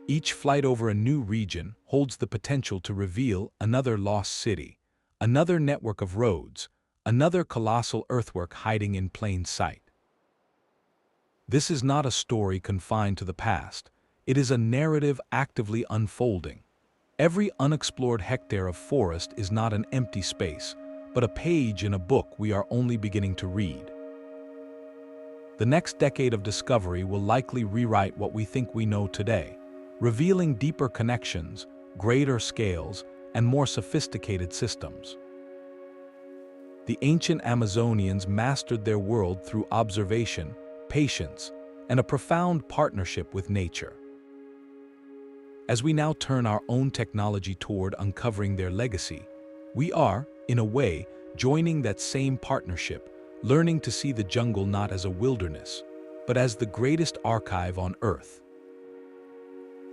Each flight over a new region holds the potential to reveal another lost city, another network of roads, another colossal earthwork hiding in plain sight. This is not a story confined to the past. It is a narrative actively unfolding. Every unexplored hectare of forest is not an empty space, but a page in a book we are only beginning to read. The next decade of discovery will likely rewrite what we think we know today, revealing deeper connections, greater scales, and more sophisticated systems. The ancient Amazonians mastered their world through observation, patience, and a profound partnership with nature. As we now turn our own technology toward uncovering their legacy, we are, in a way, joining that same partnership, learning to see the jungle not as a wilderness, but as the greatest archive on Earth.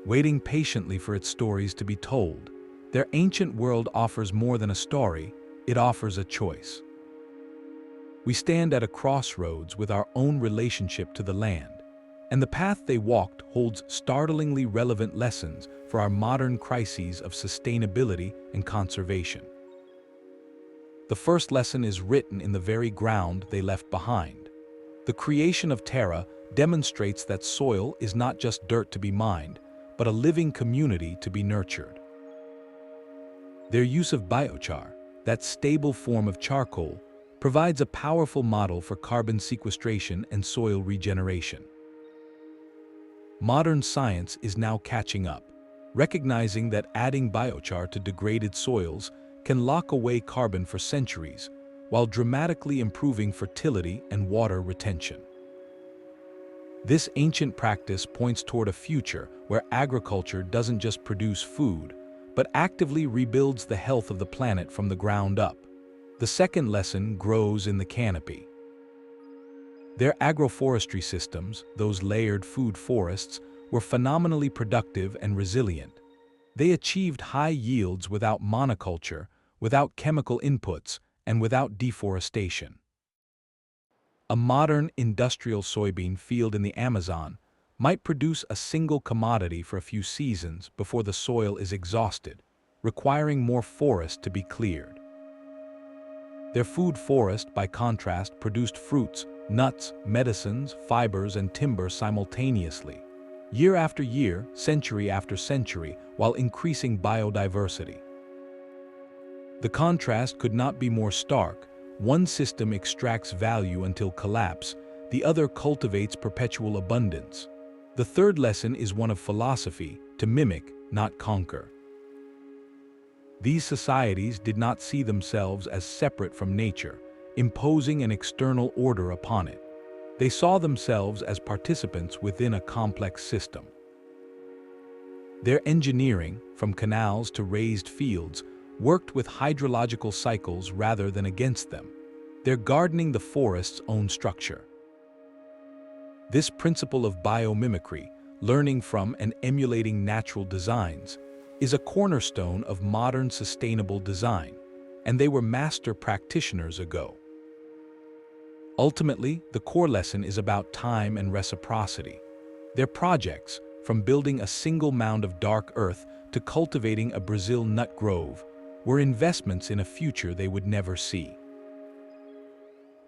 Waiting patiently for its stories to be told, their ancient world offers more than a story, it offers a choice. We stand at a crossroads with our own relationship to the land, and the path they walked holds startlingly relevant lessons for our modern crises of sustainability and conservation. The first lesson is written in the very ground they left behind. The creation of Terra demonstrates that soil is not just dirt to be mined, but a living community to be nurtured. Their use of biochar, that stable form of charcoal, provides a powerful model for carbon sequestration and soil regeneration. Modern science is now catching up, recognizing that adding biochar to degraded soils can lock away carbon for centuries, while dramatically improving fertility and water retention. This ancient practice points toward a future where agriculture doesn't just produce food, but actively rebuilds the health of the planet from the ground up. The second lesson grows in the canopy. Their agroforestry systems, those layered food forests, were phenomenally productive and resilient. They achieved high yields without monoculture, without chemical inputs, and without deforestation. A modern industrial soybean field in the Amazon might produce a single commodity for a few seasons before the soil is exhausted, requiring more forest to be cleared. Their food forest, by contrast, produced fruits, nuts, medicines, fibers, and timber simultaneously, year after year, century after century, while increasing biodiversity. The contrast could not be more stark. One system extracts value until collapse, the other cultivates perpetual abundance. The third lesson is one of philosophy: to mimic, not conquer. These societies did not see themselves as separate from nature, imposing an external order upon it. They saw themselves as participants within a complex system. Their engineering, from canals to raised fields, worked with hydrological cycles rather than against them. They're gardening the forest's own structure. This principle of biomimicry, learning from and emulating natural designs, is a cornerstone of modern sustainable design, and they were master practitioners ago. Ultimately, the core lesson is about time and reciprocity. Their projects, from building a single mound of dark earth to cultivating a Brazil nut grove, were investments in a future they would never see.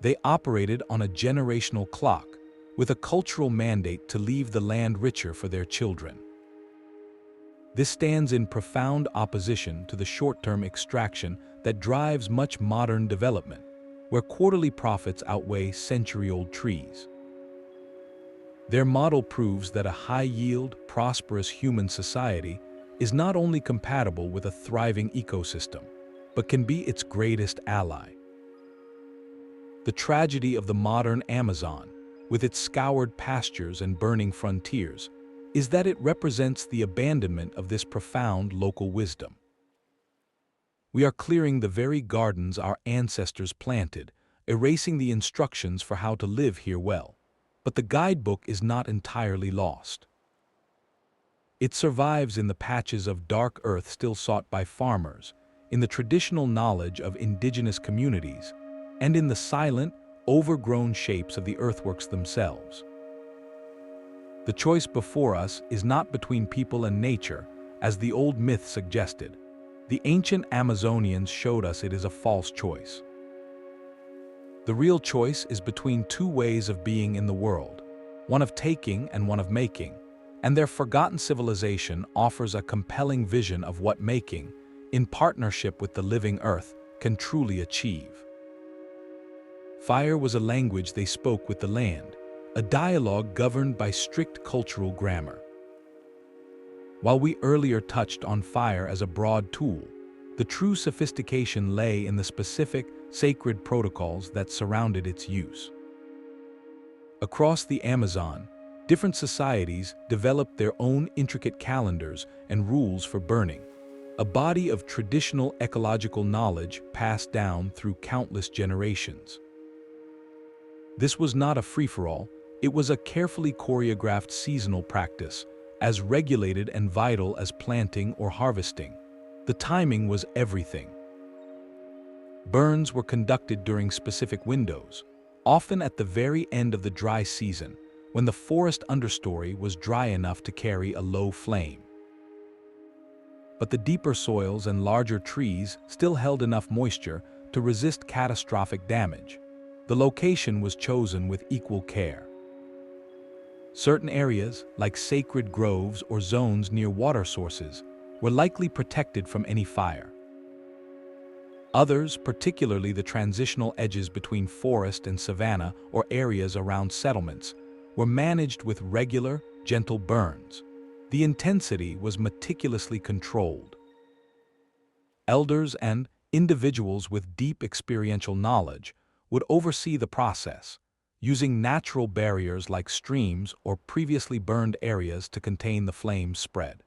They operated on a generational clock, with a cultural mandate to leave the land richer for their children. This stands in profound opposition to the short-term extraction that drives much modern development, where quarterly profits outweigh century-old trees. Their model proves that a high-yield, prosperous human society is not only compatible with a thriving ecosystem, but can be its greatest ally. The tragedy of the modern Amazon, with its scoured pastures and burning frontiers, is that it represents the abandonment of this profound local wisdom. We are clearing the very gardens our ancestors planted, erasing the instructions for how to live here well. But the guidebook is not entirely lost. It survives in the patches of dark earth still sought by farmers, in the traditional knowledge of indigenous communities, and in the silent, overgrown shapes of the earthworks themselves. The choice before us is not between people and nature, as the old myth suggested. The ancient Amazonians showed us it is a false choice. The real choice is between two ways of being in the world, one of taking and one of making, and their forgotten civilization offers a compelling vision of what making, in partnership with the living earth, can truly achieve. Fire was a language they spoke with the land, a dialogue governed by strict cultural grammar. While we earlier touched on fire as a broad tool, the true sophistication lay in the specific, sacred protocols that surrounded its use. Across the Amazon, different societies developed their own intricate calendars and rules for burning, a body of traditional ecological knowledge passed down through countless generations. This was not a free-for-all, it was a carefully choreographed seasonal practice, as regulated and vital as planting or harvesting. The timing was everything. Burns were conducted during specific windows, often at the very end of the dry season, when the forest understory was dry enough to carry a low flame. But the deeper soils and larger trees still held enough moisture to resist catastrophic damage. The location was chosen with equal care. Certain areas, like sacred groves or zones near water sources, were likely protected from any fire. Others, particularly the transitional edges between forest and savanna or areas around settlements, were managed with regular, gentle burns. The intensity was meticulously controlled. Elders and individuals with deep experiential knowledge would oversee the process, using natural barriers like streams or previously burned areas to contain the flame's spread.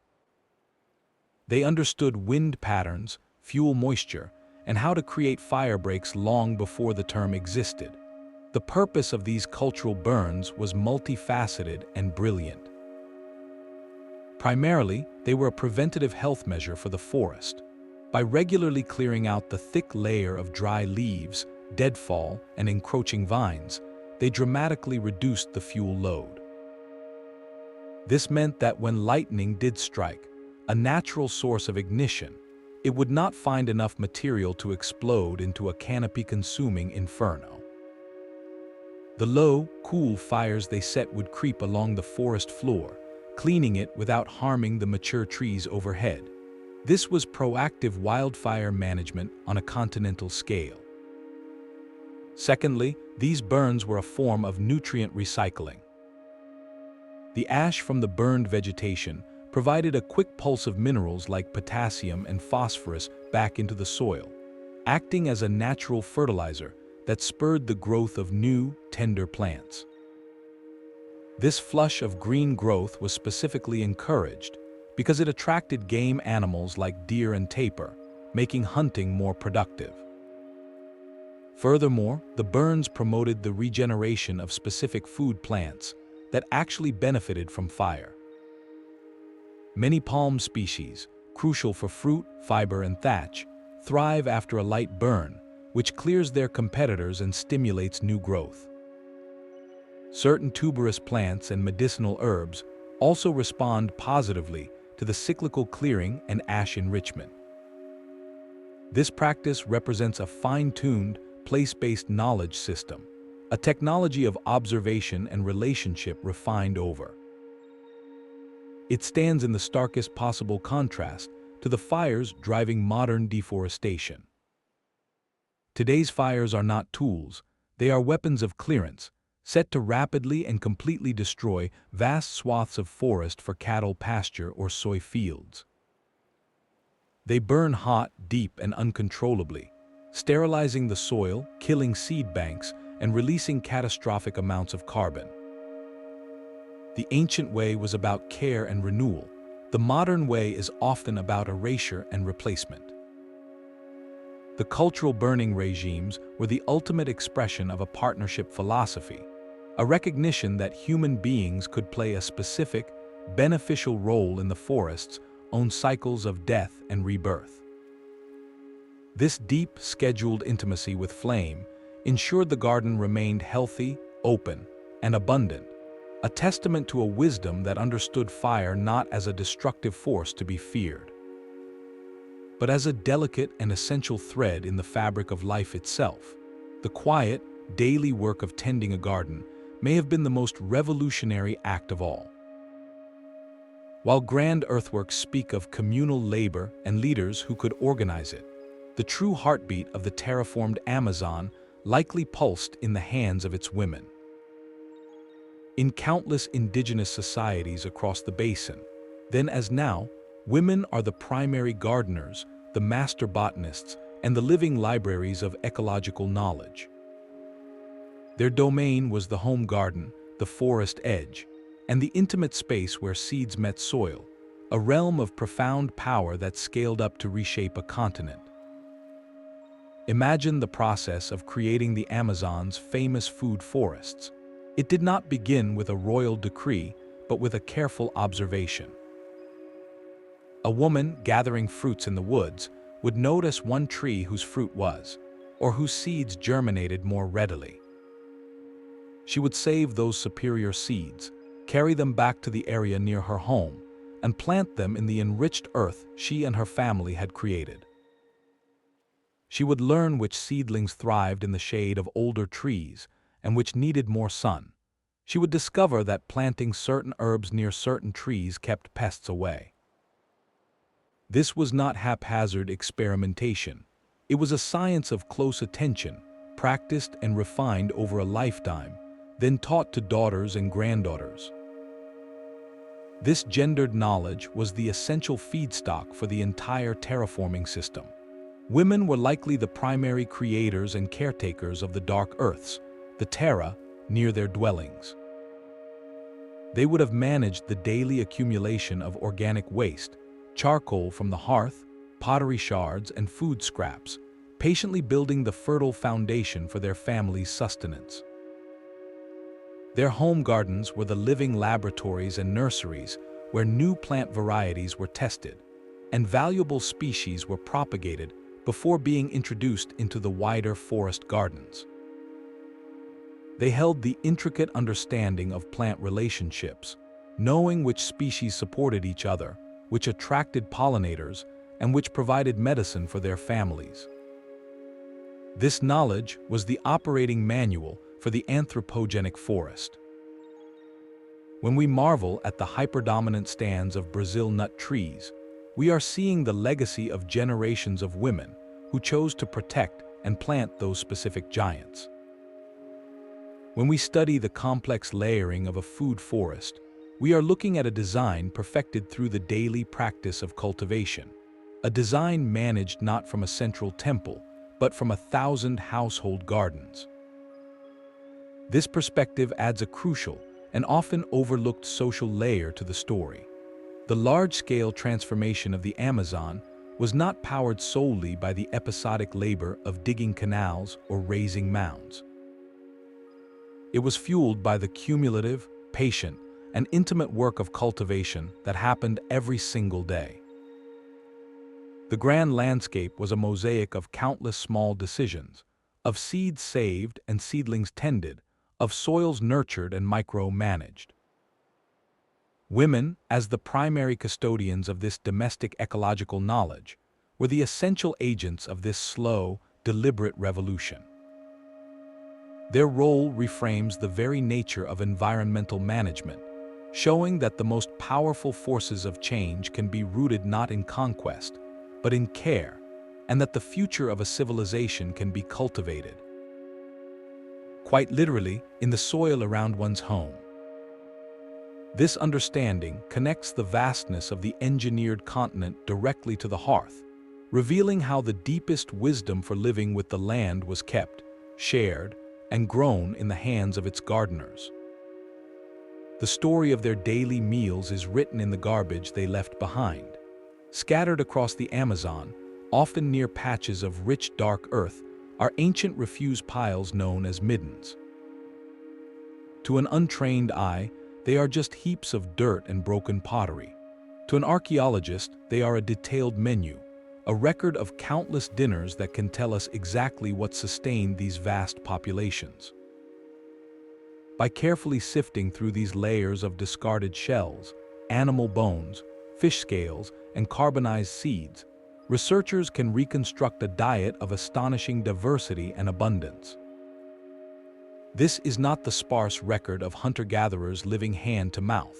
They understood wind patterns, fuel moisture, and how to create fire breaks long before the term existed. The purpose of these cultural burns was multifaceted and brilliant. Primarily, they were a preventative health measure for the forest. By regularly clearing out the thick layer of dry leaves, deadfall, and encroaching vines, they dramatically reduced the fuel load. This meant that when lightning did strike, a natural source of ignition, it would not find enough material to explode into a canopy-consuming inferno. The low, cool fires they set would creep along the forest floor, cleaning it without harming the mature trees overhead. This was proactive wildfire management on a continental scale. Secondly, these burns were a form of nutrient recycling. The ash from the burned vegetation provided a quick pulse of minerals like potassium and phosphorus back into the soil, acting as a natural fertilizer that spurred the growth of new, tender plants. This flush of green growth was specifically encouraged because it attracted game animals like deer and tapir, making hunting more productive. Furthermore, the burns promoted the regeneration of specific food plants that actually benefited from fire. Many palm species, crucial for fruit, fiber, and thatch, thrive after a light burn, which clears their competitors and stimulates new growth. Certain tuberous plants and medicinal herbs also respond positively to the cyclical clearing and ash enrichment. This practice represents a fine-tuned, place-based knowledge system, a technology of observation and relationship refined over. It stands in the starkest possible contrast to the fires driving modern deforestation. Today's fires are not tools, they are weapons of clearance, set to rapidly and completely destroy vast swaths of forest for cattle pasture or soy fields. They burn hot, deep, and uncontrollably, sterilizing the soil, killing seed banks, and releasing catastrophic amounts of carbon. The ancient way was about care and renewal. The modern way is often about erasure and replacement. The cultural burning regimes were the ultimate expression of a partnership philosophy, a recognition that human beings could play a specific, beneficial role in the forest's own cycles of death and rebirth. This deep, scheduled intimacy with flame ensured the garden remained healthy, open, and abundant, a testament to a wisdom that understood fire not as a destructive force to be feared, but as a delicate and essential thread in the fabric of life itself. The quiet, daily work of tending a garden may have been the most revolutionary act of all. While grand earthworks speak of communal labor and leaders who could organize it, the true heartbeat of the terraformed Amazon likely pulsed in the hands of its women. In countless indigenous societies across the basin, Then as now, women are the primary gardeners, the master botanists, and the living libraries of ecological knowledge. Their domain was the home garden, the forest edge, and the intimate space where seeds met soil, a realm of profound power that scaled up to reshape a continent. Imagine the process of creating the Amazon's famous food forests. It did not begin with a royal decree, but with a careful observation. A woman gathering fruits in the woods would notice one tree whose fruit was, or whose seeds germinated more readily. She would save those superior seeds, carry them back to the area near her home, and plant them in the enriched earth she and her family had created. She would learn which seedlings thrived in the shade of older trees and which needed more sun. She would discover that planting certain herbs near certain trees kept pests away. This was not haphazard experimentation. It was a science of close attention, practiced and refined over a lifetime, then taught to daughters and granddaughters. This gendered knowledge was the essential feedstock for the entire terraforming system. Women were likely the primary creators and caretakers of the dark earths, the terra, near their dwellings. They would have managed the daily accumulation of organic waste, charcoal from the hearth, pottery shards, and food scraps, patiently building the fertile foundation for their family's sustenance. Their home gardens were the living laboratories and nurseries where new plant varieties were tested, and valuable species were propagated before being introduced into the wider forest gardens. They held the intricate understanding of plant relationships, knowing which species supported each other, which attracted pollinators, and which provided medicine for their families. This knowledge was the operating manual for the anthropogenic forest. When we marvel at the hyperdominant stands of Brazil nut trees, we are seeing the legacy of generations of women who chose to protect and plant those specific giants. When we study the complex layering of a food forest, we are looking at a design perfected through the daily practice of cultivation, a design managed not from a central temple, but from 1,000 household gardens. This perspective adds a crucial and often overlooked social layer to the story. The large-scale transformation of the Amazon was not powered solely by the episodic labor of digging canals or raising mounds. It was fueled by the cumulative, patient, and intimate work of cultivation that happened every single day. The grand landscape was a mosaic of countless small decisions, of seeds saved and seedlings tended, of soils nurtured and micro-managed. Women, as the primary custodians of this domestic ecological knowledge, were the essential agents of this slow, deliberate revolution. Their role reframes the very nature of environmental management, showing that the most powerful forces of change can be rooted not in conquest, but in care, and that the future of a civilization can be cultivated, quite literally, in the soil around one's home. This understanding connects the vastness of the engineered continent directly to the hearth, revealing how the deepest wisdom for living with the land was kept, shared, and grown in the hands of its gardeners. The story of their daily meals is written in the garbage they left behind. Scattered across the Amazon, often near patches of rich dark earth, are ancient refuse piles known as middens. To an untrained eye, they are just heaps of dirt and broken pottery. To an archaeologist, they are a detailed menu, a record of countless dinners that can tell us exactly what sustained these vast populations. By carefully sifting through these layers of discarded shells, animal bones, fish scales, and carbonized seeds, researchers can reconstruct a diet of astonishing diversity and abundance. This is not the sparse record of hunter-gatherers living hand-to-mouth.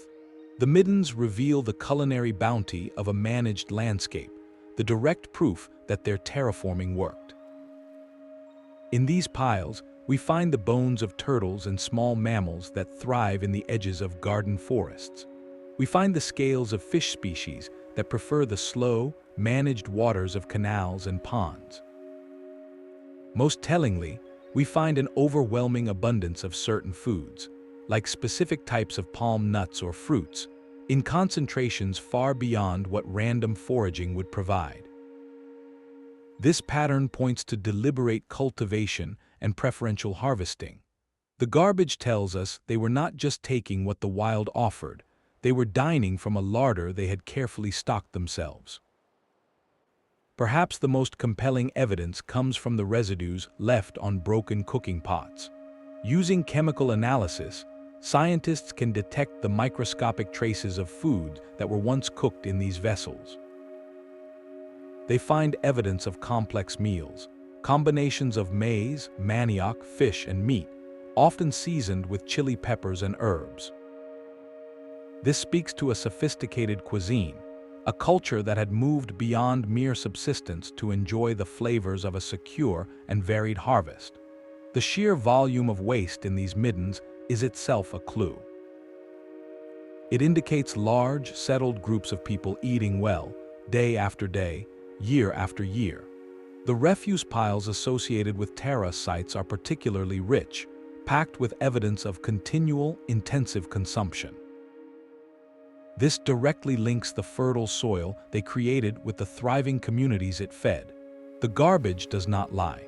The middens reveal the culinary bounty of a managed landscape, the direct proof that their terraforming worked. In these piles, we find the bones of turtles and small mammals that thrive in the edges of garden forests, We find the scales of fish species that prefer the slow, managed waters of canals and ponds. Most tellingly, we find an overwhelming abundance of certain foods, like specific types of palm nuts or fruits, in concentrations far beyond what random foraging would provide. This pattern points to deliberate cultivation and preferential harvesting. The garbage tells us they were not just taking what the wild offered, they were dining from a larder they had carefully stocked themselves. Perhaps the most compelling evidence comes from the residues left on broken cooking pots. Using chemical analysis, scientists can detect the microscopic traces of food that were once cooked in these vessels. They find evidence of complex meals, combinations of maize, manioc, fish, and meat, often seasoned with chili peppers and herbs. This speaks to a sophisticated cuisine, a culture that had moved beyond mere subsistence to enjoy the flavors of a secure and varied harvest. The sheer volume of waste in these middens is itself a clue. It indicates large, settled groups of people eating well, day after day, year after year. The refuse piles associated with terra sites are particularly rich, packed with evidence of continual, intensive consumption. This directly links the fertile soil they created with the thriving communities it fed. The garbage does not lie.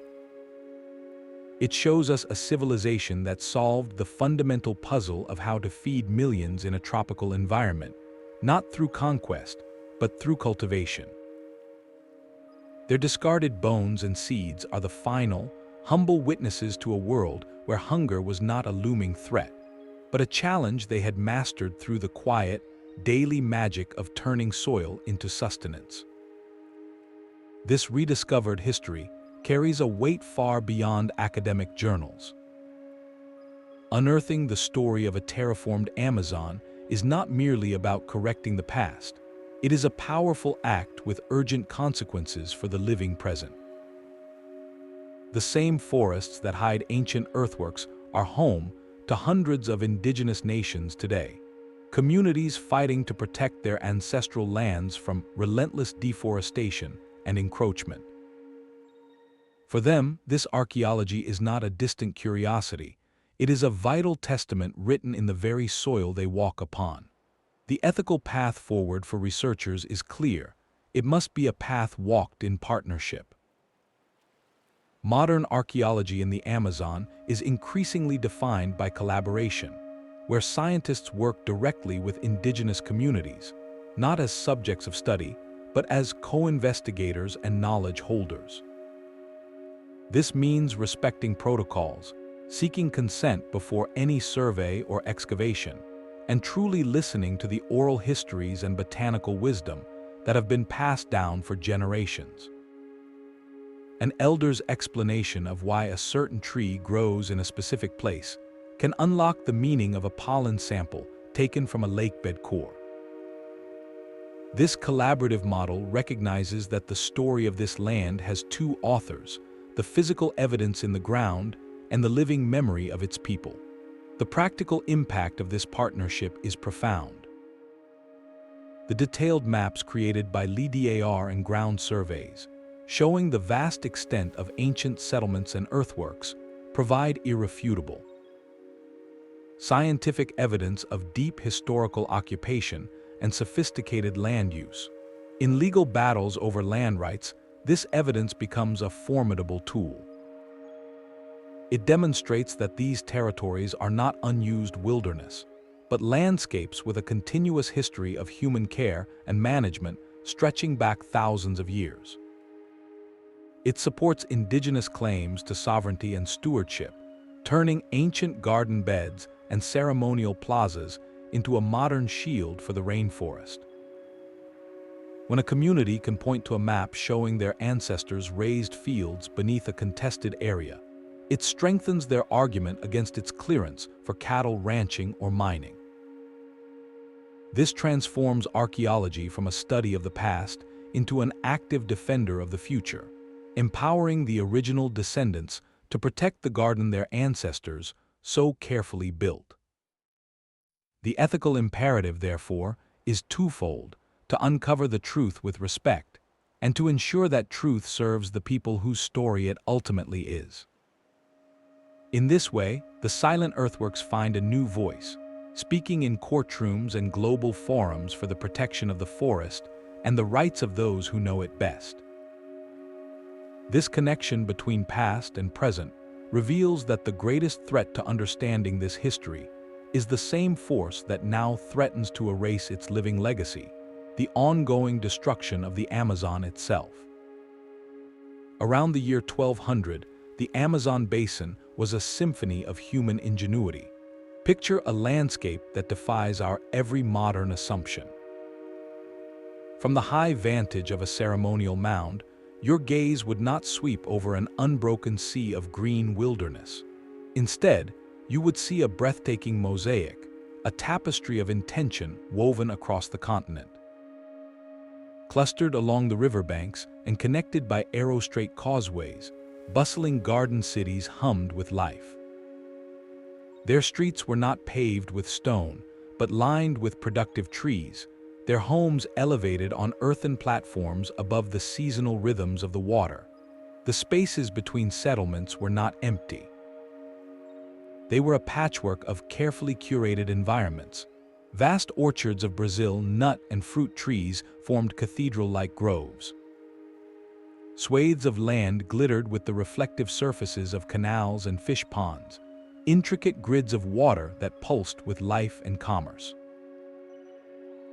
It shows us a civilization that solved the fundamental puzzle of how to feed millions in a tropical environment, not through conquest, but through cultivation. Their discarded bones and seeds are the final, humble witnesses to a world where hunger was not a looming threat, but a challenge they had mastered through the quiet, daily magic of turning soil into sustenance. This rediscovered history carries a weight far beyond academic journals. Unearthing the story of a terraformed Amazon is not merely about correcting the past. It is a powerful act with urgent consequences for the living present. The same forests that hide ancient earthworks are home to hundreds of indigenous nations today, communities fighting to protect their ancestral lands from relentless deforestation and encroachment. For them, this archaeology is not a distant curiosity. It is a vital testament written in the very soil they walk upon. The ethical path forward for researchers is clear. It must be a path walked in partnership. Modern archaeology in the Amazon is increasingly defined by collaboration, where scientists work directly with indigenous communities, not as subjects of study, but as co-investigators and knowledge holders. This means respecting protocols, seeking consent before any survey or excavation, and truly listening to the oral histories and botanical wisdom that have been passed down for generations. An elder's explanation of why a certain tree grows in a specific place can unlock the meaning of a pollen sample taken from a lakebed core. This collaborative model recognizes that the story of this land has two authors, the physical evidence in the ground and the living memory of its people. The practical impact of this partnership is profound. The detailed maps created by LiDAR and ground surveys, showing the vast extent of ancient settlements and earthworks, provide irrefutable scientific evidence of deep historical occupation and sophisticated land use. In legal battles over land rights, this evidence becomes a formidable tool. It demonstrates that these territories are not unused wilderness, but landscapes with a continuous history of human care and management stretching back thousands of years. It supports indigenous claims to sovereignty and stewardship, turning ancient garden beds and ceremonial plazas into a modern shield for the rainforest. When a community can point to a map showing their ancestors raised fields beneath a contested area, it strengthens their argument against its clearance for cattle ranching or mining. This transforms archaeology from a study of the past into an active defender of the future, empowering the original descendants to protect the garden their ancestors so carefully built. The ethical imperative, therefore, is twofold: to uncover the truth with respect, and to ensure that truth serves the people whose story it ultimately is. In this way, the silent earthworks find a new voice, speaking in courtrooms and global forums for the protection of the forest and the rights of those who know it best. This connection between past and present reveals that the greatest threat to understanding this history is the same force that now threatens to erase its living legacy: the ongoing destruction of the Amazon itself. Around the year 1200, the Amazon basin was a symphony of human ingenuity. Picture a landscape that defies our every modern assumption. From the high vantage of a ceremonial mound, your gaze would not sweep over an unbroken sea of green wilderness. Instead, you would see a breathtaking mosaic, a tapestry of intention woven across the continent. Clustered along the riverbanks and connected by arrow-straight causeways, bustling garden cities hummed with life. Their streets were not paved with stone, but lined with productive trees, their homes elevated on earthen platforms above the seasonal rhythms of the water. The spaces between settlements were not empty. They were a patchwork of carefully curated environments. Vast orchards of Brazil nut and fruit trees formed cathedral-like groves. Swathes of land glittered with the reflective surfaces of canals and fish ponds, intricate grids of water that pulsed with life and commerce.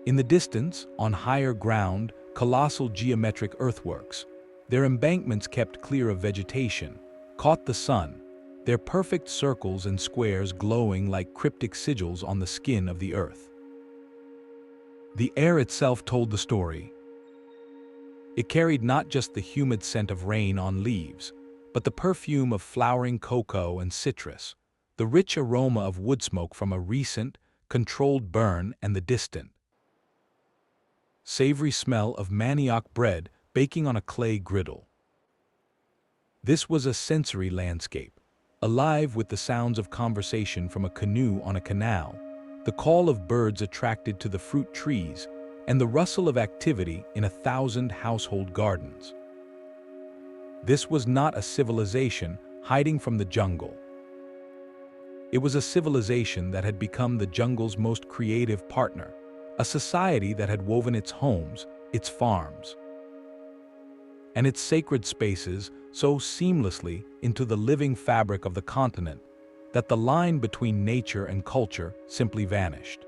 In the distance, on higher ground, colossal geometric earthworks, their embankments kept clear of vegetation, caught the sun, their perfect circles and squares glowing like cryptic sigils on the skin of the earth. The air itself told the story. It carried not just the humid scent of rain on leaves, but the perfume of flowering cocoa and citrus, the rich aroma of wood smoke from a recent, controlled burn, and the distant, savory smell of manioc bread baking on a clay griddle. This was a sensory landscape, alive with the sounds of conversation from a canoe on a canal, the call of birds attracted to the fruit trees, and the rustle of activity in 1,000 household gardens. This was not a civilization hiding from the jungle. It was a civilization that had become the jungle's most creative partner, a society that had woven its homes, its farms, and its sacred spaces so seamlessly into the living fabric of the continent that the line between nature and culture simply vanished.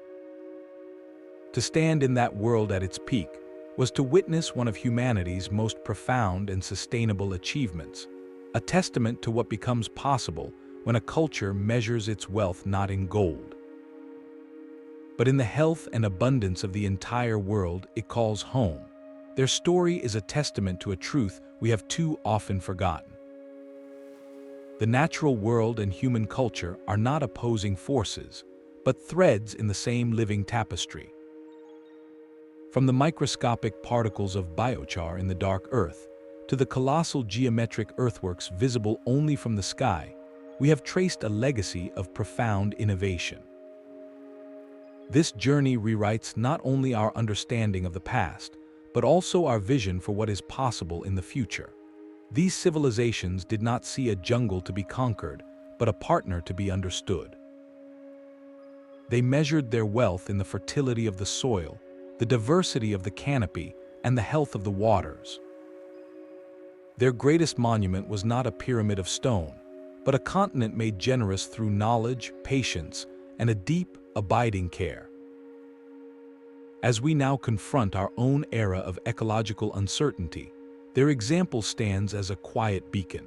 To stand in that world at its peak was to witness one of humanity's most profound and sustainable achievements, a testament to what becomes possible when a culture measures its wealth not in gold, but in the health and abundance of the entire world it calls home. Their story is a testament to a truth we have too often forgotten. The natural world and human culture are not opposing forces, but threads in the same living tapestry. From the microscopic particles of biochar in the dark earth to the colossal geometric earthworks visible only from the sky, we have traced a legacy of profound innovation. This journey rewrites not only our understanding of the past, but also our vision for what is possible in the future. These civilizations did not see a jungle to be conquered, but a partner to be understood. They measured their wealth in the fertility of the soil, the diversity of the canopy, and the health of the waters. Their greatest monument was not a pyramid of stone, but a continent made generous through knowledge, patience, and a deep, abiding care. As we now confront our own era of ecological uncertainty, their example stands as a quiet beacon.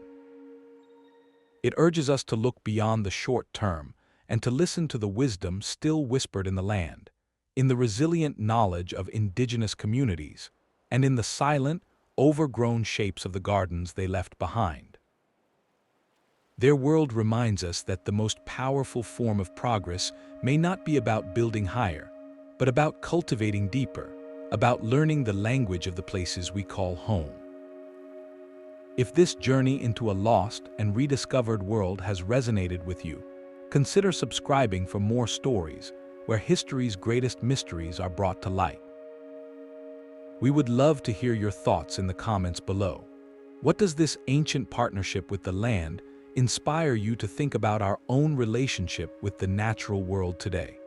It urges us to look beyond the short term and to listen to the wisdom still whispered in the land, in the resilient knowledge of indigenous communities, and in the silent, overgrown shapes of the gardens they left behind. Their world reminds us that the most powerful form of progress may not be about building higher, but about cultivating deeper, about learning the language of the places we call home. If this journey into a lost and rediscovered world has resonated with you, consider subscribing for more stories where history's greatest mysteries are brought to light. We would love to hear your thoughts in the comments below. What does this ancient partnership with the land inspire you to think about our own relationship with the natural world today?